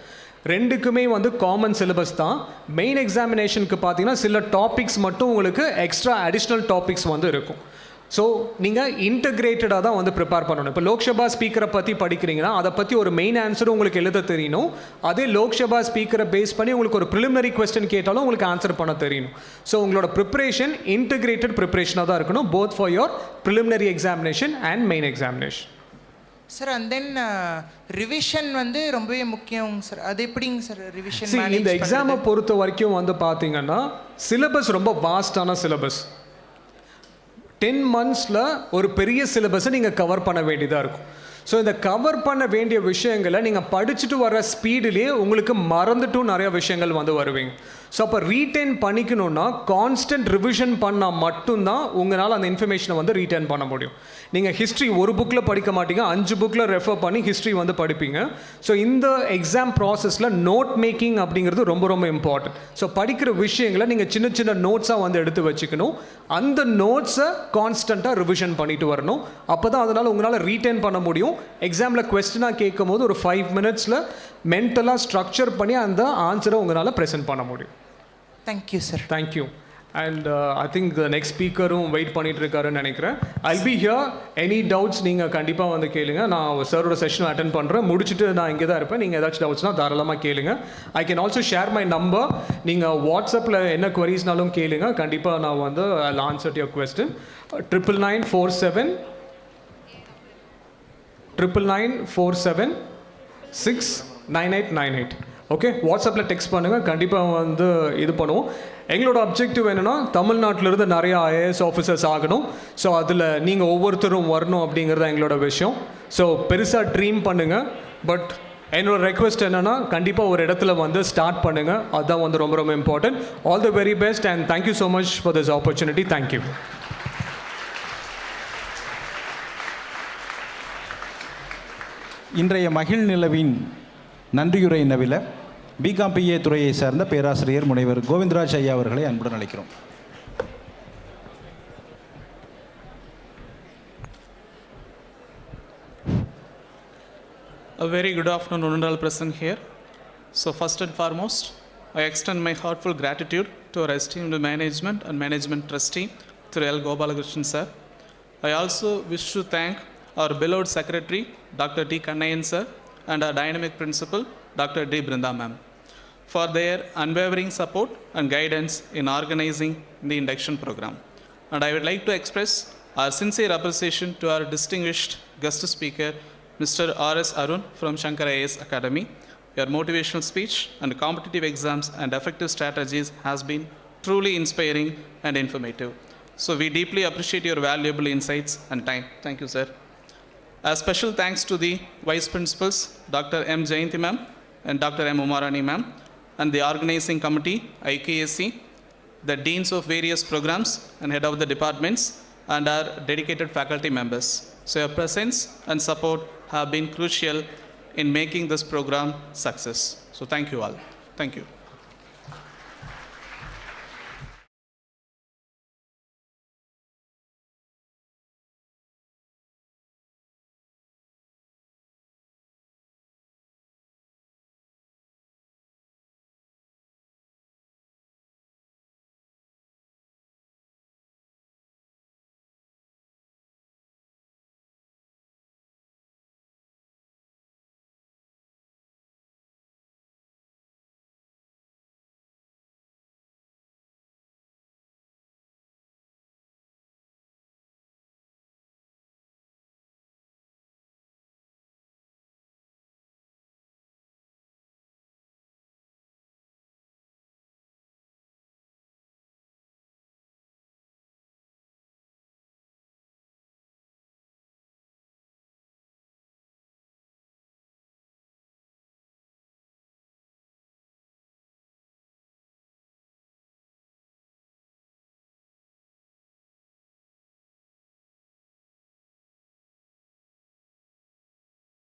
ரெண்டுக்குமே வந்து காமன் சிலபஸ் தான். மெயின் எக்ஸாமினேஷனுக்கு பார்த்தீங்கன்னா சில டாபிக்ஸ் மட்டும் உங்களுக்கு எக்ஸ்ட்ரா அடிஷ்னல் டாபிக்ஸ் வந்து இருக்கும். ஸோ நீங்கள் இன்டகிரேட்டடாக தான் வந்து ப்ரிப்பேர் பண்ணணும். இப்போ லோக்சபா ஸ்பீக்கரை பற்றி படிக்கிறீங்கன்னா அதை பற்றி ஒரு மெயின் ஆன்சரும் உங்களுக்கு எழுத தெரியணும். அதே லோக்சபா ஸ்பீக்கரை பேஸ் பண்ணி உங்களுக்கு ஒரு ப்ரிலிமினரி கொஸ்டின் கேட்டாலும் உங்களுக்கு ஆன்சர் பண்ண தெரியணும். ஸோ உங்களோட ப்ரிப்பரேஷன் இன்டகிரேட்டட் ப்ரிப்பரேஷனாக தான் இருக்கணும், both for your preliminary examination and main examination. Sir and then revision வந்து ரொம்பவே முக்கியம் சார். அது எப்படிங்க சார் ரிவிஷன்? இந்த எக்ஸாமை பொறுத்த வரைக்கும் வந்து பார்த்தீங்கன்னா சிலபஸ் ரொம்ப வாஸ்டான சிலபஸ். 10 monthஸில் ஒரு பெரிய சிலபஸை நீங்கள் கவர் பண்ண வேண்டியதாக இருக்கும். ஸோ இந்த கவர் பண்ண வேண்டிய விஷயங்களை நீங்கள் படிச்சுட்டு வர ஸ்பீடுலேயே உங்களுக்கு மறந்துட்டும் நிறைய விஷயங்கள் வந்து வருவீங்க. ஸோ அப்போ ரீட்டைன் பண்ணிக்கணுன்னா கான்ஸ்டன்ட் ரிவிஷன் பண்ணால் மட்டும்தான் உங்களால் அந்த இன்ஃபர்மேஷனை வந்து ரீட்டைன் பண்ண முடியும். நீங்கள் ஹிஸ்ட்ரி ஒரு புக்கில் படிக்க மாட்டீங்க, 5 புக்கில் ரெஃபர் பண்ணி ஹிஸ்ட்ரி வந்து படிப்பீங்க. ஸோ இந்த எக்ஸாம் ப்ராசஸில் நோட் மேக்கிங் அப்படிங்கிறது ரொம்ப ரொம்ப இம்பார்ட்டன்ட். ஸோ படிக்கிற விஷயங்களை நீங்கள் சின்ன சின்ன நோட்ஸாக வந்து எடுத்து வச்சுக்கணும். அந்த நோட்ஸை கான்ஸ்டண்ட்டாக ரிவிஷன் பண்ணிட்டு வரணும். அப்போ தான் அதனால் உங்களால் ரீட்டைன் பண்ண முடியும். எக்ஸாமில் கொஸ்டினாக கேட்கும் போது ஒரு 5 minutesல மென்டலாக ஸ்ட்ரக்சர் பண்ணி அந்த ஆன்சரை உங்களால் ப்ரெசென்ட் பண்ண முடியும். Thank you sir. Thank you. And I think next ஸ்பீக்கரும் வெயிட் பண்ணிட்டு இருக்காருன்னு நினைக்கிறேன். I'll be here. Any doubts நீங்கள் கண்டிப்பாக வந்து கேளுங்க. நான் சாரோட செஷன் அட்டென்ட் பண்ணுறேன். முடிச்சுட்டு நான் இங்கே தான் இருப்பேன். நீங்கள் ஏதாச்சும் டவுட்ஸ்னால் தாராளமாக கேளுங்க. I can also share my number. நீங்கள் வாட்ஸ்அப்பில் என்ன குவரிஸ்னாலும் கேளுங்க. கண்டிப்பாக நான் வந்து ஐல் ஆன்சர் யுவர் கொஸ்டின். 9947 9947 69898. ஓகே, வாட்ஸ்அப்பில் டெக்ஸ்ட் பண்ணுங்கள். கண்டிப்பாக வந்து இது பண்ணுவோம். எங்களோட அப்ஜெக்டிவ் என்னென்னா தமிழ்நாட்டிலிருந்து நிறைய ஐஏஎஸ் ஆஃபீஸர்ஸ் ஆகணும். ஸோ அதில் நீங்கள் ஒவ்வொருத்தரும் வரணும் அப்படிங்கிறது எங்களோட விஷயம். ஸோ பெருசாக ட்ரீம் பண்ணுங்கள். பட் என்னோட ரெக்வெஸ்ட் என்னென்னா கண்டிப்பாக ஒரு இடத்துல வந்து ஸ்டார்ட் பண்ணுங்கள். அதுதான் வந்து ரொம்ப ரொம்ப important. All the very best and thank you so much for this opportunity. Thank you. இன்றைய மகிழ் நிலவின் நன்றியுரை நவில பிகாம்பிஏ துறையை சார்ந்த பேராசிரியர் முனைவர் கோவிந்தராஜ் ஐயா அவர்களை அன்புடன் அழைக்கிறோம். A very good afternoon all present here. So first and foremost, I extend my heartfelt gratitude to our esteemed management and management trustee, Thru L. Gopalakrishnan sir. I also wish to thank our beloved secretary, Dr. T. Kannayan sir, and our dynamic principal, Dr. D. Brinda ma'am, for their unwavering support and guidance in organizing the induction program. And I would like to express our sincere appreciation to our distinguished guest speaker, Mr. R.S. Arun from Shankar IAS Academy. Your motivational speech and competitive exams and effective strategies has been truly inspiring and informative. So we deeply appreciate your valuable insights and time. Thank you, sir. A special thanks to the Vice Principals, Dr. M. Jayanti ma'am and Dr. M. Umarani ma'am, and the organizing committee, IKSC, the deans of various programs and head of the departments, and our dedicated faculty members. So your presence and support have been crucial in making this program success. So thank you all. Thank you.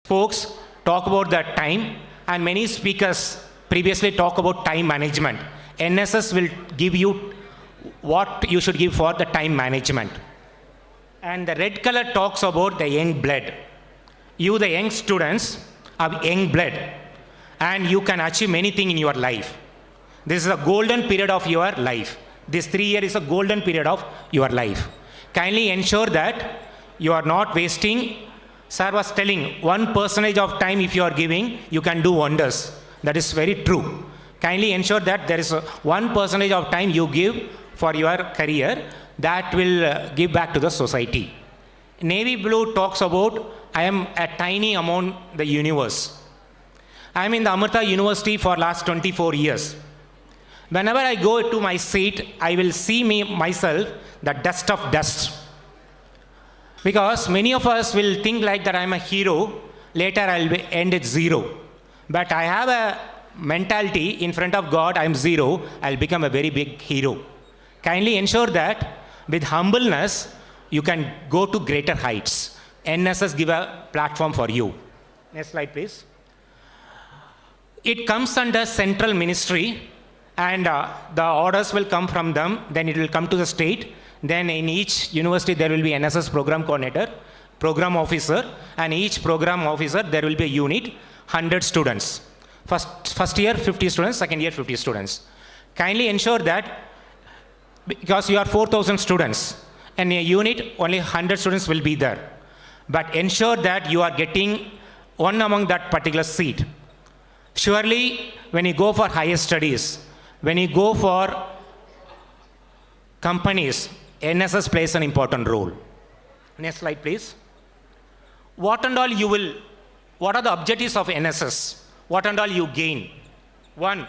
folks talk about the time, and many speakers previously talk about time management. NSS will give you what you should give for the time management. And the red color talks about the young blood. You, the young students, have young blood, and you can achieve many things in your life. This is a golden period of your life. This 3 years is a golden period of your life. Kindly ensure that you are not wasting. Sir was telling 1% of time if you are giving, you can do wonders. That is very true. Kindly ensure that there is 1% of time you give for your career that will give back to the society. Navy blue talks about, I am a tiny among the universe. I am in the Amrita University for last 24 years. Whenever I go to my seat, I will see myself the dust of dust. Because many of us will think like that I am a hero, later I will end at zero. But I have a mentality, in front of God I am zero, I will become a very big hero. Kindly ensure that with humbleness, you can go to greater heights. NSS give a platform for you. Next slide, please. It comes under central ministry, and the orders will come from them, then it will come to the state. Then in each university there will be NSS program coordinator, program officer, and each program officer there will be a unit, 100 students. First year 50 students, second year 50 students. Kindly ensure that, because you are 4,000 students, and in a unit only 100 students will be there. But ensure that you are getting one among that particular seat. Surely when you go for higher studies, when you go for companies, NSS plays an important role. Next slide, please. What are the objectives of NSS? What and all you gain? One,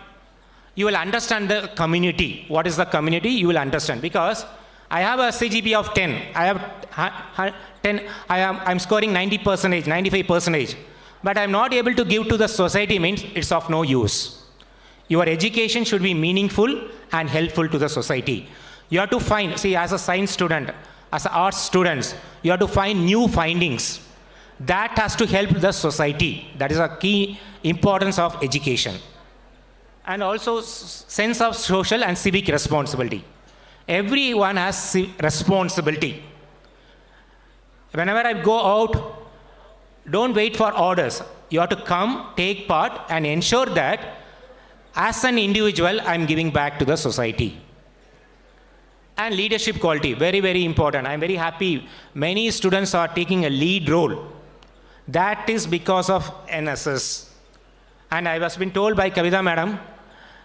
you will understand the community. What is the community? You will understand. Because I have a CGP of 10. I'm scoring 90%, 95%. But I'm not able to give to the society, means it's of no use. Your education should be meaningful and helpful to the society. You have to find, see, as a science student, as arts students, you have to find new findings. That has to help the society. That is a key importance of education. And also sense of social and civic responsibility. Everyone has responsibility. Whenever I go out, don't wait for orders. You have to come, take part, and ensure that as an individual, I'm giving back to the society. And leadership quality, very, very important. I'm very happy many students are taking a lead role. That is because of NSS. And I was been told by Kavita madam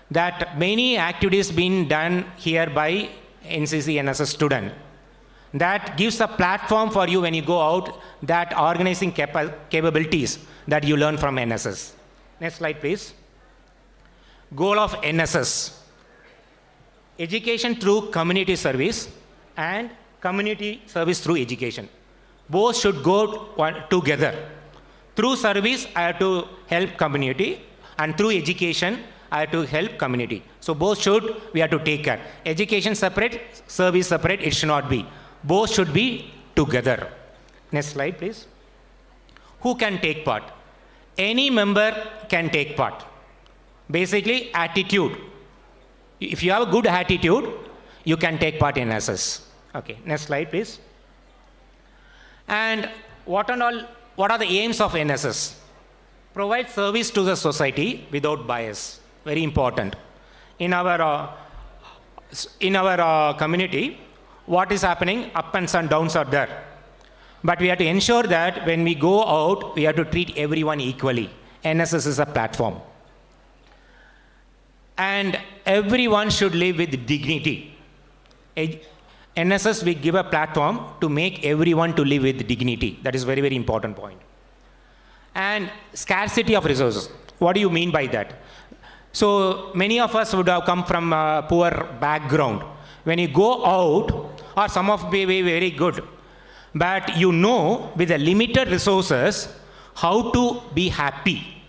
that many activities being done here by NCC NSS student. That gives a platform for you when you go out, that organizing capabilities that you learn from NSS. Next slide, please. Goal of NSS. Education through community service and community service through education. Both should go together. Through service, I have to help community, and through education, I have to help community. So both we have to take care. Education separate, service separate, it should not be. Both should be together. Next slide, please. Who can take part? Any member can take part. Basically, attitude. If you have a good attitude, you can take part in NSS. Okay, next slide, please. And what are the aims of NSS? Provide service to the society without bias. Very important. In our community, what is happening? Ups and downs are there. But we have to ensure that when we go out, we have to treat everyone equally. NSS is a platform. And everyone should live with dignity. NSS, we give a platform to make everyone to live with dignity. That is very, very important point. And scarcity of resources. What do you mean by that? So many of us would have come from a poor background. When you go out, or some of be very good, but you know with the limited resources how to be happy.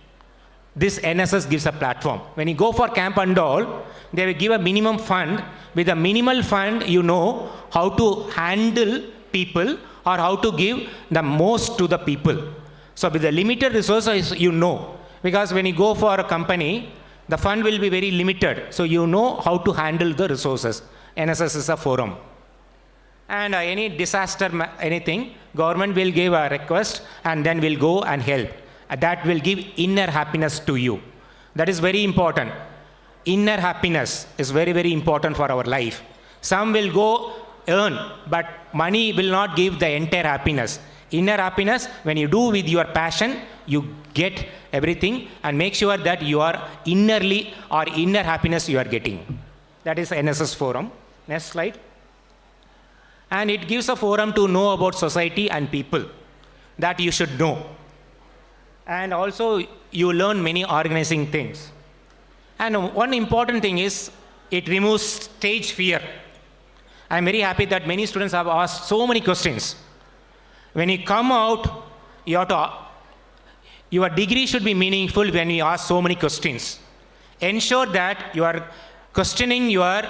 This NSS gives a platform. When you go for camp and all, they will give a minimum fund. With a minimal fund, you know how to handle people or how to give the most to the people. So with the limited resources, you know, because when you go for a company, the fund will be very limited. So you know how to handle the resources. NSS is a forum. And any disaster, anything, government will give a request and then will go and help. That will give inner happiness to you. That is very important. Inner happiness is very, very important for our life. Some will go earn, but money will not give the entire happiness. Inner happiness, when you do with your passion, you get everything, and make sure that you are innerly or inner happiness you are getting. That is NSS forum. Next slide. And it gives a forum to know about society and people that you should know. And also you learn many organizing things. And one important thing is it removes stage fear. I'm very happy that many students have asked so many questions. When you come out, you have to, your degree should be meaningful when you ask so many questions. Ensure that you are questioning your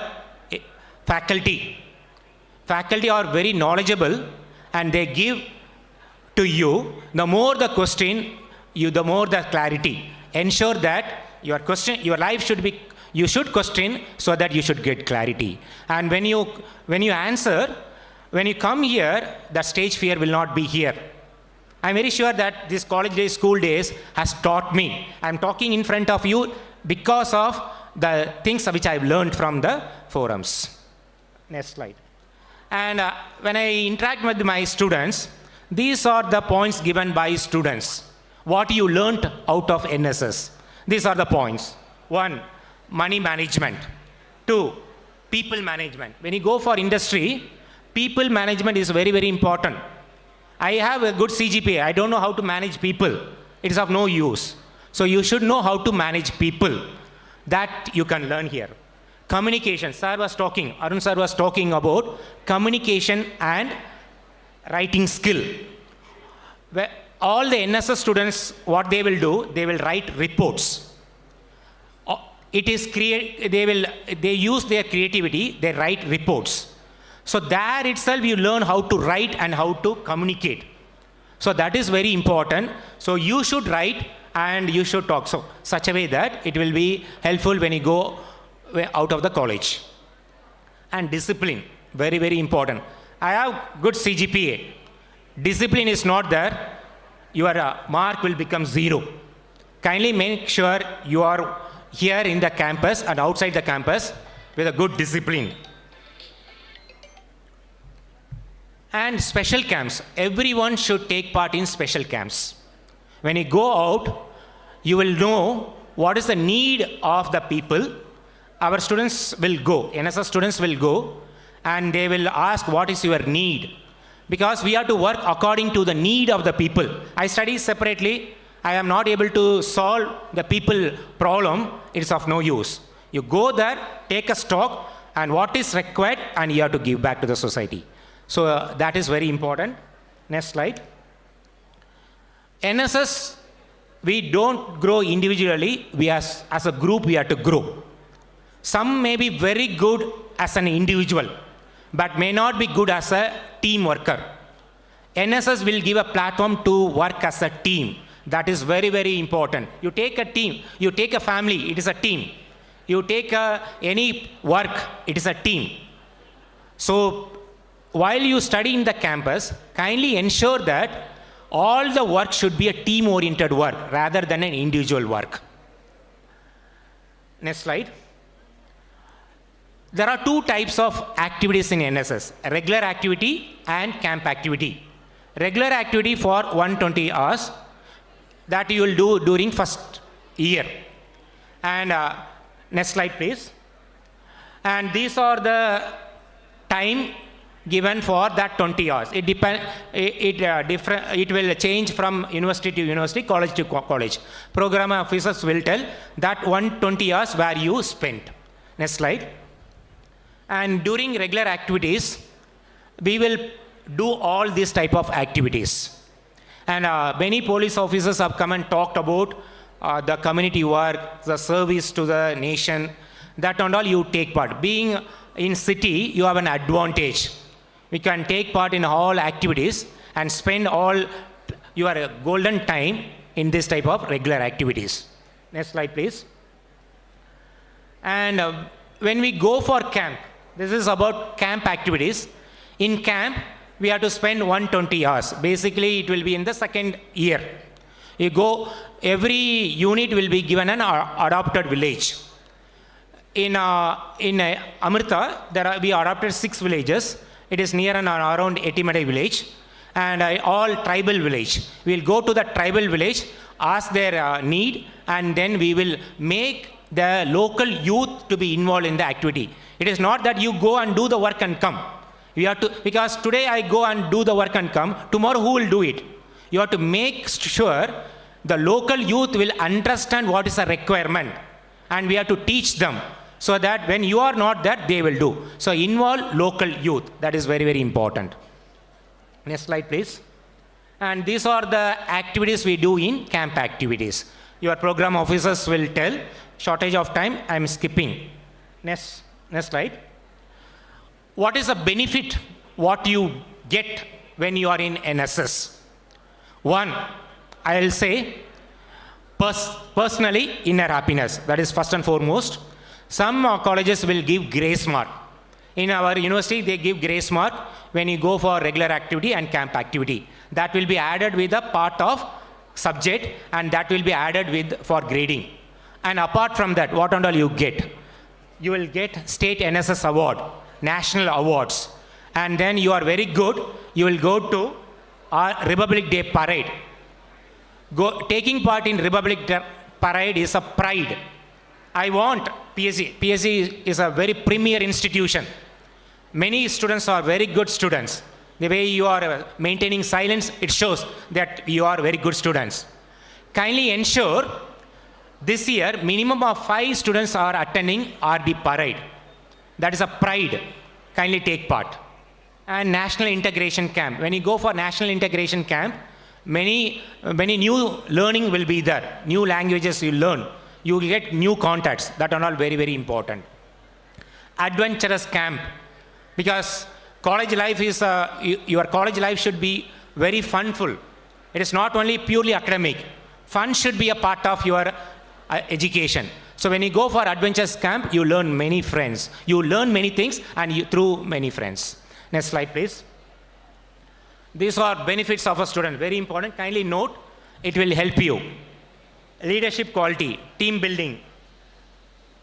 faculty. Faculty are very knowledgeable and they give to you. The more the question, the more the clarity. Ensure that your life should be, you should question so that you should get clarity. And when you answer, when you come here, the stage fear will not be here. I'm very sure that this college days, school days has taught me. I'm talking in front of you because of the things which I've learned from the forums. Next slide. And when I interact with my students, these are the points given by students. What you learned out of NSS. These are the points. 1, money management. 2, people management. When you go for industry, people management is very, very important. I have a good CGPA. I don't know how to manage people. It is of no use. So you should know how to manage people. That you can learn here. Communication. Arun sir was talking about communication and writing skill. Where all the NSS students, what they will do, they will write reports. They use their creativity, they write reports. So there itself you learn how to write and how to communicate. So that is very important. So you should write and you should talk. So such a way that it will be helpful when you go out of the college. And discipline, very, very important. I have good CGPA. Discipline is not there, your mark will become 0. Kindly make sure you are here in the campus and outside the campus with a good discipline. And special camps. Everyone should take part in special camps. When you go out, you will know what is the need of the people. Our students will go, NSS students will go, and they will ask what is your need. Because we have to work according to the need of the people. I study separately. I am not able to solve the people problem. It's of no use. You go there, take a stock, and what is required, and you have to give back to the society. So that is very important. Next slide. NSS, we don't grow individually. We as a group, we have to grow. Some may be very good as an individual, but may not be good as a team worker. NSS will give a platform to work as a team. That is very, very important. You take a team, you take a family, it is a team. You take any work, it is a team. So while you study in the campus, kindly ensure that all the work should be a team-oriented work rather than an individual work. Next slide. There are 2 types of activities in NSS, regular activity and camp activity. Regular activity for 120 hours that you will do during first year. And next slide, please. And these are the time given for that 20 hours. It will change from university to university, college to college. Program officers will tell that 120 hours where you spent. Next slide. And during regular activities, we will do all these type of activities. And many police officers have come and talked about the community work, the service to the nation, that and all you take part. Being in city, you have an advantage. We can take part in all activities and spend all your golden time in this type of regular activities. Next slide, please. And when we go for camp, this is about camp activities. In camp, we have to spend 120 hours. Basically, it will be in the second year. You go, every unit will be given an adopted village. In Amrita, we adopted 6 villages. It is near and around Etimade village, and all tribal village. We will go to the tribal village, ask their need, and then we will make the local youth to be involved in the activity. It is not that you go and do the work and come. You have to, because today I go and do the work and come, tomorrow who will do it? You have to make sure the local youth will understand what is the requirement, and we have to teach them so that when you are not there, they will do. So involve local youth. That is very, very important. Next slide, please. And these are the activities we do in camp activities. Your program officers will tell. Shortage of time, I am skipping. Next slide. What is the benefit, what you get when you are in NSS? One, I will say, personally, inner happiness. That is first and foremost. Some colleges will give grace mark. In our university, they give grace mark when you go for regular activity and camp activity. That will be added with a part of subject, and that will be added with for grading. And apart from that, what and all you get? You will get state NSS award, national awards, and then you are very good. You will go to our Republic Day parade. Taking part in Republic Day parade is a pride. I want PSC. PSC is a very premier institution. Many students are very good students. The way you are maintaining silence, it shows that you are very good students. Kindly ensure this year, minimum of 5 students are attending RD parade. That is a pride. Kindly take part. And National Integration Camp. When you go for National Integration Camp, many new learning will be there. New languages you learn. You will get new contacts. That are all very, very important. Adventurous camp. Because college life is, your college life should be very funful. It is not only purely academic. Fun should be a part of your education. So when you go for adventures camp, you learn many friends. You learn many things and through many friends. Next slide, please. These are benefits of a student. Very important. Kindly note, it will help you. Leadership quality, team building,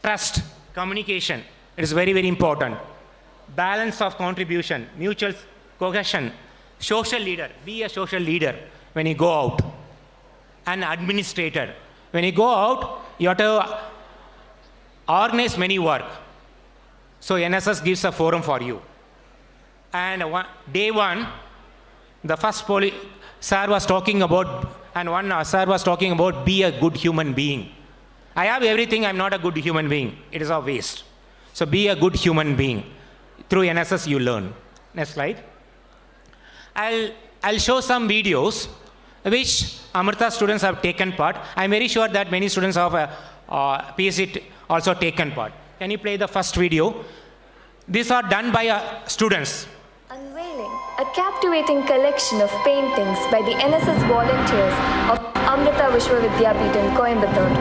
trust, communication. It is very, very important. Balance of contribution, mutual cohesion, social leader. Be a social leader when you go out. An administrator. When you go out, you have to organize many work. So NSS gives a forum for you. And day one, the first sir was talking about, and one sir was talking about be a good human being. I have everything, I'm not a good human being. It is a waste. So be a good human being. Through NSS you learn. Next slide. I'll show some videos which Amrita students have taken part. I'm very sure that many students of PSC also taken part. Can you play the first video? These are done by students. Unveiling a captivating collection of paintings by the NSS volunteers of Amrita Vishwa Vidyapeetham, Coimbatore.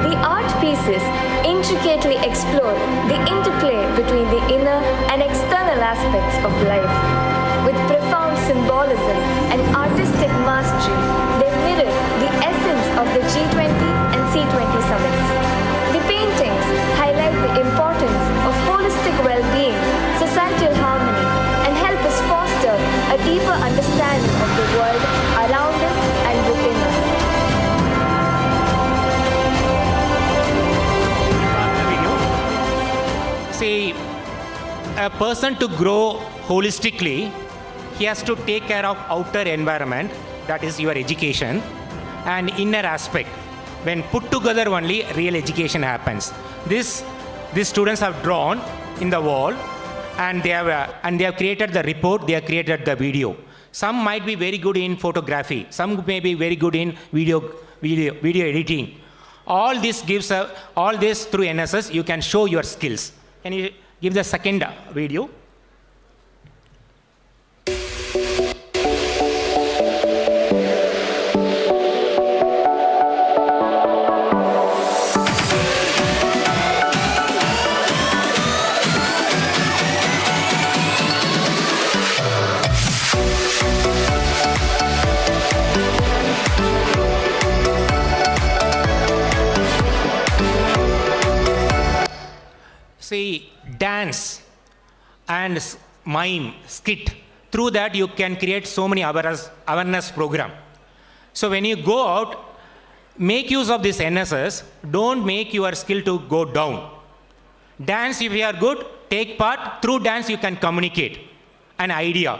The art pieces intricately explore the interplay between the inner and external aspects of life. With profound symbolism and artistic mastery, they mirror the essence of the G20 and C20 summits. The paintings highlight the importance of holistic well-being, societal harmony, and help us foster a deeper understanding of the world around us and within us. See, a person to grow holistically, he has to take care of outer environment, that is your education, and inner aspect. When put together only, real education happens. These students have drawn in the wall, and they have created the report, they have created the video. Some might be very good in photography, some may be very good in video editing. All this through NSS, you can show your skills. Can you give the second video? and mime, skit. Through that, you can create so many awareness program. So when you go out, make use of this NSS. Don't make your skill to go down. Dance, if you are good, take part. Through dance, you can communicate an idea.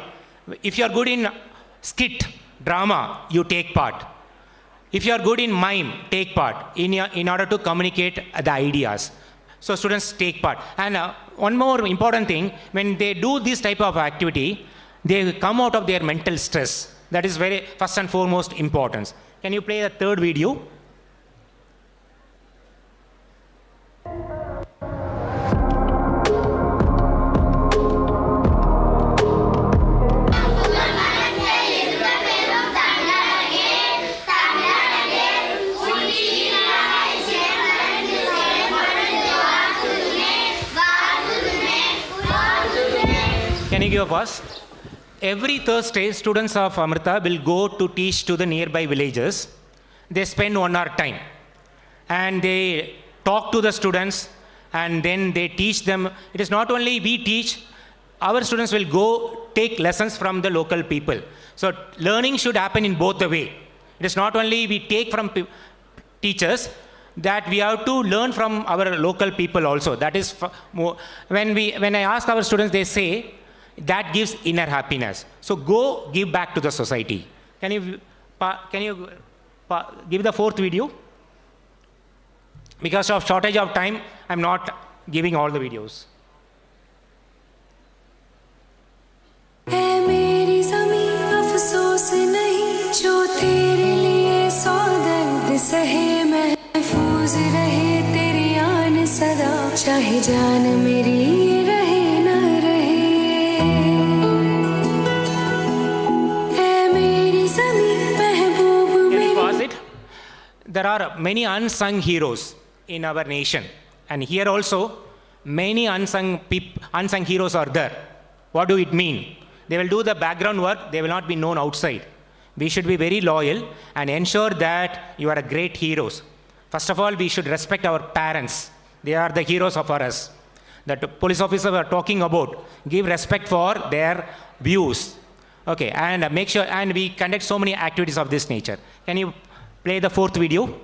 If you are good in skit, drama, you take part. If you are good in mime, take part in order to communicate the ideas. So students take part. And one more important thing, when they do this type of activity, they come out of their mental stress. That is very first and foremost important. Can you play the third video? Can you give a pause? Every Thursday, students of Amrita will go to teach to the nearby villages. They spend 1 hour time. And they talk to the students and then they teach them. It is not only we teach, our students will go take lessons from the local people. So learning should happen in both the way. It is not only we take from teachers, that we have to learn from our local people also. That is, when I ask our students, they say, that gives inner happiness. So go give back to the society. Can you give the fourth video? Because of shortage of time, I'm not giving all the videos. There are many unsung heroes in our nation. And here also, many unsung heroes are there. What do it mean? They will do the background work, they will not be known outside. We should be very loyal and ensure that you are a great heroes. First of all, we should respect our parents. They are the heroes of us. That police officers are talking about. Give respect for their views. Okay, and make sure, and we conduct so many activities of this nature. Can you play the fourth video?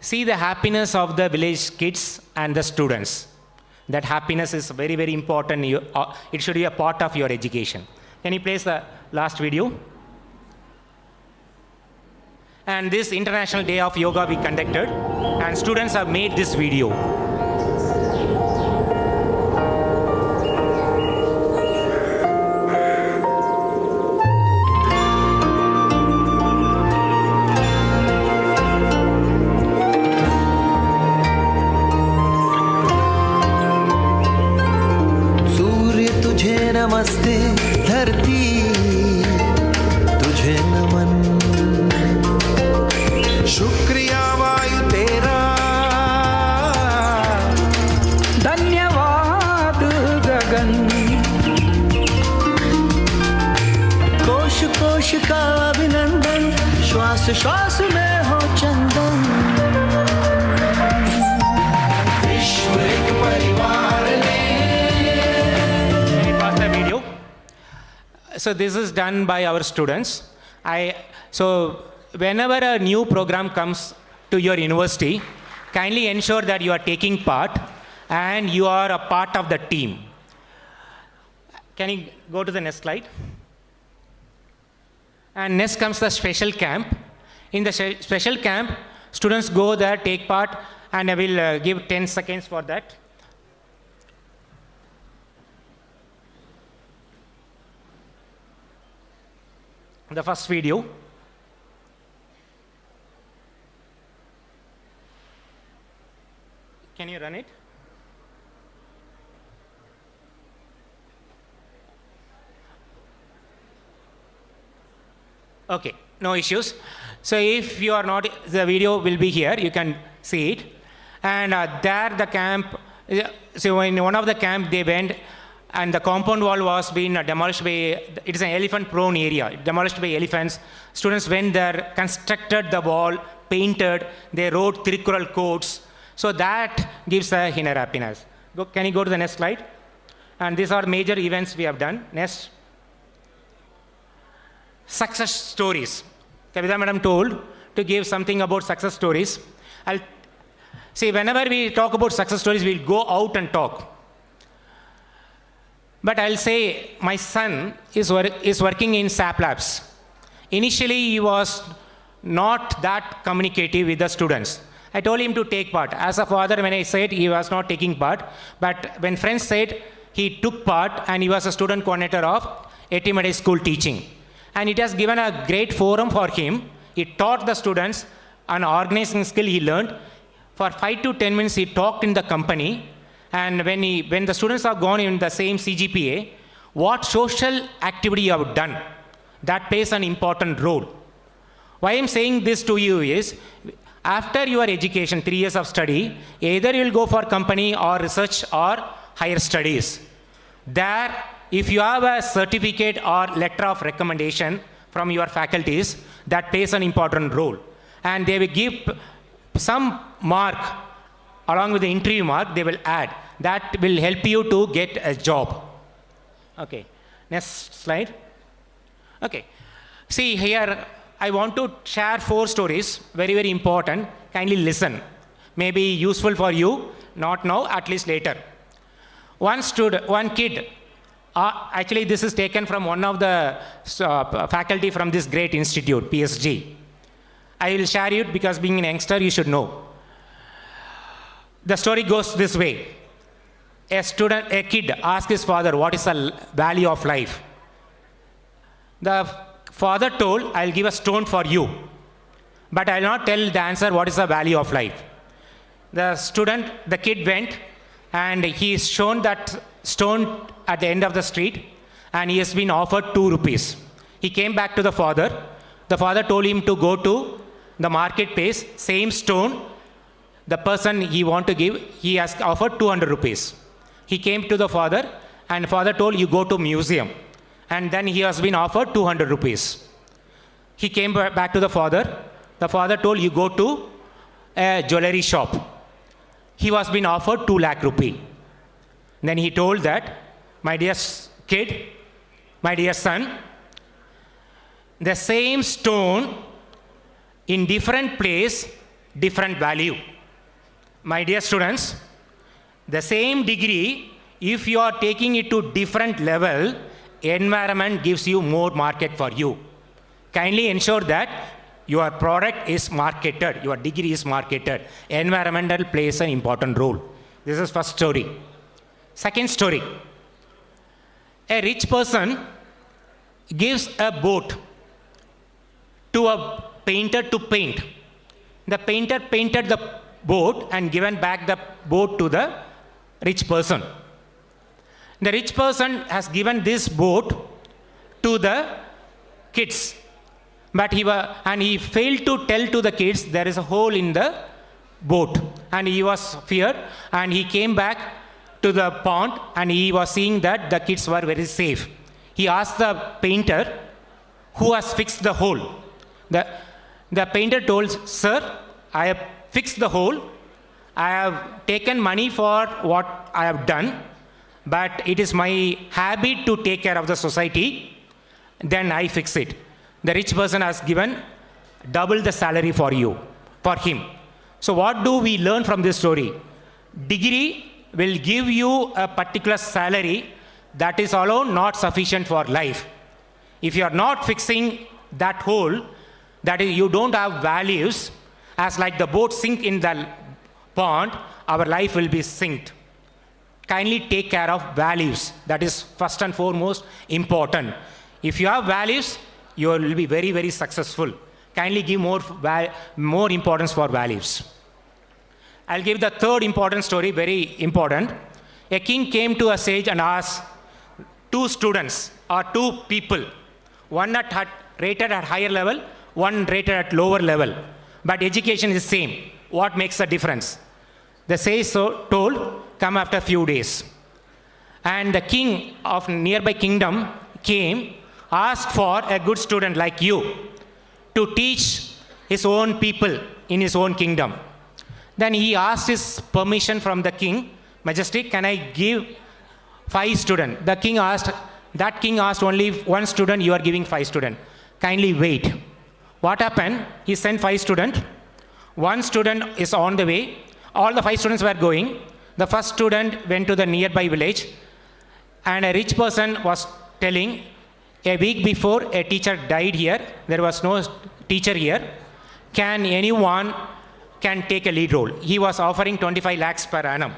See the happiness of the village kids and the students. That happiness is very, very important. It should be a part of your education. Can you place the last video? And this International Day of Yoga we conducted, and students have made this video. नमस्ते धरती तुझे नमन शुक्रिया वायु तेरा धन्यवाद गगन कोश कोश का अभिनंदन श्वास श्वास में हो चंदन विश्व एक परिवार So this is done by our students. So whenever a new program comes to your university, kindly ensure that you are taking part and you are a part of the team. Can you go to the next slide? And next comes the special camp. In the special camp, students go there, take part, and I will give 10 seconds for that. The first video. Can you run it? Okay, no issues. So if you are not, the video will be here, you can see it. And there the camp, so in one of the camp they went and the compound wall was being demolished by, it is an elephant prone area, demolished by elephants. Students went there, constructed the wall, painted, they wrote Tirukural quotes. So that gives a inner happiness. Can you go to the next slide? And these are major events we have done. Next. Success stories. Kavita madam told to give something about success stories. See, whenever we talk about success stories, we'll go out and talk. But I'll say my son is working in SAP Labs. Initially, he was not that communicative with the students. I told him to take part. As a father, when I said he was not taking part, but when friends said he took part and he was a student coordinator of Etimaday School teaching. And it has given a great forum for him. He taught the students an organizing skill he learned. For 5 to 10 minutes, he talked in the company. And when the students are gone in the same CGPA, what social activity you have done, that plays an important role. Why I'm saying this to you is, after your education, 3 years of study, either you will go for company or research or higher studies. There, if you have a certificate or letter of recommendation from your faculties, that plays an important role. And they will give some mark along with the interview mark, they will add. That will help you to get a job. Okay, next slide. Okay, see here, I want to share 4 stories, very, very important. Kindly listen. Maybe useful for you, not now, at least later. One kid, actually this is taken from one of the faculty from this great institute, PSG. I will share it because being an youngster, you should know. The story goes this way. A kid asked his father, what is the value of life? The father told, I'll give a stone for you, but I'll not tell the answer, what is the value of life. The kid went and he is shown that stone at the end of the street and he has been offered 2 rupees. He came back to the father. The father told him to go to the marketplace, same stone, the person he want to give, he has offered 200 rupees. He came to the father and father told, you go to museum. And then he has been offered 200 rupees. He came back to the father. The father told, you go to a jewelry shop. He was been offered 2 lakh rupee. Then he told that, my dear kid, my dear son, the same stone in different place, different value. My dear students, the same degree, if you are taking it to different level, environment gives you more market for you. Kindly ensure that your product is marketed, your degree is marketed. Environmental plays an important role. This is first story. Second story. A rich person gives a boat to a painter to paint. The painter painted the boat and given back the boat to the rich person. The rich person has given this boat to the kids, but he failed to tell to the kids there is a hole in the boat, and he was feared, and he came back to the pond and he was seeing that the kids were very safe. He asked the painter who has fixed the hole. The painter told, sir, I have fixed the hole. I have taken money for what I have done, but it is my habit to take care of the society. Then I fix it. The rich person has given double the salary for him. So what do we learn from this story? Degree will give you a particular salary that is alone not sufficient for life. If you are not fixing that hole, that is, you don't have values, as like the boat sink in the pond, our life will be sinked. Kindly take care of values. That is first and foremost important. If you have values, you will be very, very successful. Kindly give more importance for values. I'll give the third important story, very important. A king came to a sage and asked 2 students or 2 people. One had rated at higher level, one rated at lower level. But education is same. What makes the difference? The says so told, come after a few days. And the king of nearby kingdom came, asked for a good student like you to teach his own people in his own kingdom. Then he asked his permission from the king, Majesty, can I give 5 students? That king asked only 1 student, you are giving 5 students. Kindly wait. What happened? He sent 5 students. 1 student is on the way. All the 5 students were going. The first student went to the nearby village, and a rich person was telling, a week before a teacher died here, there was no teacher here. Can anyone take a lead role? He was offering 25 lakhs per annum.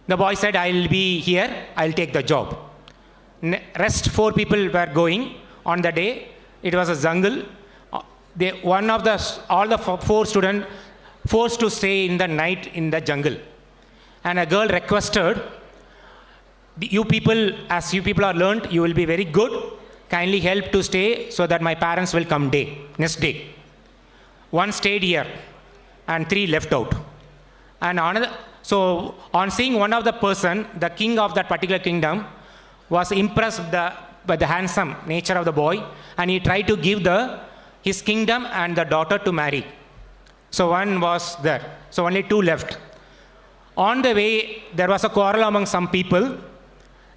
The boy said, I'll be here, I'll take the job. Rest 4 people were going on the day. It was a jungle. All the 4 students forced to stay in the night in the jungle. And a girl requested, you people, as you people are learned, you will be very good. Kindly help to stay so that my parents will come next day. 1 stayed here and 3 left out. And so on seeing one of the person, the king of that particular kingdom was impressed by the handsome nature of the boy, and he tried to give his kingdom and the daughter to marry. So 1 was there. So only 2 left. On the way, there was a quarrel among some people,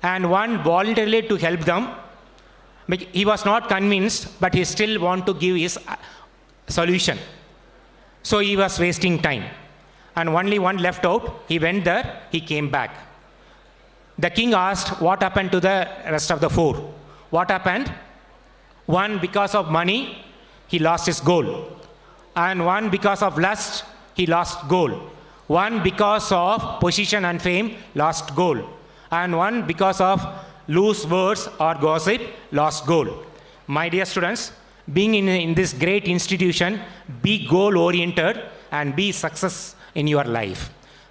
and 1 voluntarily to help them. He was not convinced, but he still wanted to give his solution. So he was wasting time. And only 1 left out. He went there, he came back. The king asked, what happened to the rest of the 4? What happened? 1, because of money, he lost his goal. And 1, because of lust, he lost goal. 1, because of position and fame, lost goal. And 1, because of loose words or gossip, lost goal. My dear students, being in this great institution, be goal-oriented and be success in your life.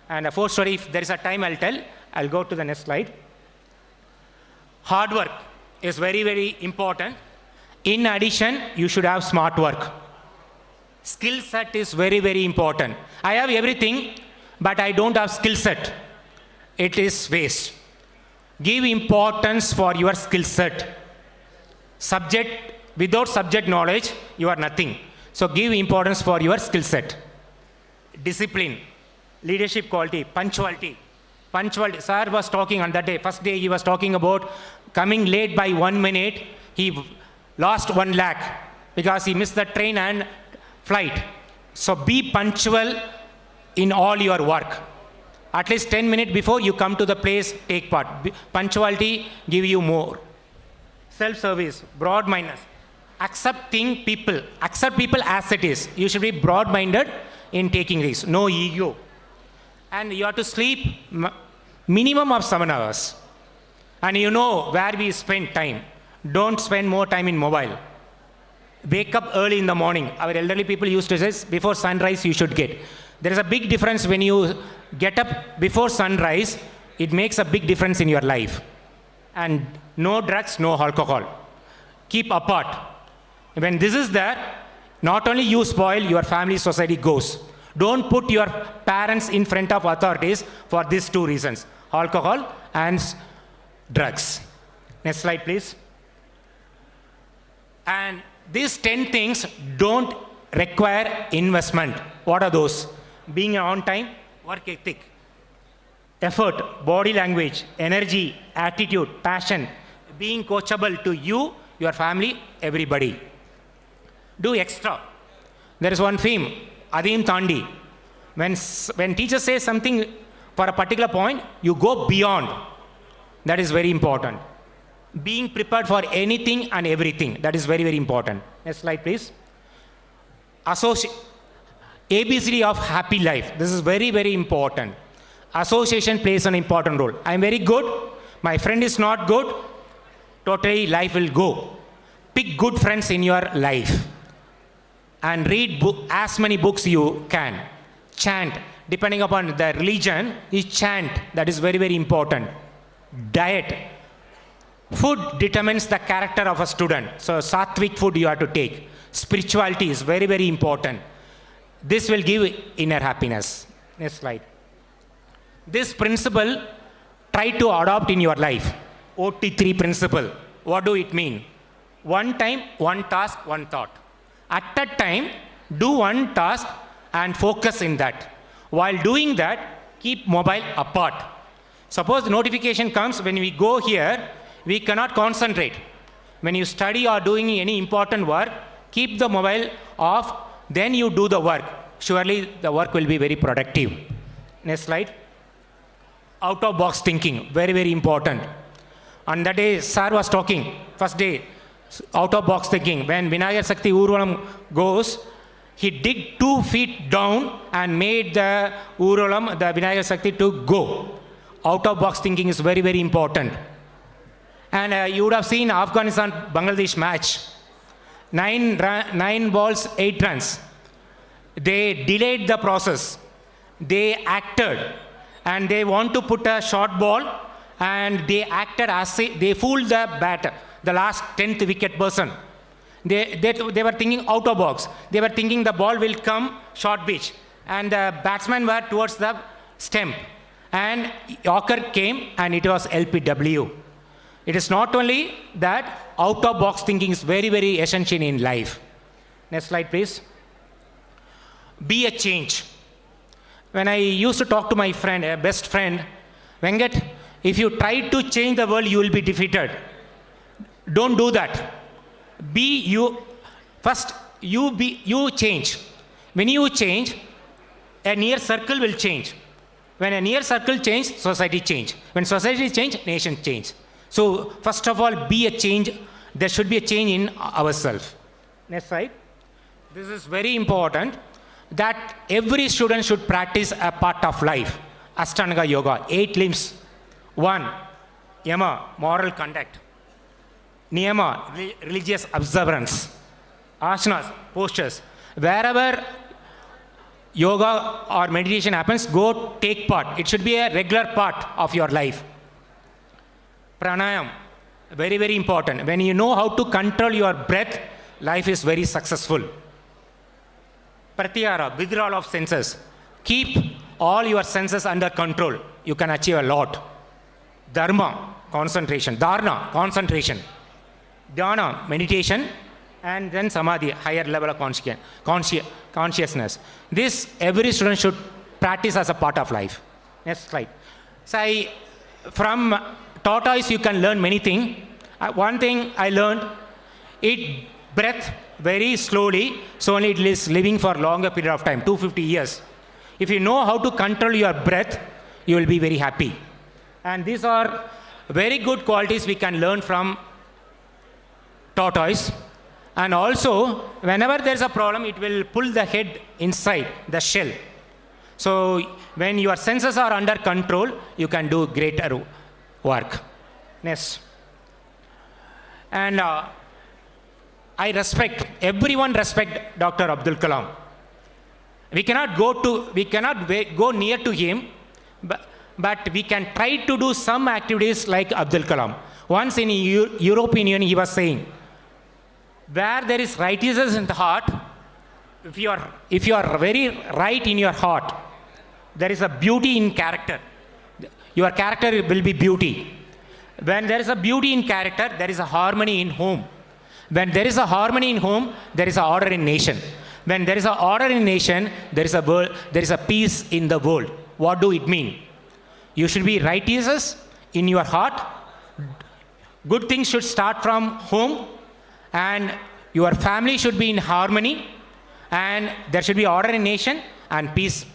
And a 4th story, if there is a time, I'll tell. I'll go to the next slide. Hard work is very, very important. In addition, you should have smart work. Skill set is very, very important. I have everything, but I don't have skill set. It is waste. Give importance for your skill set. Without subject knowledge, you are nothing. So give importance for your skill set. Discipline, leadership quality, punctuality. Punctuality. Sir was talking on that day, first day he was talking about coming late by 1 minute. He lost 1 lakh because he missed the train and flight. So be punctual in all your work. At least 10 minutes before you come to the place, take part. Punctuality give you more. Self-service, broad-mindedness. Accept people as it is. You should be broad-minded in taking risks. No ego. And you have to sleep minimum of 7 hours. And you know where we spend time. Don't spend more time in mobile. Wake up early in the morning. Our elderly people used to say, before sunrise you should get. There is a big difference when you get up before sunrise. It makes a big difference in your life. And no drugs, no alcohol. Keep apart. When this is there, not only you spoil, your family, society goes. Don't put your parents in front of authorities for these 2 reasons. Alcohol and drugs. Next slide, please. And these 10 things don't require investment. What are those? Being on time, work ethic, effort, body language, energy, attitude, passion, being coachable to you, your family, everybody. Do extra. There is one theme, Adim Tandi. When teachers say something for a particular point, you go beyond. That is very important. Being prepared for anything and everything. That is very, very important. Next slide, please. ABCD of happy life. This is very, very important. Association plays an important role. I am very good. My friend is not good. Totally life will go. Pick good friends in your life. And read as many books you can. Chant. Depending upon the religion, you chant. That is very, very important. Diet. Food determines the character of a student. So sattvic food you have to take. Spirituality is very, very important. This will give inner happiness. Next slide. This principle, try to adopt in your life. OT3 principle. What do it mean? One time, one task, one thought. At that time, do one task and focus in that. While doing that, keep mobile apart. Suppose the notification comes, when we go here, we cannot concentrate. When you study or doing any important work, keep the mobile off, then you do the work. Surely the work will be very productive. Next slide. Out of box thinking, very, very important. On that day, sir was talking, first day, out of box thinking. When Vinayak Sakti Urvalam goes, he dig 2 feet down and made the Urvalam, the Vinayak Sakti, to go. Out of box thinking is very, very important. And you would have seen Afghanistan-Bangladesh match. 9 balls, 8 runs. They delayed the process. They acted. And they want to put a short ball, and they acted as they fooled the batter, the last 10th wicket person. They were thinking out of box. They were thinking the ball will come short pitch, and the batsmen were towards the stump. And Yorker came, and it was LPW. It is not only that, out of box thinking is very, very essential in life. Next slide, please. Be a change. When I used to talk to my friend, a best friend, Venkat, if you try to change the world, you will be defeated. Don't do that. Be you. First, you change. When you change, a near circle will change. When a near circle changes, society change. When society change, nation change. So, first of all, be a change. There should be a change in ourselves. Next slide. This is very important, that every student should practice a part of life. Ashtanga Yoga, 8 limbs. 1, Yama, moral conduct. Niyama, religious observance. Asanas, postures. Wherever yoga or meditation happens, go take part. It should be a regular part of your life. Pranayam, very, very important. When you know how to control your breath, life is very successful. Pratyahara, withdrawal of senses. Keep all your senses under control. You can achieve a lot. Dharma, concentration. Dharana, concentration. Dhyana, meditation. And then samadhi, higher level of consciousness. This every student should practice as a part of life. Next slide. So from tortoise you can learn many things. One thing I learned, eat breath very slowly, so only it is living for longer period of time, 250 years. If you know how to control your breath, you will be very happy. And these are very good qualities we can learn from tortoise. And also, whenever there is a problem, it will pull the head inside the shell. So when your senses are under control, you can do greater work. Next. And everyone respect Dr. Abdul Kalam. We cannot go near to him, but we can try to do some activities like Abdul Kalam. Once in European Union, he was saying, where there is righteousness in the heart, if you are very right in your heart, there is a beauty in character. Your character will be beauty. When there is a beauty in character, there is a harmony in home. When there is a harmony in home, there is an order in nation. When there is an order in nation, there is a peace in the world. What do it mean? You should be righteous in your heart. Good things should start from home, and your family should be in harmony, and there should be order in nation, and peace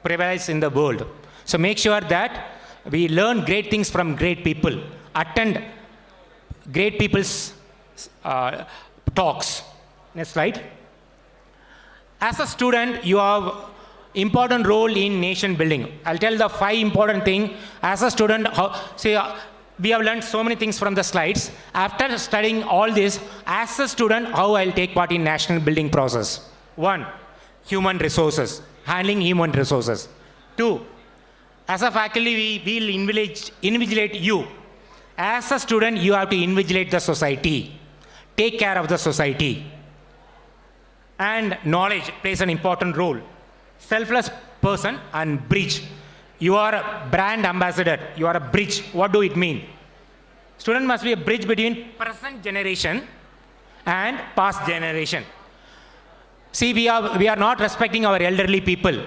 prevails in the world. So make sure that we learn great things from great people. Attend great people's talks. Next slide. As a student, you have important role in nation building. I'll tell the 5 important things. As a student, we have learned so many things from the slides. After studying all this, as a student, how I'll take part in national building process. 1, human resources, handling human resources. 2, as a faculty, we will invigilate you. As a student, you have to invigilate the society, take care of the society. And knowledge plays an important role. Selfless person and bridge. You are a brand ambassador. You are a bridge. What do it mean? Student must be a bridge between present generation and past generation. See, we are not respecting our elderly people.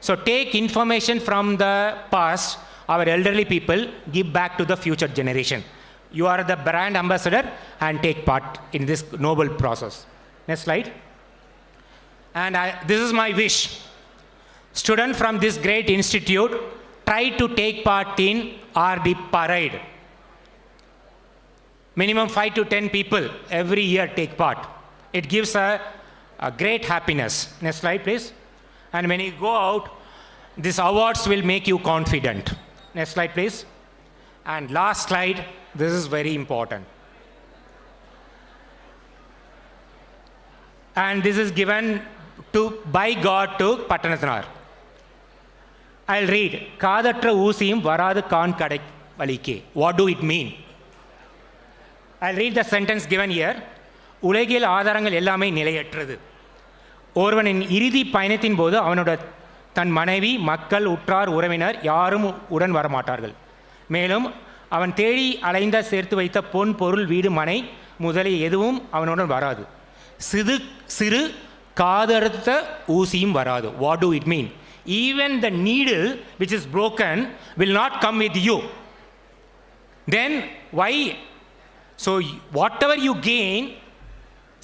So take information from the past, our elderly people, give back to the future generation. You are the brand ambassador and take part in this noble process. Next slide. And this is my wish. Students from this great institute, try to take part in RD parade. Minimum 5 to 10 people every year take part. It gives a great happiness. Next slide, please. And when you go out, these awards will make you confident. Next slide, please. And last slide, this is very important. And this is given by God to Patanathanar. I'll read. Kadatra Usim Varadu Kan Kadai Valike. What do it mean? I'll read the sentence given here. உலகில் ஆதாரங்கள் எல்லாமே நிலையற்றது. ஒருவனின் இறுதி பயணத்தின் போது அவனோட தன் மனைவி, மக்கள், உற்றார், உறவினர் யாரும் உடன் வரமாட்டார்கள். மேலும் அவன் தேடி அலைந்த சேர்த்து வைத்த பொன், பொருள், வீடு, மனை முதலிய எதுவும் அவனுடன் வராது. சிறு காதறுத்த ஊசியும் வராது. What do it mean? Even the needle which is broken will not come with you. Then why? So whatever you gain,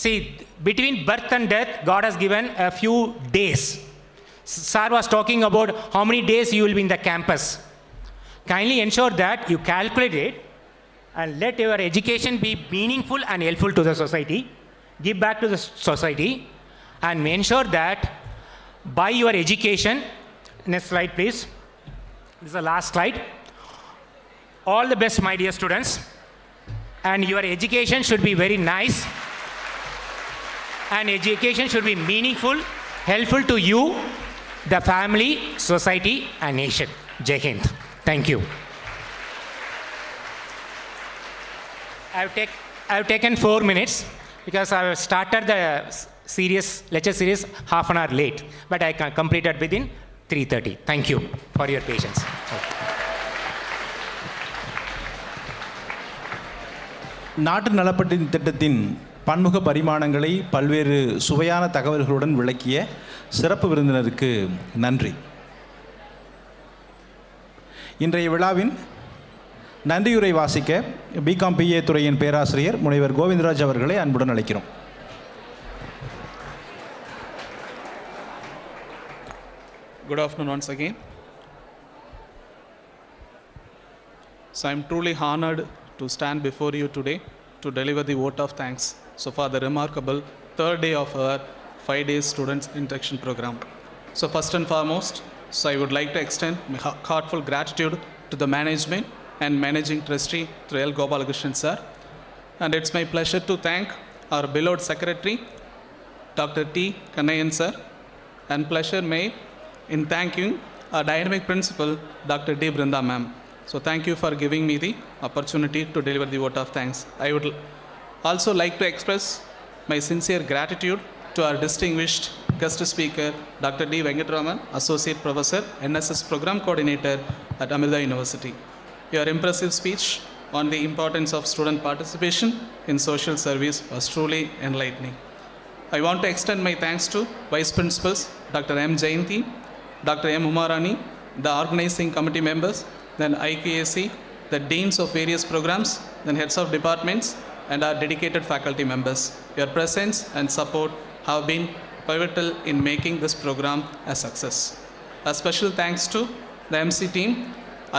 see, between birth and death, God has given a few days. Sir was talking about how many days you will be in the campus. Kindly ensure that you calculate it and let your education be meaningful and helpful to the society. Give back to the society and ensure that by your education, next slide please. This is the last slide. All the best, my dear students. And your education should be very nice. And education should be meaningful, helpful to you, the family, society, and nation. Jai Hind. Thank you. I've taken 4 minutes because I started the lecture series half an hour late, but I completed within 3:30. Thank you for your patience. நாட்டு நலப்பட்டி திட்டத்தின் பன்முக பரிமாணங்களை பல்வேறு சுவையான தகவல்களுடன் விளக்கிய சிறப்பு விருந்தினருக்கு நன்றி. இன்றைய விழாவின் நன்றியுரை வாசிக்க பிகாம் பிஏ துறையின் பேராசிரியர் முனைவர் கோவிந்தராஜ் அவர்களை அன்புடன் அழைக்கிறோம். Good afternoon once again. So I'm truly honored to stand before you today to deliver the vote of thanks for the remarkable third day of our 5 days students induction program. So first and foremost, I would like to extend my heartfelt gratitude to the management and managing trustee Thru L. Gopalakrishnan sir. And it's my pleasure to thank our beloved secretary, Dr. T. Kannayan sir, and pleasure made in thanking our dynamic principal, Dr. D. Brinda ma'am. So thank you for giving me the opportunity to deliver the vote of thanks. I would also like to express my sincere gratitude to our distinguished guest speaker, Dr. D. Venkatraman, Associate Professor, NSS Program Coordinator at Amrita University. Your impressive speech on the importance of student participation in social service was truly enlightening. I want to extend my thanks to Vice Principals, Dr. M. Jayanti, Dr. M. Umarani, the organizing committee members, then IKAC, the deans of various programs, then heads of departments, and our dedicated faculty members. Your presence and support have been pivotal in making this program a success. A special thanks to the MC team,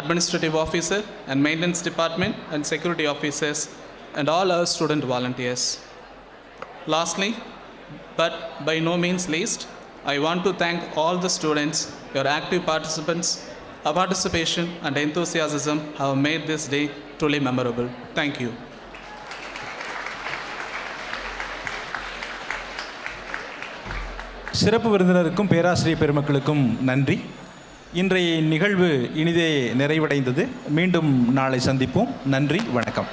administrative officer and maintenance department and security officers, and all our student volunteers. Lastly, but by no means least, I want to thank all the students. Your active participation and enthusiasm have made this day truly memorable. Thank you. சிறப்பு விருந்தினருக்கும் பேராசிரியர் பெருமக்களுக்கும் நன்றி. இன்றைய நிகழ்வு இனிதே நிறைவடைந்தது. மீண்டும் நாளை சந்திப்போம். நன்றி, வணக்கம்.